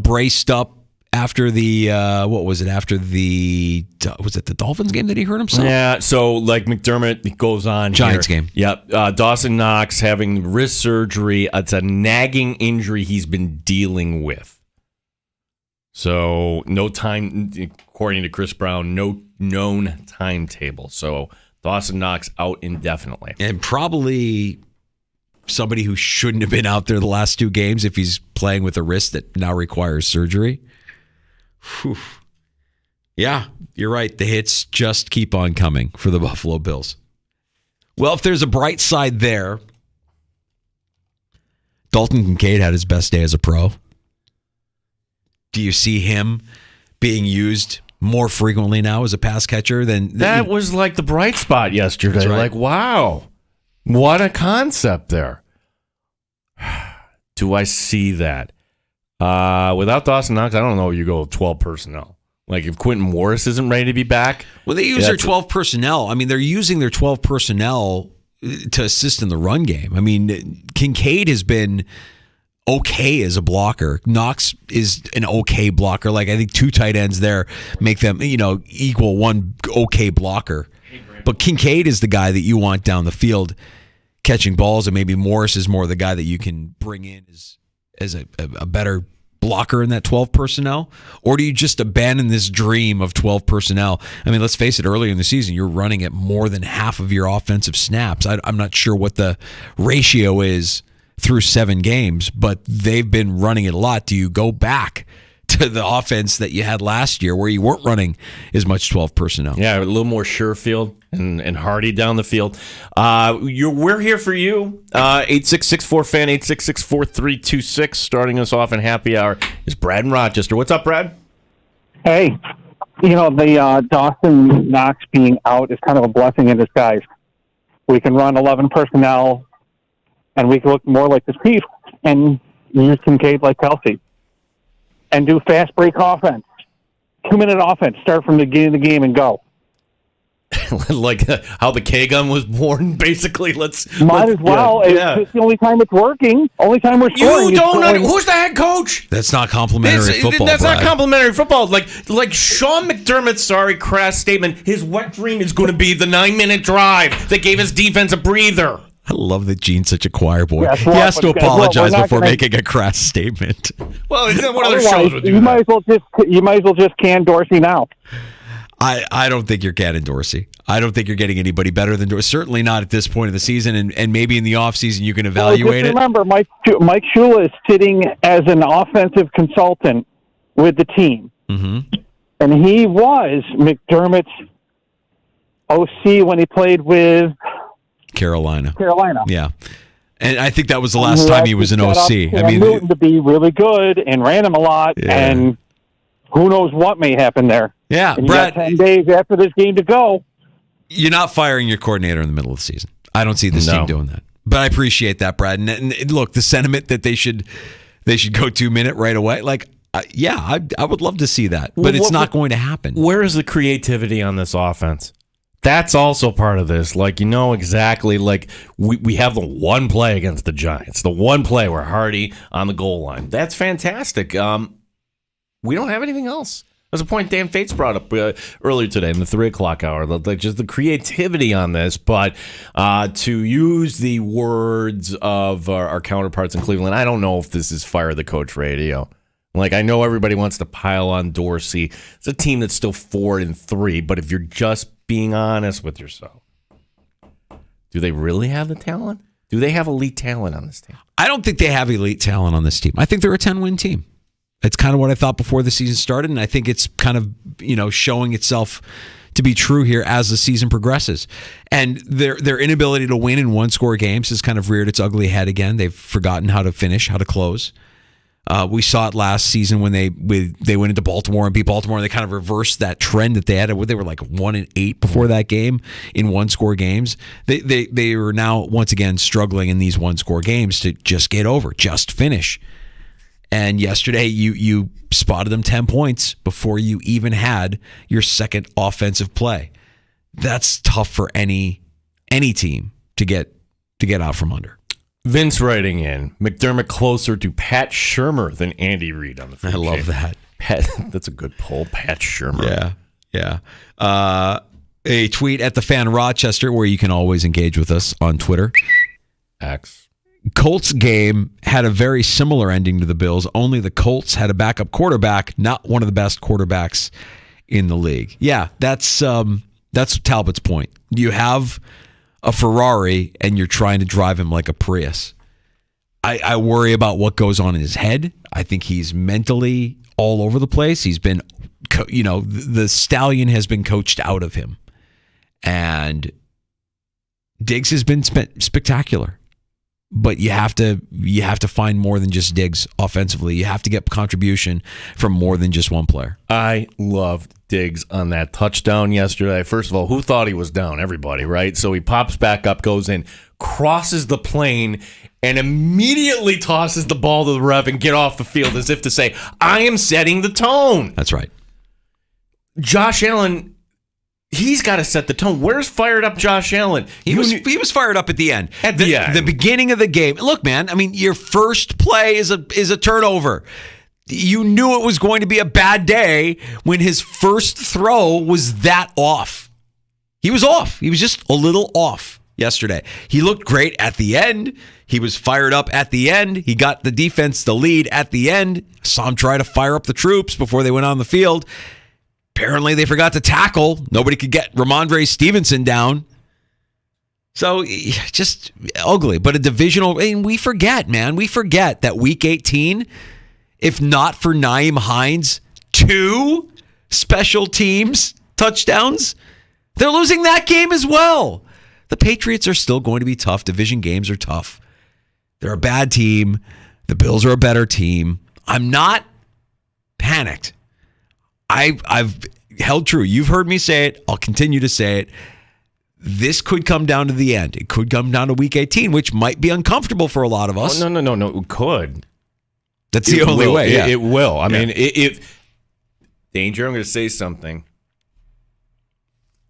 braced up after the was it the Dolphins game that he hurt himself? Yeah, so like McDermott goes on Giants here. game. Yep. Dawson Knox having wrist surgery. It's a nagging injury he's been dealing with. So no time, according to Chris Brown, no known timetable. So Dawson Knox out indefinitely. And probably somebody who shouldn't have been out there the last 2 games if he's playing with a wrist that now requires surgery. Whew. Yeah, you're right. The hits just keep on coming for the Buffalo Bills. Well, if there's a bright side there, Dalton Kincaid had his best day as a pro. Do you see him being used more frequently now as a pass catcher than that was like the bright spot yesterday? That's right. Like, wow, what a concept there. Do I see that? Without Dawson Knox, I don't know if you go with 12 personnel. Like if Quentin Morris isn't ready to be back. Well, they use their 12 personnel. I mean, they're using their 12 personnel to assist in the run game. I mean, Kincaid has been okay as a blocker. Knox is an okay blocker. Like I think 2 tight ends there make them, equal one okay blocker. But Kincaid is the guy that you want down the field catching balls, and maybe Morris is more the guy that you can bring in as a better blocker in that 12 personnel? Or do you just abandon this dream of 12 personnel? I mean, let's face it, earlier in the season, you're running at more than half of your offensive snaps. I'm not sure what the ratio is through 7 games, but they've been running it a lot. Do you go back to the offense that you had last year where you weren't running as much 12 personnel? Yeah, a little more sure field and hardy down the field. We're here for you. 866-4FAN, 866-4326. Starting us off in happy hour is Brad in Rochester. What's up, Brad? Hey, the Dawson Knox being out is kind of a blessing in disguise. We can run 11 personnel, and we can look more like the Chiefs and use Kincaid like Kelsey. And do fast break offense. 2-minute offense. Start from the beginning of the game and go. Like how the K gun was born, basically. Might as well. Yeah. It's the only time it's working. Only time we're scoring. You don't know. Who's the head coach? That's not complimentary football. That's Brad. not complimentary football. Like Sean McDermott's crass statement. His wet dream is going to be the 9-minute drive that gave his defense a breather. I love that Gene's such a choir boy. Yeah, he has to apologize before gonna... making a crass statement. Well, what other shows would do you might as well just can Dorsey now. I don't think you're canning Dorsey. I don't think you're getting anybody better than Dorsey. Certainly not at this point of the season, and maybe in the offseason you can evaluate it. Remember, Mike Shula is sitting as an offensive consultant with the team. Mm-hmm. And he was McDermott's OC when he played with Carolina. Yeah. And I think that was the last time he was an OC. I mean, Newton to be really good and ran him a lot, and who knows what may happen there. Yeah, and Brad, you got 10 days after this game to go. You're not firing your coordinator in the middle of the season. I don't see this team doing that. But I appreciate that, Brad. And look, the sentiment that they should go 2-minute right away. Like, I would love to see that, but it's not going to happen. Where is the creativity on this offense? That's also part of this. Like, exactly, like we have the one play against the Giants, the one play where Hardy on the goal line. That's fantastic. We don't have anything else. There's a point Dan Fates brought up earlier today in the 3 o'clock hour, like just the creativity on this. But to use the words of our counterparts in Cleveland, I don't know if this is fire the coach radio. Like, I know everybody wants to pile on Dorsey. It's a team that's still 4-3, but if you're just being honest with yourself, do they really have the talent? Do they have elite talent on this team? I don't think they have elite talent on this team. I think they're a 10-win team. It's kind of what I thought before the season started, and I think it's kind of, showing itself to be true here as the season progresses. And their inability to win in one-score games has kind of reared its ugly head again. They've forgotten how to finish, how to close. We saw it last season when they went into Baltimore and beat Baltimore, and they kind of reversed that trend that they had. They were like 1-8 before that game in one-score games. They were now once again struggling in these one-score games to just get over, just finish. And yesterday, you spotted them 10 points before you even had your second offensive play. That's tough for any team to get out from under. Vince writing in, McDermott closer to Pat Shurmur than Andy Reid on the field. I love that. That's a good poll, Pat Shurmur. Yeah. A tweet at the Fan Rochester, where you can always engage with us on Twitter. X. Colts game had a very similar ending to the Bills, only the Colts had a backup quarterback, not one of the best quarterbacks in the league. Yeah, that's Talbot's point. You have a Ferrari and you're trying to drive him like a Prius. I worry about what goes on in his head. I think he's mentally all over the place. He's been, the stallion has been coached out of him. And Diggs has been spectacular. But you have to find more than just Diggs offensively. You have to get contribution from more than just one player. I loved Diggs on that touchdown yesterday. First of all, who thought he was down? Everybody, right? So he pops back up, goes in, crosses the plane, and immediately tosses the ball to the ref and get off the field as if to say, I am setting the tone. That's right. Josh Allen, he's got to set the tone. Where's fired up Josh Allen? He was fired up at the end. At the end. The beginning of the game. Look, man, I mean, your first play is a turnover. You knew it was going to be a bad day when his first throw was that off. He was off. He was just a little off yesterday. He looked great at the end. He was fired up at the end. He got the defense the lead at the end. Saw him try to fire up the troops before they went on the field. Apparently, they forgot to tackle. Nobody could get Ramondre Stevenson down. So, just ugly. But a divisional, and we forget, man. We forget that Week 18, if not for Nyheim Hines, 2 special teams touchdowns, they're losing that game as well. The Patriots are still going to be tough. Division games are tough. They're a bad team. The Bills are a better team. I'm not panicked. I've held true. You've heard me say it. I'll continue to say it. This could come down to the end. It could come down to Week 18, which might be uncomfortable for a lot of us. Oh, no. It could. That's the only way. Yeah. It will. I mean, Danger, I'm going to say something.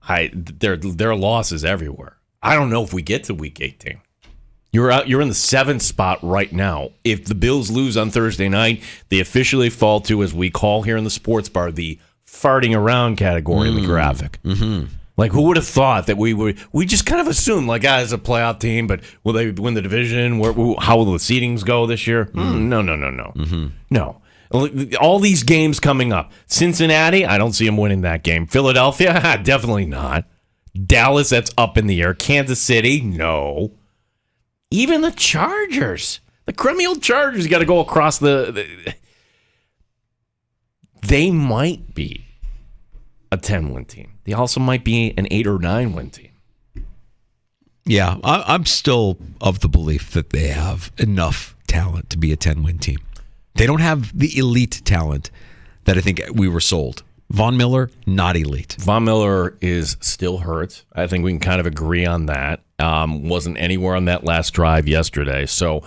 There are losses everywhere. I don't know if we get to Week 18. You're in the 7th spot right now. If the Bills lose on Thursday night, they officially fall to, as we call here in the sports bar, the farting around category in the graphic. Mm-hmm. Like, who would have thought that we just kind of assumed, like, as a playoff team, but will they win the division? How will the seedings go this year? No. Mm-hmm. No. All these games coming up. Cincinnati, I don't see them winning that game. Philadelphia, definitely not. Dallas, that's up in the air. Kansas City, no. Even the Chargers. The crummy old Chargers got to go across they might be a 10-win team. They also might be an 8 or 9-win team. Yeah, I'm still of the belief that they have enough talent to be a 10-win team. They don't have the elite talent that I think we were sold. Von Miller, not elite. Von Miller is still hurt. I think we can kind of agree on that. Wasn't anywhere on that last drive yesterday. So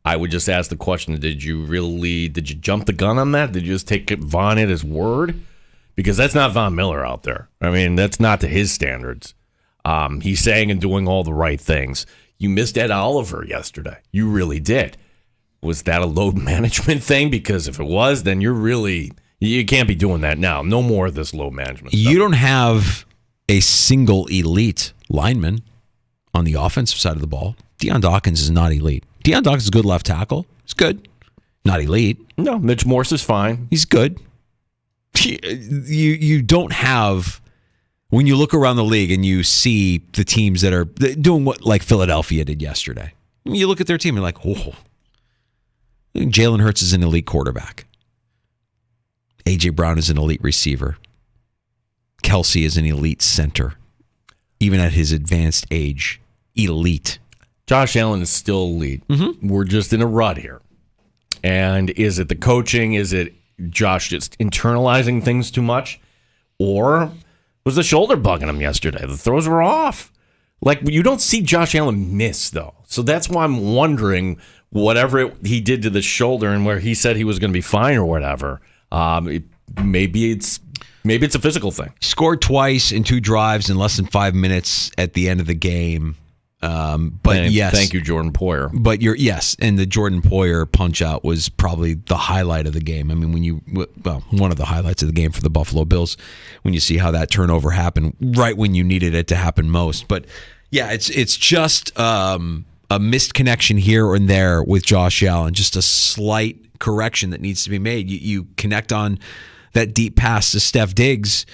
I would just ask the question, did you jump the gun on that? Did you just take Von at his word? Because that's not Von Miller out there. I mean, that's not to his standards. He's saying and doing all the right things. You missed Ed Oliver yesterday. You really did. Was that a load management thing? Because if it was, then you can't be doing that now. No more of this load management stuff. You don't have a single elite lineman on the offensive side of the ball. Deion Dawkins is not elite. Deion Dawkins is a good left tackle. He's good. Not elite. No, Mitch Morse is fine. He's good. You don't have, when you look around the league and you see the teams that are doing what like Philadelphia did yesterday. You look at their team and you're like, oh, Jalen Hurts is an elite quarterback. A.J. Brown is an elite receiver. Kelsey is an elite center. Even at his advanced age, elite. Josh Allen is still elite. Mm-hmm. We're just in a rut here. And is it the coaching? Is it Josh just internalizing things too much? Or was the shoulder bugging him yesterday? The throws were off. Like, you don't see Josh Allen miss, though. So that's why I'm wondering whatever he did to the shoulder and where he said he was going to be fine or whatever. Maybe it's a physical thing. Scored twice in 2 drives in less than 5 minutes at the end of the game. But yes, thank you, Jordan Poyer. But and the Jordan Poyer punch out was probably the highlight of the game. I mean, one of the highlights of the game for the Buffalo Bills, when you see how that turnover happened right when you needed it to happen most. But yeah, it's just a missed connection here and there with Josh Allen, just a slight correction that needs to be made. You connect on that deep pass to Steph Diggs,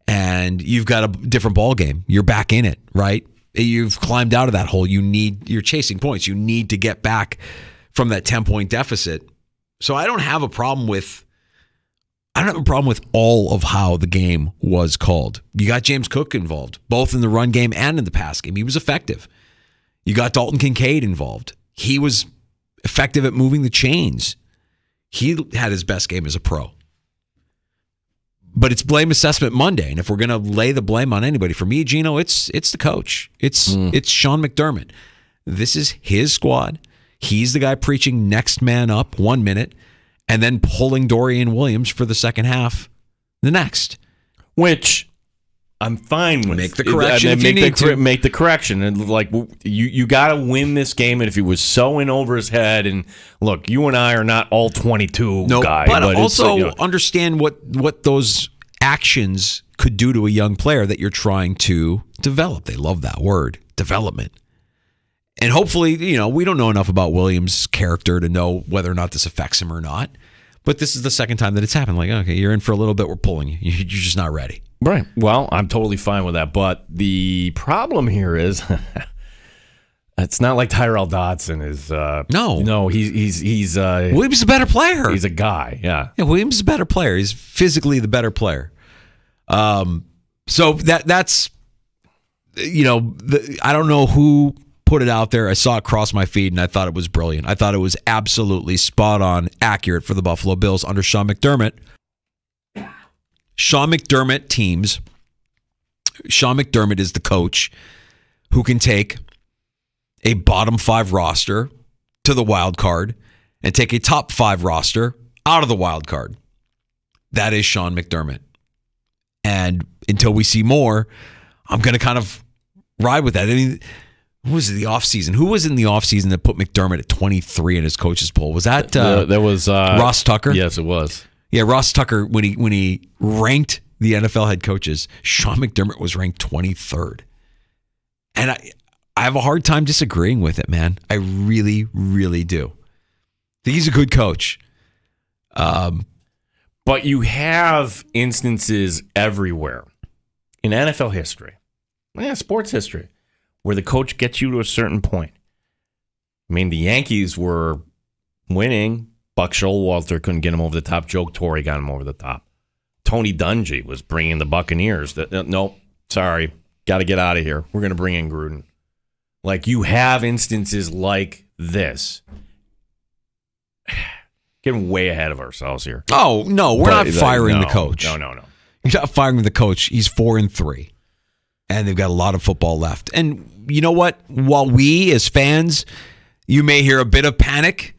and you've got a different ball game. You're back in it, right? You've climbed out of that hole. You're chasing points. You need to get back from that 10-point deficit. So I don't have a problem with all of how the game was called. You got James Cook involved, both in the run game and in the pass game. He was effective. You got Dalton Kincaid involved. He was effective at moving the chains. He had his best game as a pro. But it's blame assessment Monday, and if we're going to lay the blame on anybody, for me, Gino, it's the coach. It's Sean McDermott. This is his squad. He's the guy preaching next man up 1 minute, and then pulling Dorian Williams for the second half the next. Which I'm fine with. Make the correction if you need to. Make the correction. And like, you got to win this game. And if he was so in over his head, and look, you and I are not all 22 guys. But also understand what those actions could do to a young player that you're trying to develop. They love that word, development. And hopefully, we don't know enough about Williams' character to know whether or not this affects him or not. But this is the second time that it's happened. Like, okay, you're in for a little bit. We're pulling you. You're just not ready. Right. Well, I'm totally fine with that. But the problem here is it's not like Tyrell Dodson is. No, he's Williams is a better player. He's a guy. Yeah. Yeah, Williams is a better player. He's physically the better player. So that's I don't know who put it out there. I saw it cross my feed, and I thought it was brilliant. I thought it was absolutely spot on, accurate for the Buffalo Bills under Sean McDermott. Sean McDermott teams. Sean McDermott is the coach who can take a bottom 5 roster to the wild card and take a top 5 roster out of the wild card. That is Sean McDermott. And until we see more, I'm going to kind of ride with that. I mean, who was in the offseason? Who was in the offseason that put McDermott at 23 in his coach's poll? Was that that was Ross Tucker? Yes, it was. Yeah, Ross Tucker, when he ranked the NFL head coaches, Sean McDermott was ranked 23rd. And I have a hard time disagreeing with it, man. I really, really do. I think he's a good coach. But you have instances everywhere in NFL history, sports history, where the coach gets you to a certain point. I mean, the Yankees were winning. Buck Showalter couldn't get him over the top. Joe Torre got him over the top. Tony Dungy was bringing the Buccaneers. Nope, sorry, got to get out of here. We're going to bring in Gruden. Like, you have instances like this. Getting way ahead of ourselves here. Oh, no, we're not firing the coach. No. You're not firing the coach. He's 4-3. And they've got a lot of football left. And you know what? While we, as fans, you may hear a bit of panic,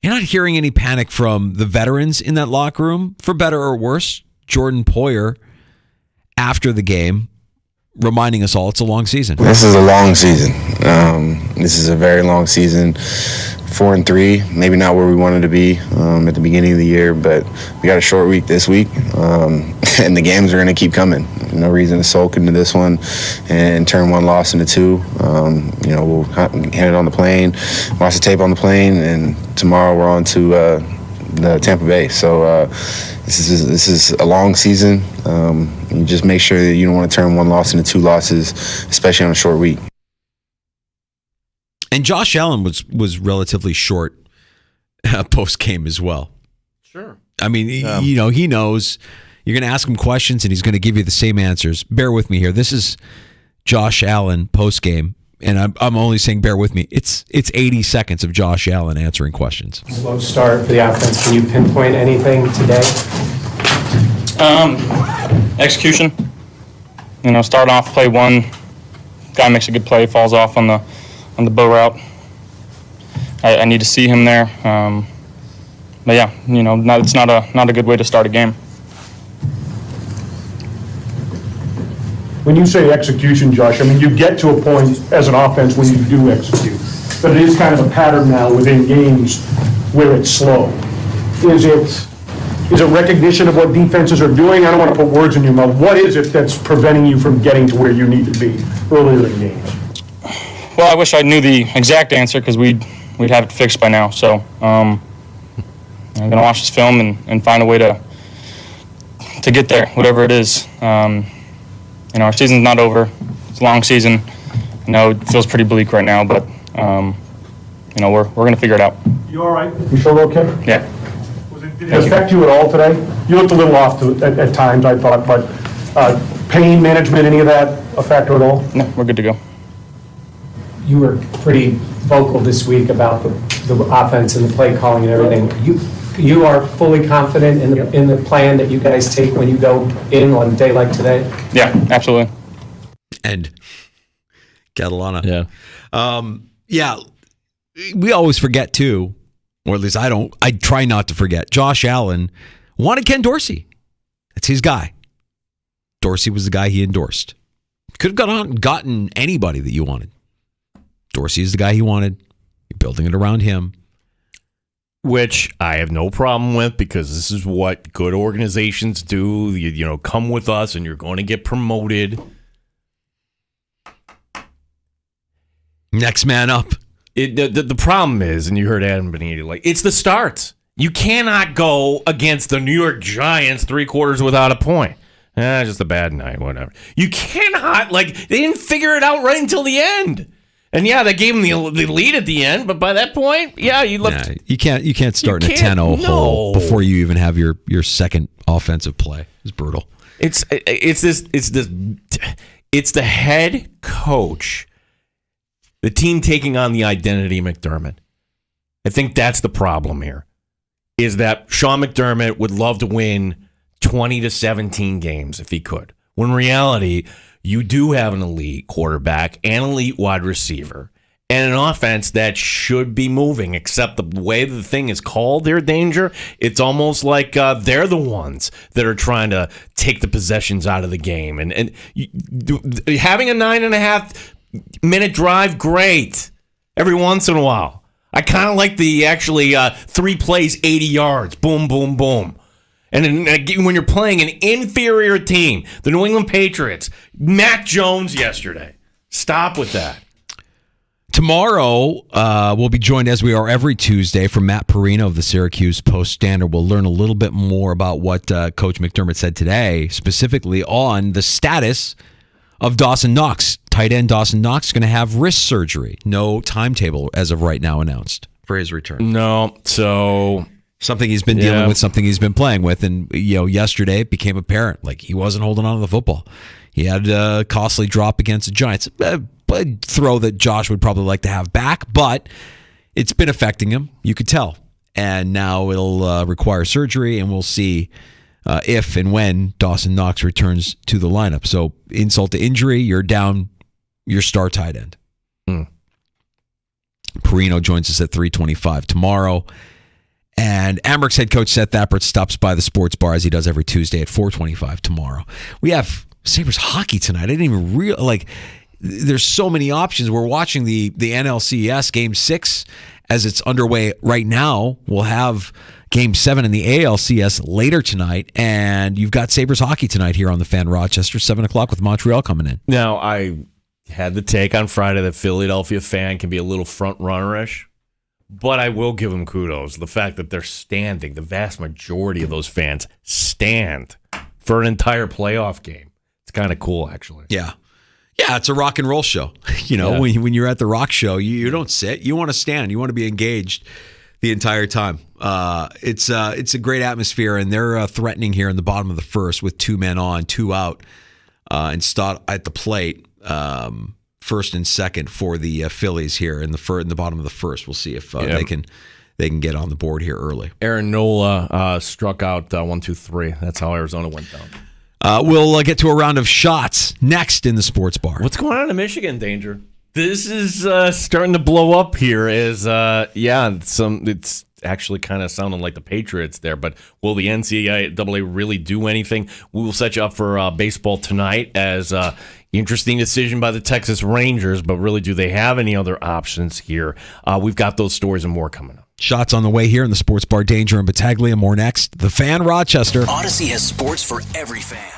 you're not hearing any panic from the veterans in that locker room, for better or worse. Jordan Poyer, after the game, reminding us all it's a long season. This is a long season. This is a very long season. 4-3, maybe not where we wanted to be at the beginning of the year, but we got a short week this week, and the games are going to keep coming. No reason to sulk into this one and turn one loss into two. We'll hand it on the plane, watch the tape on the plane, and tomorrow we're on to the Tampa Bay. So this is a long season. You just make sure that you don't want to turn one loss into two losses, especially on a short week. And Josh Allen was relatively short post game as well. Sure. I mean, he knows you're going to ask him questions and he's going to give you the same answers. Bear with me here. This is Josh Allen post game, and I'm only saying bear with me. It's 80 seconds of Josh Allen answering questions. Slow start for the offense. Can you pinpoint anything today? Execution. Start off play one. Guy makes a good play, falls off on the bow route. I need to see him there. But yeah, it's not a good way to start a game. When you say execution, Josh, I mean, you get to a point as an offense when you do execute. But it is kind of a pattern now within games where it's slow. Is it recognition of what defenses are doing? I don't want to put words in your mouth. What is it that's preventing you from getting to where you need to be earlier in games? Well, I wish I knew the exact answer because we'd have it fixed by now. So I'm going to watch this film and find a way to get there, whatever it is. Our season's not over. It's a long season. I know it feels pretty bleak right now, but we're going to figure it out. You all right? You sure okay? Yeah. Did it affect you at all today? You looked a little off at times, I thought, but pain management, any of that a factor at all? No, we're good to go. You were pretty vocal this week about the offense and the play calling and everything. You are fully confident in the plan that you guys take when you go in on a day like today? Yeah, absolutely. And Catalana. Yeah. We always forget too, or at least I don't. I try not to forget. Josh Allen wanted Ken Dorsey. That's his guy. Dorsey was the guy he endorsed. Could have gotten anybody that you wanted. Dorsey is the guy he wanted. You're building it around him. Which I have no problem with, because this is what good organizations do. You come with us and you're going to get promoted. Next man up. The problem is, and you heard Adam Beniti, it's the starts. You cannot go against the New York Giants 3 quarters without a point. Just a bad night, whatever. You cannot, they didn't figure it out right until the end. And they gave him the lead at the end, but by that point, you left. You can't start in a 10-0 hole before you even have your second offensive play. It's brutal. It's the head coach, the team taking on the identity McDermott. I think that's the problem here. Is that Sean McDermott would love to win 20 to 17 games if he could. When in reality, you do have an elite quarterback, an elite wide receiver, and an offense that should be moving, except the way the thing is called there, Danger, it's almost like they're the ones that are trying to take the possessions out of the game. And having a 9.5 minute drive, great. Every once in a while. I kind of like the 3 plays, 80 yards. Boom, boom, boom. And then, when you're playing an inferior team, the New England Patriots, Mac Jones yesterday. Stop with that. Tomorrow, we'll be joined, as we are every Tuesday, from Matt Perino of the Syracuse Post-Standard. We'll learn a little bit more about what Coach McDermott said today, specifically on the status of Dawson Knox. Tight end Dawson Knox is going to have wrist surgery. No timetable as of right now announced for his return. No, so something he's been dealing with, something he's been playing with, and yesterday it became apparent he wasn't holding on to the football. He had a costly drop against the Giants, a throw that Josh would probably like to have back, but it's been affecting him. You could tell, and now it'll require surgery, and we'll see if and when Dawson Knox returns to the lineup. So, insult to injury, you're down your star tight end. Perino joins us at 3:25 tomorrow. And Amherst head coach Seth Appert stops by the sports bar, as he does every Tuesday, at 4:25 tomorrow. We have Sabres hockey tonight. I didn't even there's so many options. We're watching the NLCS Game 6 as it's underway right now. We'll have Game 7 in the ALCS later tonight. And you've got Sabres hockey tonight here on the Fan Rochester, 7 o'clock with Montreal coming in. Now, I had the take on Friday that Philadelphia fan can be a little front-runner-ish. But I will give them kudos. The fact that they're standing, the vast majority of those fans stand for an entire playoff game. It's kind of cool, actually. Yeah. Yeah, it's a rock and roll show. When you're at the rock show, you don't sit. You want to stand. You want to be engaged the entire time. It's a great atmosphere, and they're threatening here in the bottom of the first with 2 men on, 2 out, and Stott at the plate. First and second for the Phillies here in the bottom of the first. We'll see if they can get on the board here early. Aaron Nola struck out 1, 2, 3. That's how Arizona went down. We'll get to a round of shots next in the sports bar. What's going on in Michigan, Danger? This is starting to blow up here. It's actually kind of sounding like the Patriots there, but will the NCAA really do anything? We will set you up for baseball tonight as interesting decision by the Texas Rangers, but really, do they have any other options here? We've got those stories and more coming up. Shots on the way here in the sports bar. Danger and Battaglia. More next. The Fan Rochester. Odyssey has sports for every fan.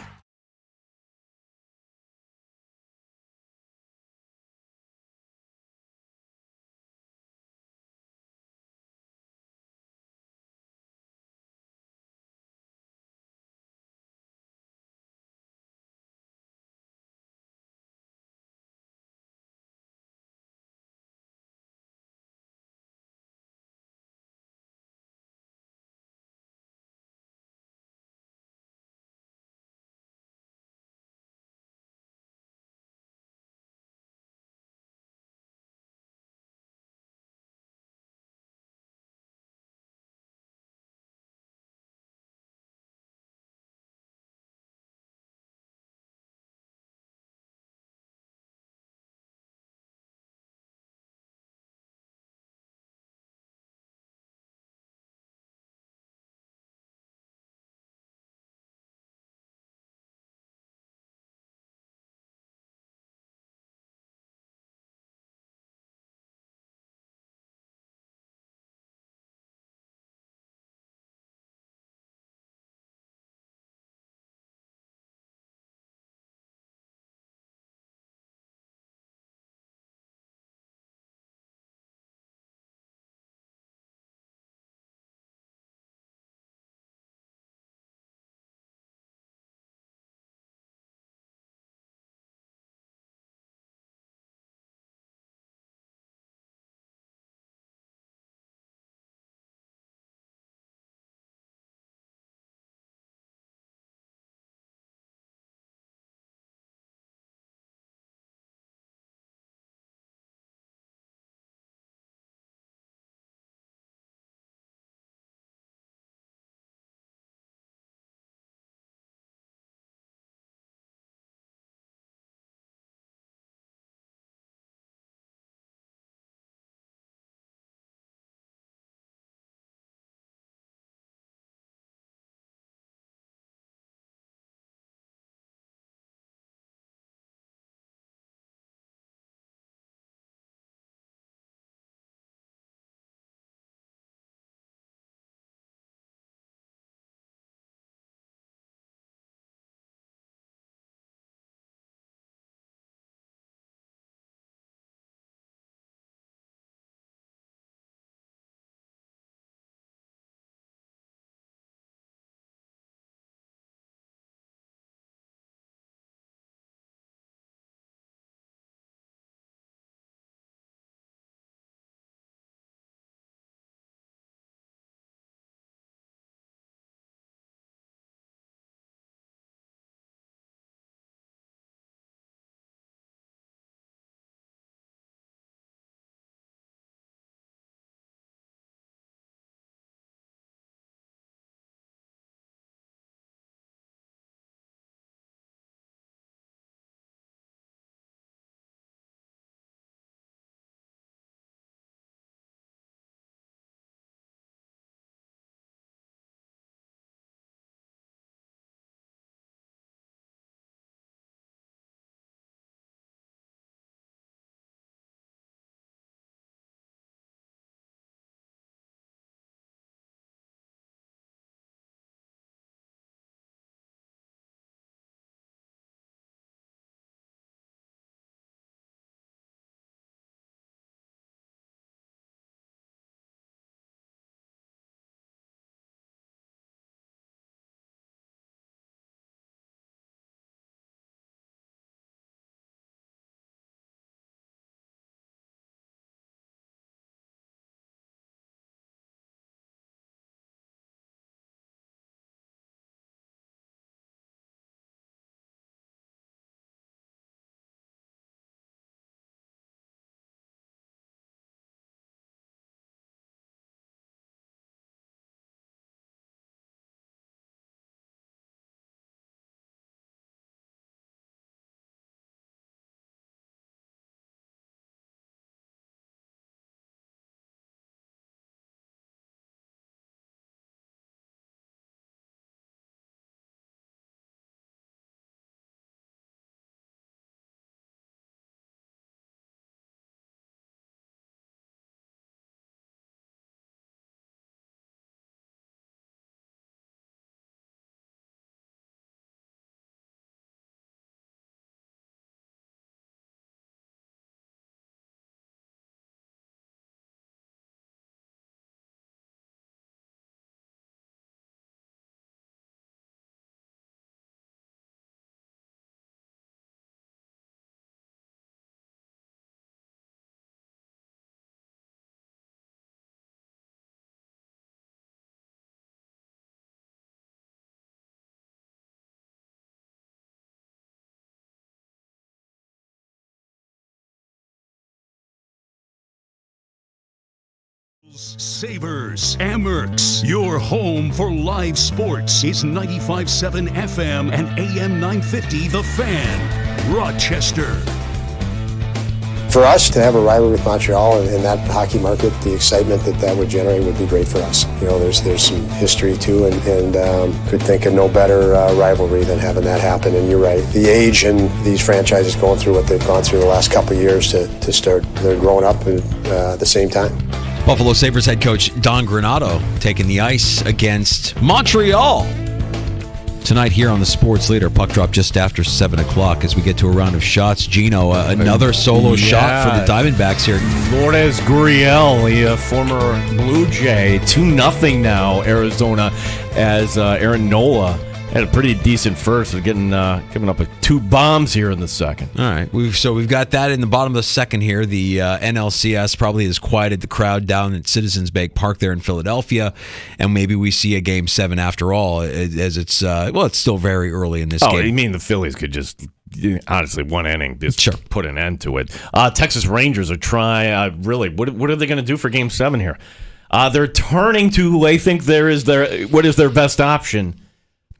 Sabres, Amerks, your home for live sports is 95.7 FM and AM 950 The Fan, Rochester. For us to have a rivalry with Montreal and that hockey market, the excitement that would generate would be great for us. You know, there's some history too, and could think of no better rivalry than having that happen. And you're right, the age and these franchises going through what they've gone through the last couple of years to start, they're growing up at the same time. Buffalo Sabres head coach Don Granato taking the ice against Montreal tonight here on the Sports Leader. Puck drop just after 7 o'clock as we get to a round of shots. Gino, another solo shot for the Diamondbacks here. Lourdes Gurriel, the former Blue Jay, 2-0 now, Arizona, as Aaron Nola had a pretty decent first, giving up 2 bombs here in the second. All right, we've got that in the bottom of the second here. The NLCS probably has quieted the crowd down at Citizens Bank Park there in Philadelphia, and maybe we see a Game 7 after all, as it's it's still very early in this game. Oh, you mean the Phillies could just, honestly, one inning, just put an end to it. Texas Rangers are trying, really, what are they going to do for Game 7 here? They're turning to who they think what is their best option.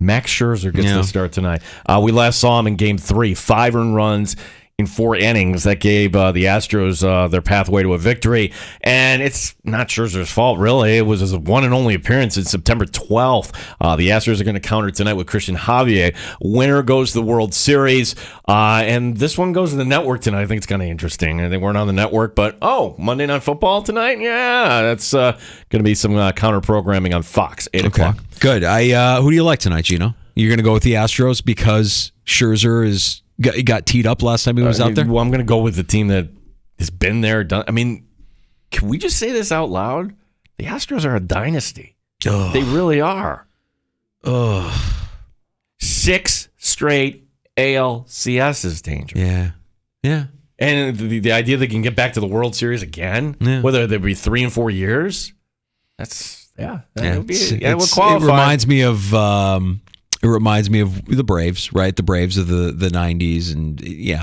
Max Scherzer gets the start tonight. We last saw him in Game 3, 5 earned runs in 4 innings. That gave the Astros their pathway to a victory. And it's not Scherzer's fault, really. It was his one and only appearance in September 12th. The Astros are going to counter tonight with Christian Javier. Winner goes to the World Series. And this one goes to the network tonight. I think it's kind of interesting. They weren't on the network, but, Monday Night Football tonight? Yeah, that's going to be some counter-programming on Fox, 8 o'clock. Good. Who do you like tonight, Gino? You're going to go with the Astros because Scherzer got teed up last time he was out there? Well, I'm going to go with the team that has been there, done. I mean, can we just say this out loud? The Astros are a dynasty. Ugh. They really are. Ugh. 6 straight ALCSs, Danger. Yeah. And the idea they can get back to the World Series again, whether they be 3 and 4 years, that's... it would qualify. It reminds me of the Braves, right? The Braves of the 90s, and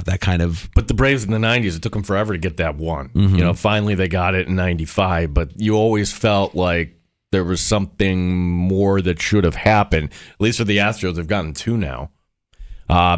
that kind of. But the Braves in the 90s, it took them forever to get that one. Mm-hmm. Finally they got it in 95, but you always felt like there was something more that should have happened. At least for the Astros, they've gotten 2 now.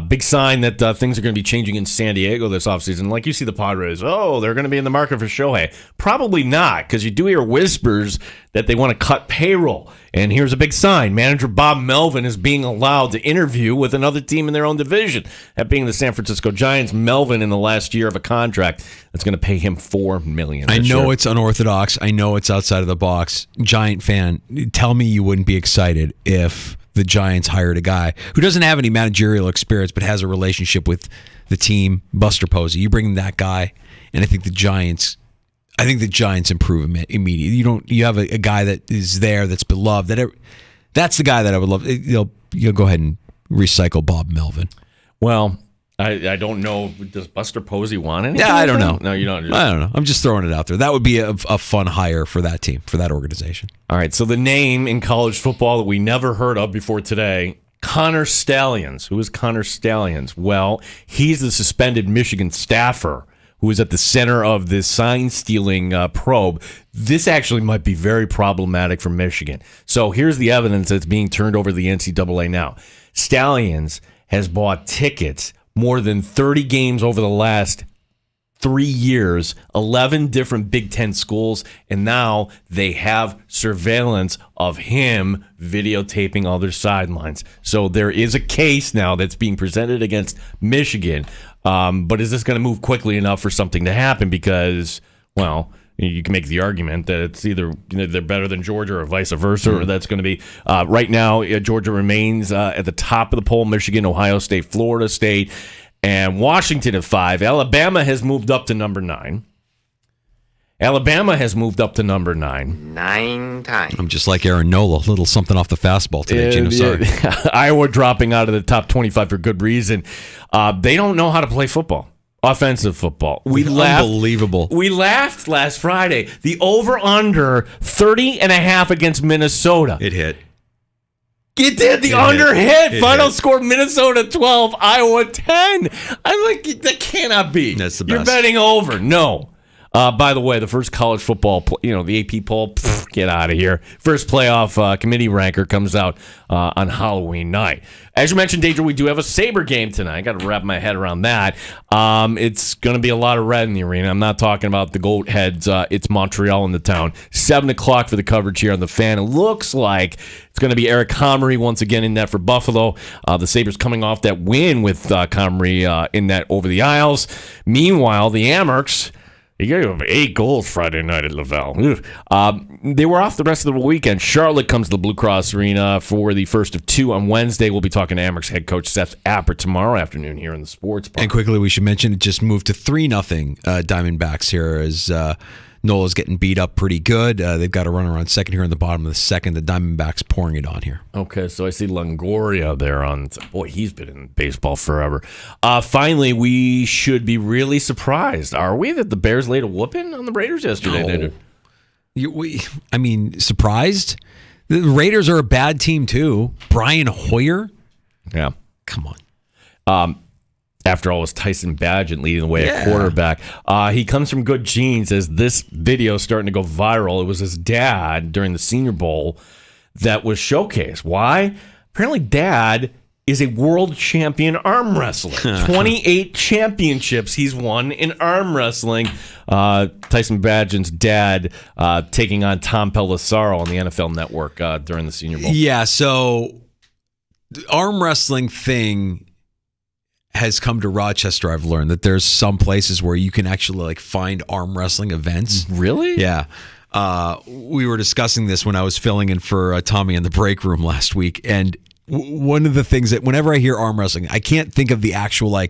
Big sign that things are going to be changing in San Diego this offseason. Like you see the Padres, they're going to be in the market for Shohei. Probably not, because you do hear whispers that they want to cut payroll. And here's a big sign. Manager Bob Melvin is being allowed to interview with another team in their own division. That being the San Francisco Giants. Melvin in the last year of a contract that's going to pay him $4 million. I know it's unorthodox. I know it's outside of the box. Giant fan, tell me you wouldn't be excited if the Giants hired a guy who doesn't have any managerial experience but has a relationship with the team, Buster Posey. You bring that guy, and I think the Giants improve immediately. You have a guy that is there that's beloved. That's the guy that I would love. You'll go ahead and recycle Bob Melvin. Well, I don't know. Does Buster Posey want anything? Yeah, I don't know. No, you don't. I don't know. I'm just throwing it out there. That would be a fun hire for that team, for that organization. All right. So the name in college football that we never heard of before today, Connor Stalions. Who is Connor Stalions? Well, he's the suspended Michigan staffer who was at the center of this sign-stealing probe. This actually might be very problematic for Michigan. So here's the evidence that's being turned over to the NCAA now. Stalions has bought tickets more than 30 games over the last 3 years, 11 different Big Ten schools, and now they have surveillance of him videotaping other sidelines. So there is a case now that's being presented against Michigan. But is this going to move quickly enough for something to happen? Because, well, you can make the argument that it's either they're better than Georgia or vice versa, or that's going to be right now. Georgia remains at the top of the poll. Michigan, Ohio State, Florida State, and Washington at 5. Alabama has moved up to number 9. Alabama has moved up to number 9. 9 times. I'm just like Aaron Nola, a little something off the fastball today, Gino. Sorry. Iowa dropping out of the top 25 for good reason. They don't know how to play football. Offensive football. Unbelievable. We laughed last Friday. The over-under 30.5 against Minnesota. It hit. It did. The under hit. Final score, Minnesota 12, Iowa 10. I'm like, that cannot be. That's the best. You're betting over. No. By the way, the first college football, the AP poll, get out of here. First playoff committee ranker comes out on Halloween night. As you mentioned, Danger, we do have a Sabre game tonight. I got to wrap my head around that. It's going to be a lot of red in the arena. I'm not talking about the Goat Heads. It's Montreal in the town. 7 o'clock for the coverage here on the Fan. It looks like it's going to be Eric Comrie once again in net for Buffalo. The Sabres coming off that win with Comrie in net over the Isles. Meanwhile, the Amerks, he gave them 8 goals Friday night at Laval. They were off the rest of the weekend. Charlotte comes to the Blue Cross Arena for the first of 2 on Wednesday. We'll be talking to Amerks head coach Seth Appert tomorrow afternoon here in the Sports Bar. And quickly, we should mention it just moved to 3-0 Diamondbacks here as Nola's getting beat up pretty good. They've got a runner on second here in the bottom of the second. The Diamondbacks pouring it on here. Okay, so I see Longoria there on. Boy, he's been in baseball forever. Finally, we should be really surprised, are we, that the Bears laid a whooping on the Raiders yesterday? No. Surprised? The Raiders are a bad team too. Brian Hoyer? Yeah. Come on. After all, it was Tyson Bagent leading the way at quarterback. He comes from good genes, as this video is starting to go viral. It was his dad during the Senior Bowl that was showcased. Why? Apparently, Dad is a world champion arm wrestler. 28 championships he's won in arm wrestling. Tyson Bagent's dad taking on Tom Pelissero on the NFL Network during the Senior Bowl. Yeah, so the arm wrestling thing has come to Rochester. I've learned that there's some places where you can actually find arm wrestling events. Really? Yeah. We were discussing this when I was filling in for Tommy in the break room last week. And one of the things that whenever I hear arm wrestling, I can't think of the actual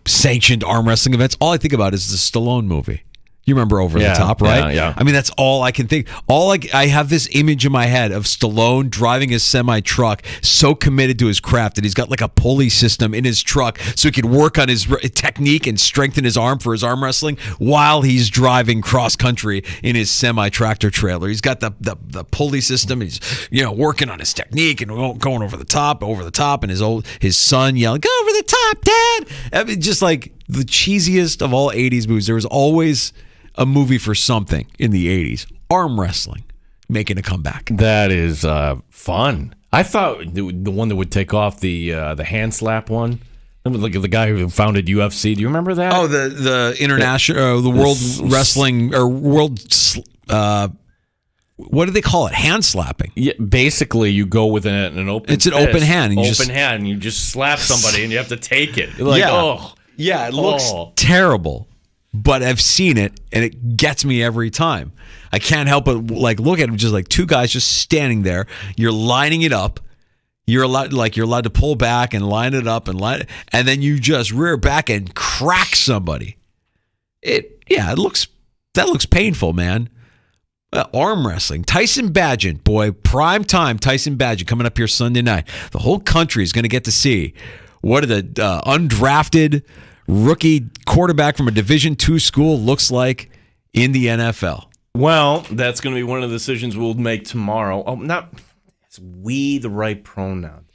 sanctioned arm wrestling events. All I think about is the Stallone movie. You remember Over the Top, right? Yeah. I mean, that's all I can think. I have this image in my head of Stallone driving his semi-truck, so committed to his craft that he's got a pulley system in his truck so he could work on his technique and strengthen his arm for his arm wrestling while he's driving cross-country in his semi-tractor trailer. He's got the pulley system. He's working on his technique and going over the top, and his son yelling, "Go over the top, Dad!" I mean, just like the cheesiest of all 80s movies. There was always a movie for something in the 80s. Arm wrestling making a comeback. That is fun. I thought the one that would take off the hand slap one. Look at the guy who founded UFC. Do you remember that? Oh, the international, the world wrestling or world. What do they call it? Hand slapping. Yeah, basically, you go with an open. It's an fist, open hand. And you just slap somebody, and you have to take it. Yeah, it looks terrible. But I've seen it, and it gets me every time. I can't help but look at it, just two guys just standing there. You're lining it up. You're allowed to pull back and line it up and then you just rear back and crack somebody. That looks painful, man. Arm wrestling. Tyson Bagent, boy, prime time. Tyson Bagent coming up here Sunday night. The whole country is going to get to see what the undrafted rookie quarterback from a Division II school looks like in the NFL. Well, that's going to be one of the decisions we'll make tomorrow. Is we the right pronoun?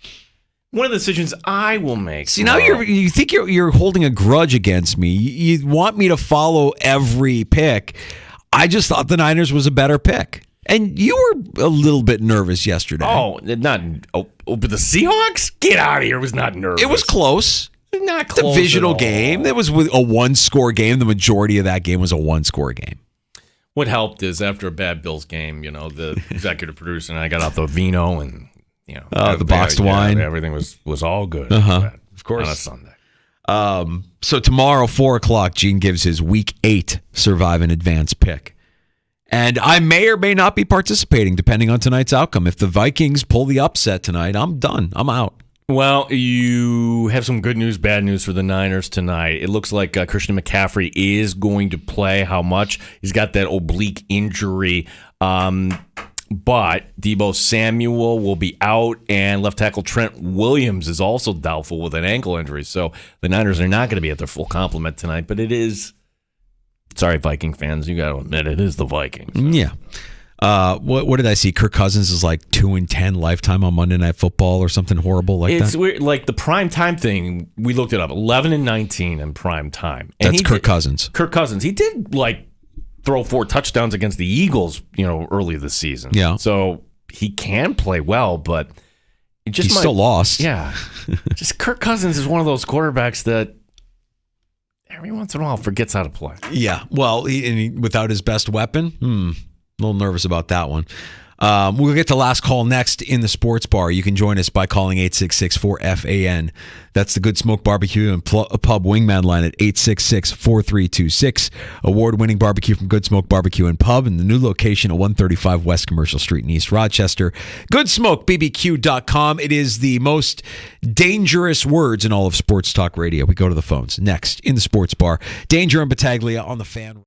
One of the decisions I will make. See, tomorrow. now you think you're holding a grudge against me. You want me to follow every pick. I just thought the Niners was a better pick. And you were a little bit nervous yesterday. But the Seahawks? Get out of here. It was not nervous. It was close. Not close. Divisional game. That was a one-score game. The majority of that game was a one-score game. What helped is after a bad Bills game, the executive producer and I got out the vino and the boxed wine. Everything was all good. Of course. On a Sunday. So tomorrow, 4:00, Gene gives his Week 8 Survive in Advance pick. And I may or may not be participating, depending on tonight's outcome. If the Vikings pull the upset tonight, I'm done. I'm out. Well, you have some good news, bad news for the Niners tonight. It looks like Christian McCaffrey is going to play. How much? He's got that oblique injury. But Deebo Samuel will be out, and left tackle Trent Williams is also doubtful with an ankle injury. So the Niners are not going to be at their full complement tonight, but it is... Sorry, Viking fans, you got to admit it is the Vikings. Yeah. What did I see? Kirk Cousins is like 2-10 lifetime on Monday Night Football or something horrible like It's that. weird, like the prime time thing. We looked it up. 11-19 in prime time. And That's Kirk Cousins. Kirk Cousins. He did like throw 4 touchdowns against the Eagles, early this season. Yeah. So he can play well, but it just He still lost. Yeah. Just Kirk Cousins is one of those quarterbacks that every once in a while forgets how to play. Yeah. Well, without his best weapon, a little nervous about that one. We'll get to last call next in the sports bar. You can join us by calling 866-4FAN. That's the Good Smoke Barbecue and Pub Wingman line at 866-4326. Award-winning barbecue from Good Smoke Barbecue and Pub in the new location at 135 West Commercial Street in East Rochester. GoodSmokeBBQ.com. It is the most dangerous words in all of sports talk radio. We go to the phones next in the sports bar. Danger and Battaglia on the Fan.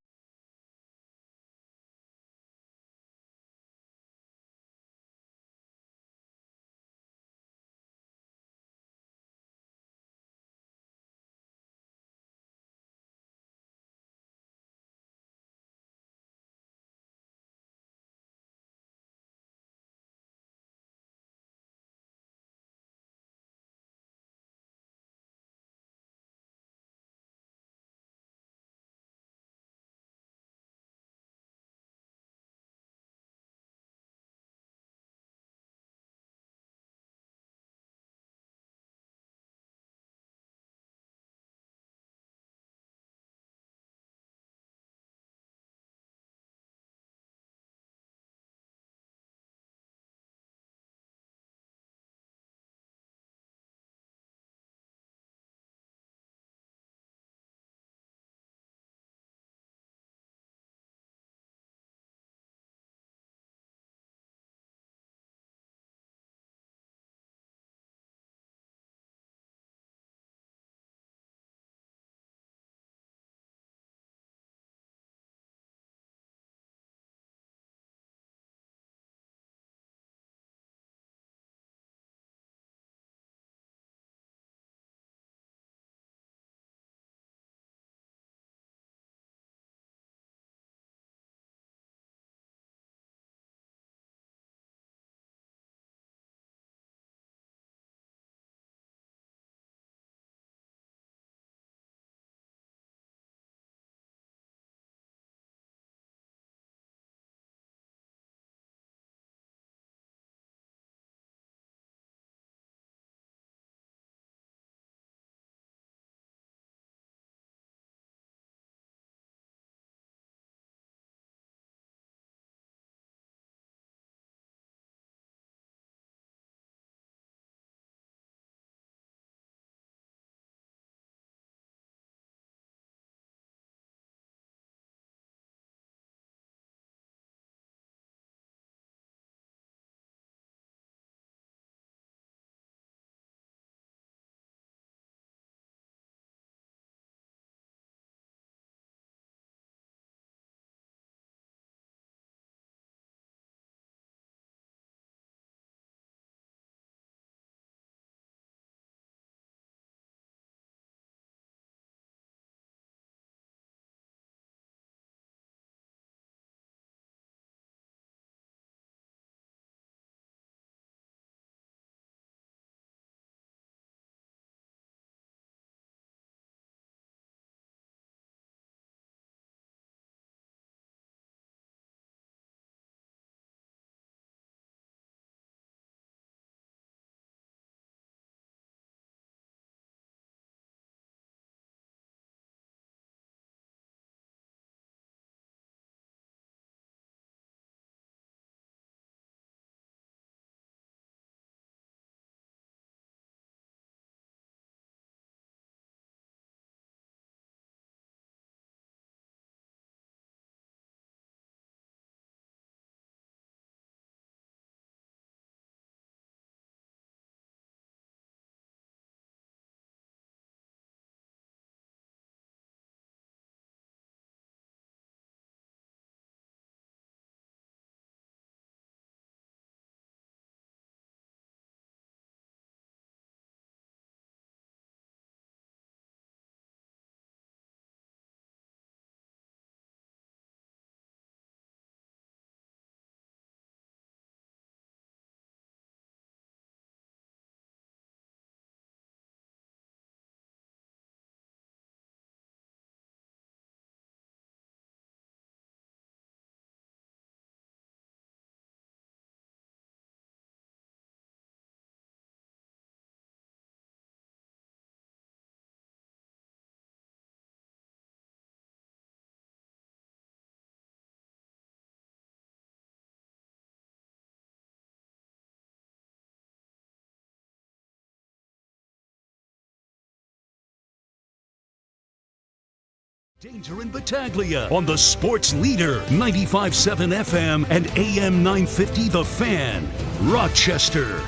Danger and Battaglia on the Sports Leader, 95.7 FM and AM 950 The Fan, Rochester.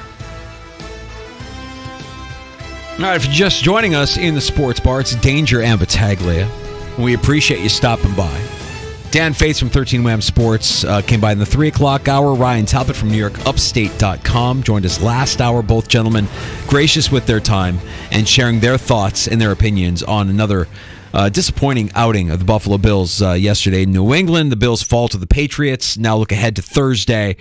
All right, if you're just joining us in the Sports Bar, it's Danger and Battaglia. We appreciate you stopping by. Dan Fates from 13 Wham Sports came by in the 3 o'clock hour. Ryan Talbot from NewYorkUpstate.com joined us last hour. Both gentlemen gracious with their time and sharing their thoughts and their opinions on another disappointing outing of the Buffalo Bills yesterday in New England. The Bills fall to the Patriots. Now look ahead to Thursday,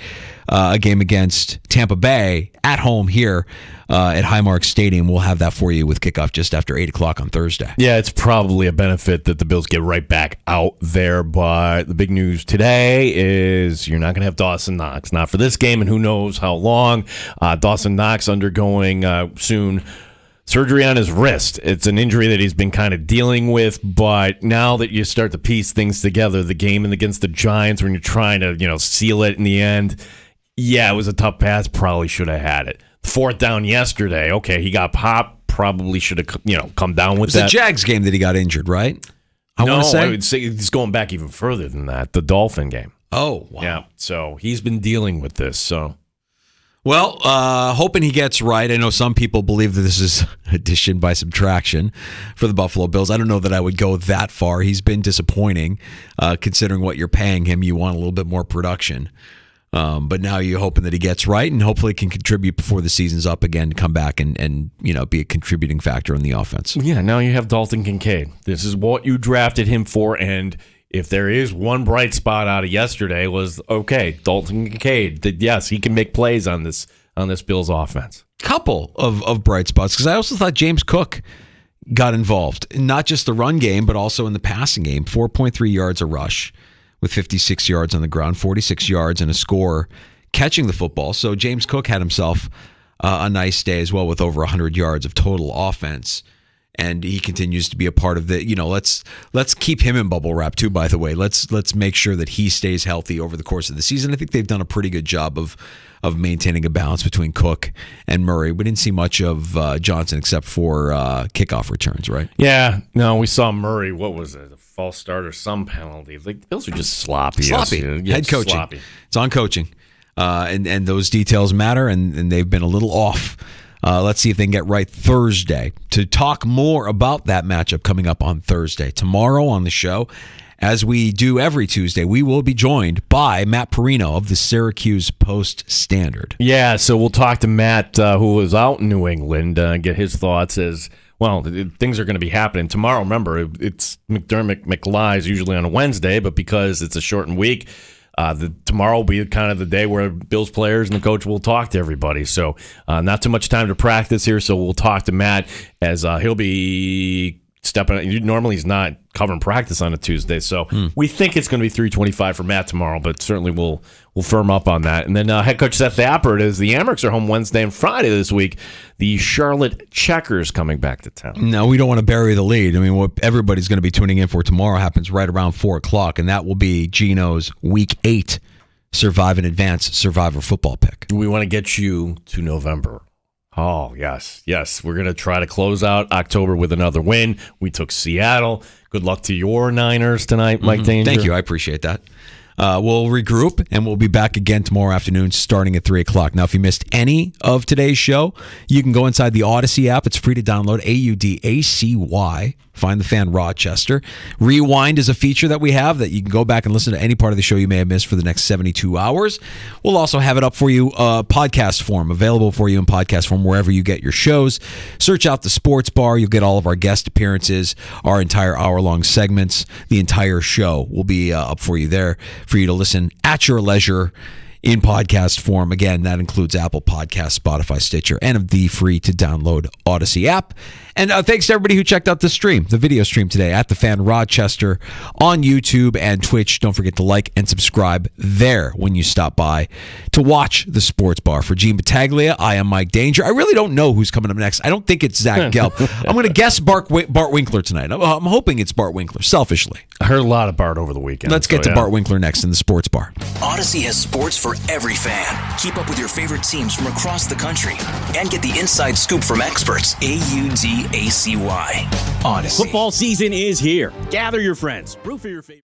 a game against Tampa Bay at home here at Highmark Stadium. We'll have that for you with kickoff just after 8 o'clock on Thursday. Yeah, it's probably a benefit that the Bills get right back out there, but the big news today is you're not going to have Dawson Knox. Not for this game, and who knows how long. Dawson Knox undergoing soon surgery on his wrist. It's an injury that he's been kind of dealing with, but now that you start to piece things together, the game against the Giants when you're trying to, seal it in the end, yeah, it was a tough pass. Probably should have had it. 4th down yesterday. Okay, he got popped. Probably should have, come down with that. It was the Jags game that he got injured, right? I would say he's going back even further than that. The Dolphin game. Oh, wow. Yeah, so he's been dealing with this, so... Well, hoping he gets right. I know some people believe that this is addition by subtraction for the Buffalo Bills. I don't know that I would go that far. He's been disappointing, considering what you're paying him. You want a little bit more production. But now you're hoping that he gets right and hopefully can contribute before the season's up again to come back and be a contributing factor in the offense. Yeah, now you have Dalton Kincaid. This is what you drafted him for, and if there is one bright spot out of yesterday was, okay, Dalton Kincaid, yes, he can make plays on this Bills offense. Couple of bright spots, because I also thought James Cook got involved, not just the run game, but also in the passing game. 4.3 yards a rush with 56 yards on the ground, 46 yards and a score catching the football. So James Cook had himself a nice day as well with over 100 yards of total offense. And he continues to be a part of the, let's keep him in bubble wrap too, by the way. Let's make sure that he stays healthy over the course of the season. I think they've done a pretty good job of maintaining a balance between Cook and Murray. We didn't see much of Johnson except for kickoff returns, right? Yeah. No, we saw Murray. What was it? A false start or some penalty. Like, the Bills are just sloppy. Head coaching. Sloppy. It's on coaching. And those details matter, and they've been a little off. Let's see if they can get right Thursday. To talk more about that matchup coming up on Thursday. Tomorrow on the show, as we do every Tuesday, we will be joined by Matt Perino of the Syracuse Post-Standard. Yeah, so we'll talk to Matt, who was out in New England, get his thoughts as, well, things are going to be happening tomorrow. Remember, it's McDermott McLeod usually on a Wednesday, but because it's a shortened week, tomorrow will be kind of the day where Bills players and the coach will talk to everybody. So not too much time to practice here, so we'll talk to Matt as he'll be stepping. Normally he's not covering practice on a Tuesday, so we think it's going to be 3:25 for Matt tomorrow, but certainly we'll firm up on that. And then head coach Seth Appert, as the Amerks are home Wednesday and Friday this week, the Charlotte Checkers coming back to town. No, we don't want to bury the lead. I mean, what everybody's going to be tuning in for tomorrow happens right around 4 o'clock, and that will be Gino's Week 8 Survive and Advance Survivor football pick. We want to get you to November. Oh, yes. We're going to try to close out October with another win. We took Seattle. Good luck to your Niners tonight, Mike Danger. Thank you. I appreciate that. We'll regroup, and we'll be back again tomorrow afternoon starting at 3 o'clock. Now, if you missed any of today's show, you can go inside the Odyssey app. It's free to download, AUDACY. Find the Fan Rochester. Rewind is a feature that we have that you can go back and listen to any part of the show you may have missed for the next 72 hours. We'll also have it up for you, podcast form, available for you in podcast form wherever you get your shows. Search out the Sports Bar. You'll get all of our guest appearances, our entire hour-long segments. The entire show will be up for you there for you to listen at your leisure in podcast form. Again, that includes Apple Podcasts, Spotify, Stitcher, and the free-to-download Odyssey app. And thanks to everybody who checked out the stream, the video stream today at the Fan Rochester on YouTube and Twitch. Don't forget to like and subscribe there when you stop by to watch the Sports Bar. For Gene Battaglia, I am Mike Danger. I really don't know who's coming up next. I don't think it's Zach Gelb. I'm going to guess Bart Winkler tonight. I'm hoping it's Bart Winkler, selfishly. I heard a lot of Bart over the weekend. Let's get to Bart Winkler next in the Sports Bar. Odyssey has sports for for every fan. Keep up with your favorite teams from across the country and get the inside scoop from experts. AUDACY. Odyssey. Football season is here. Gather your friends. Root for your favorite.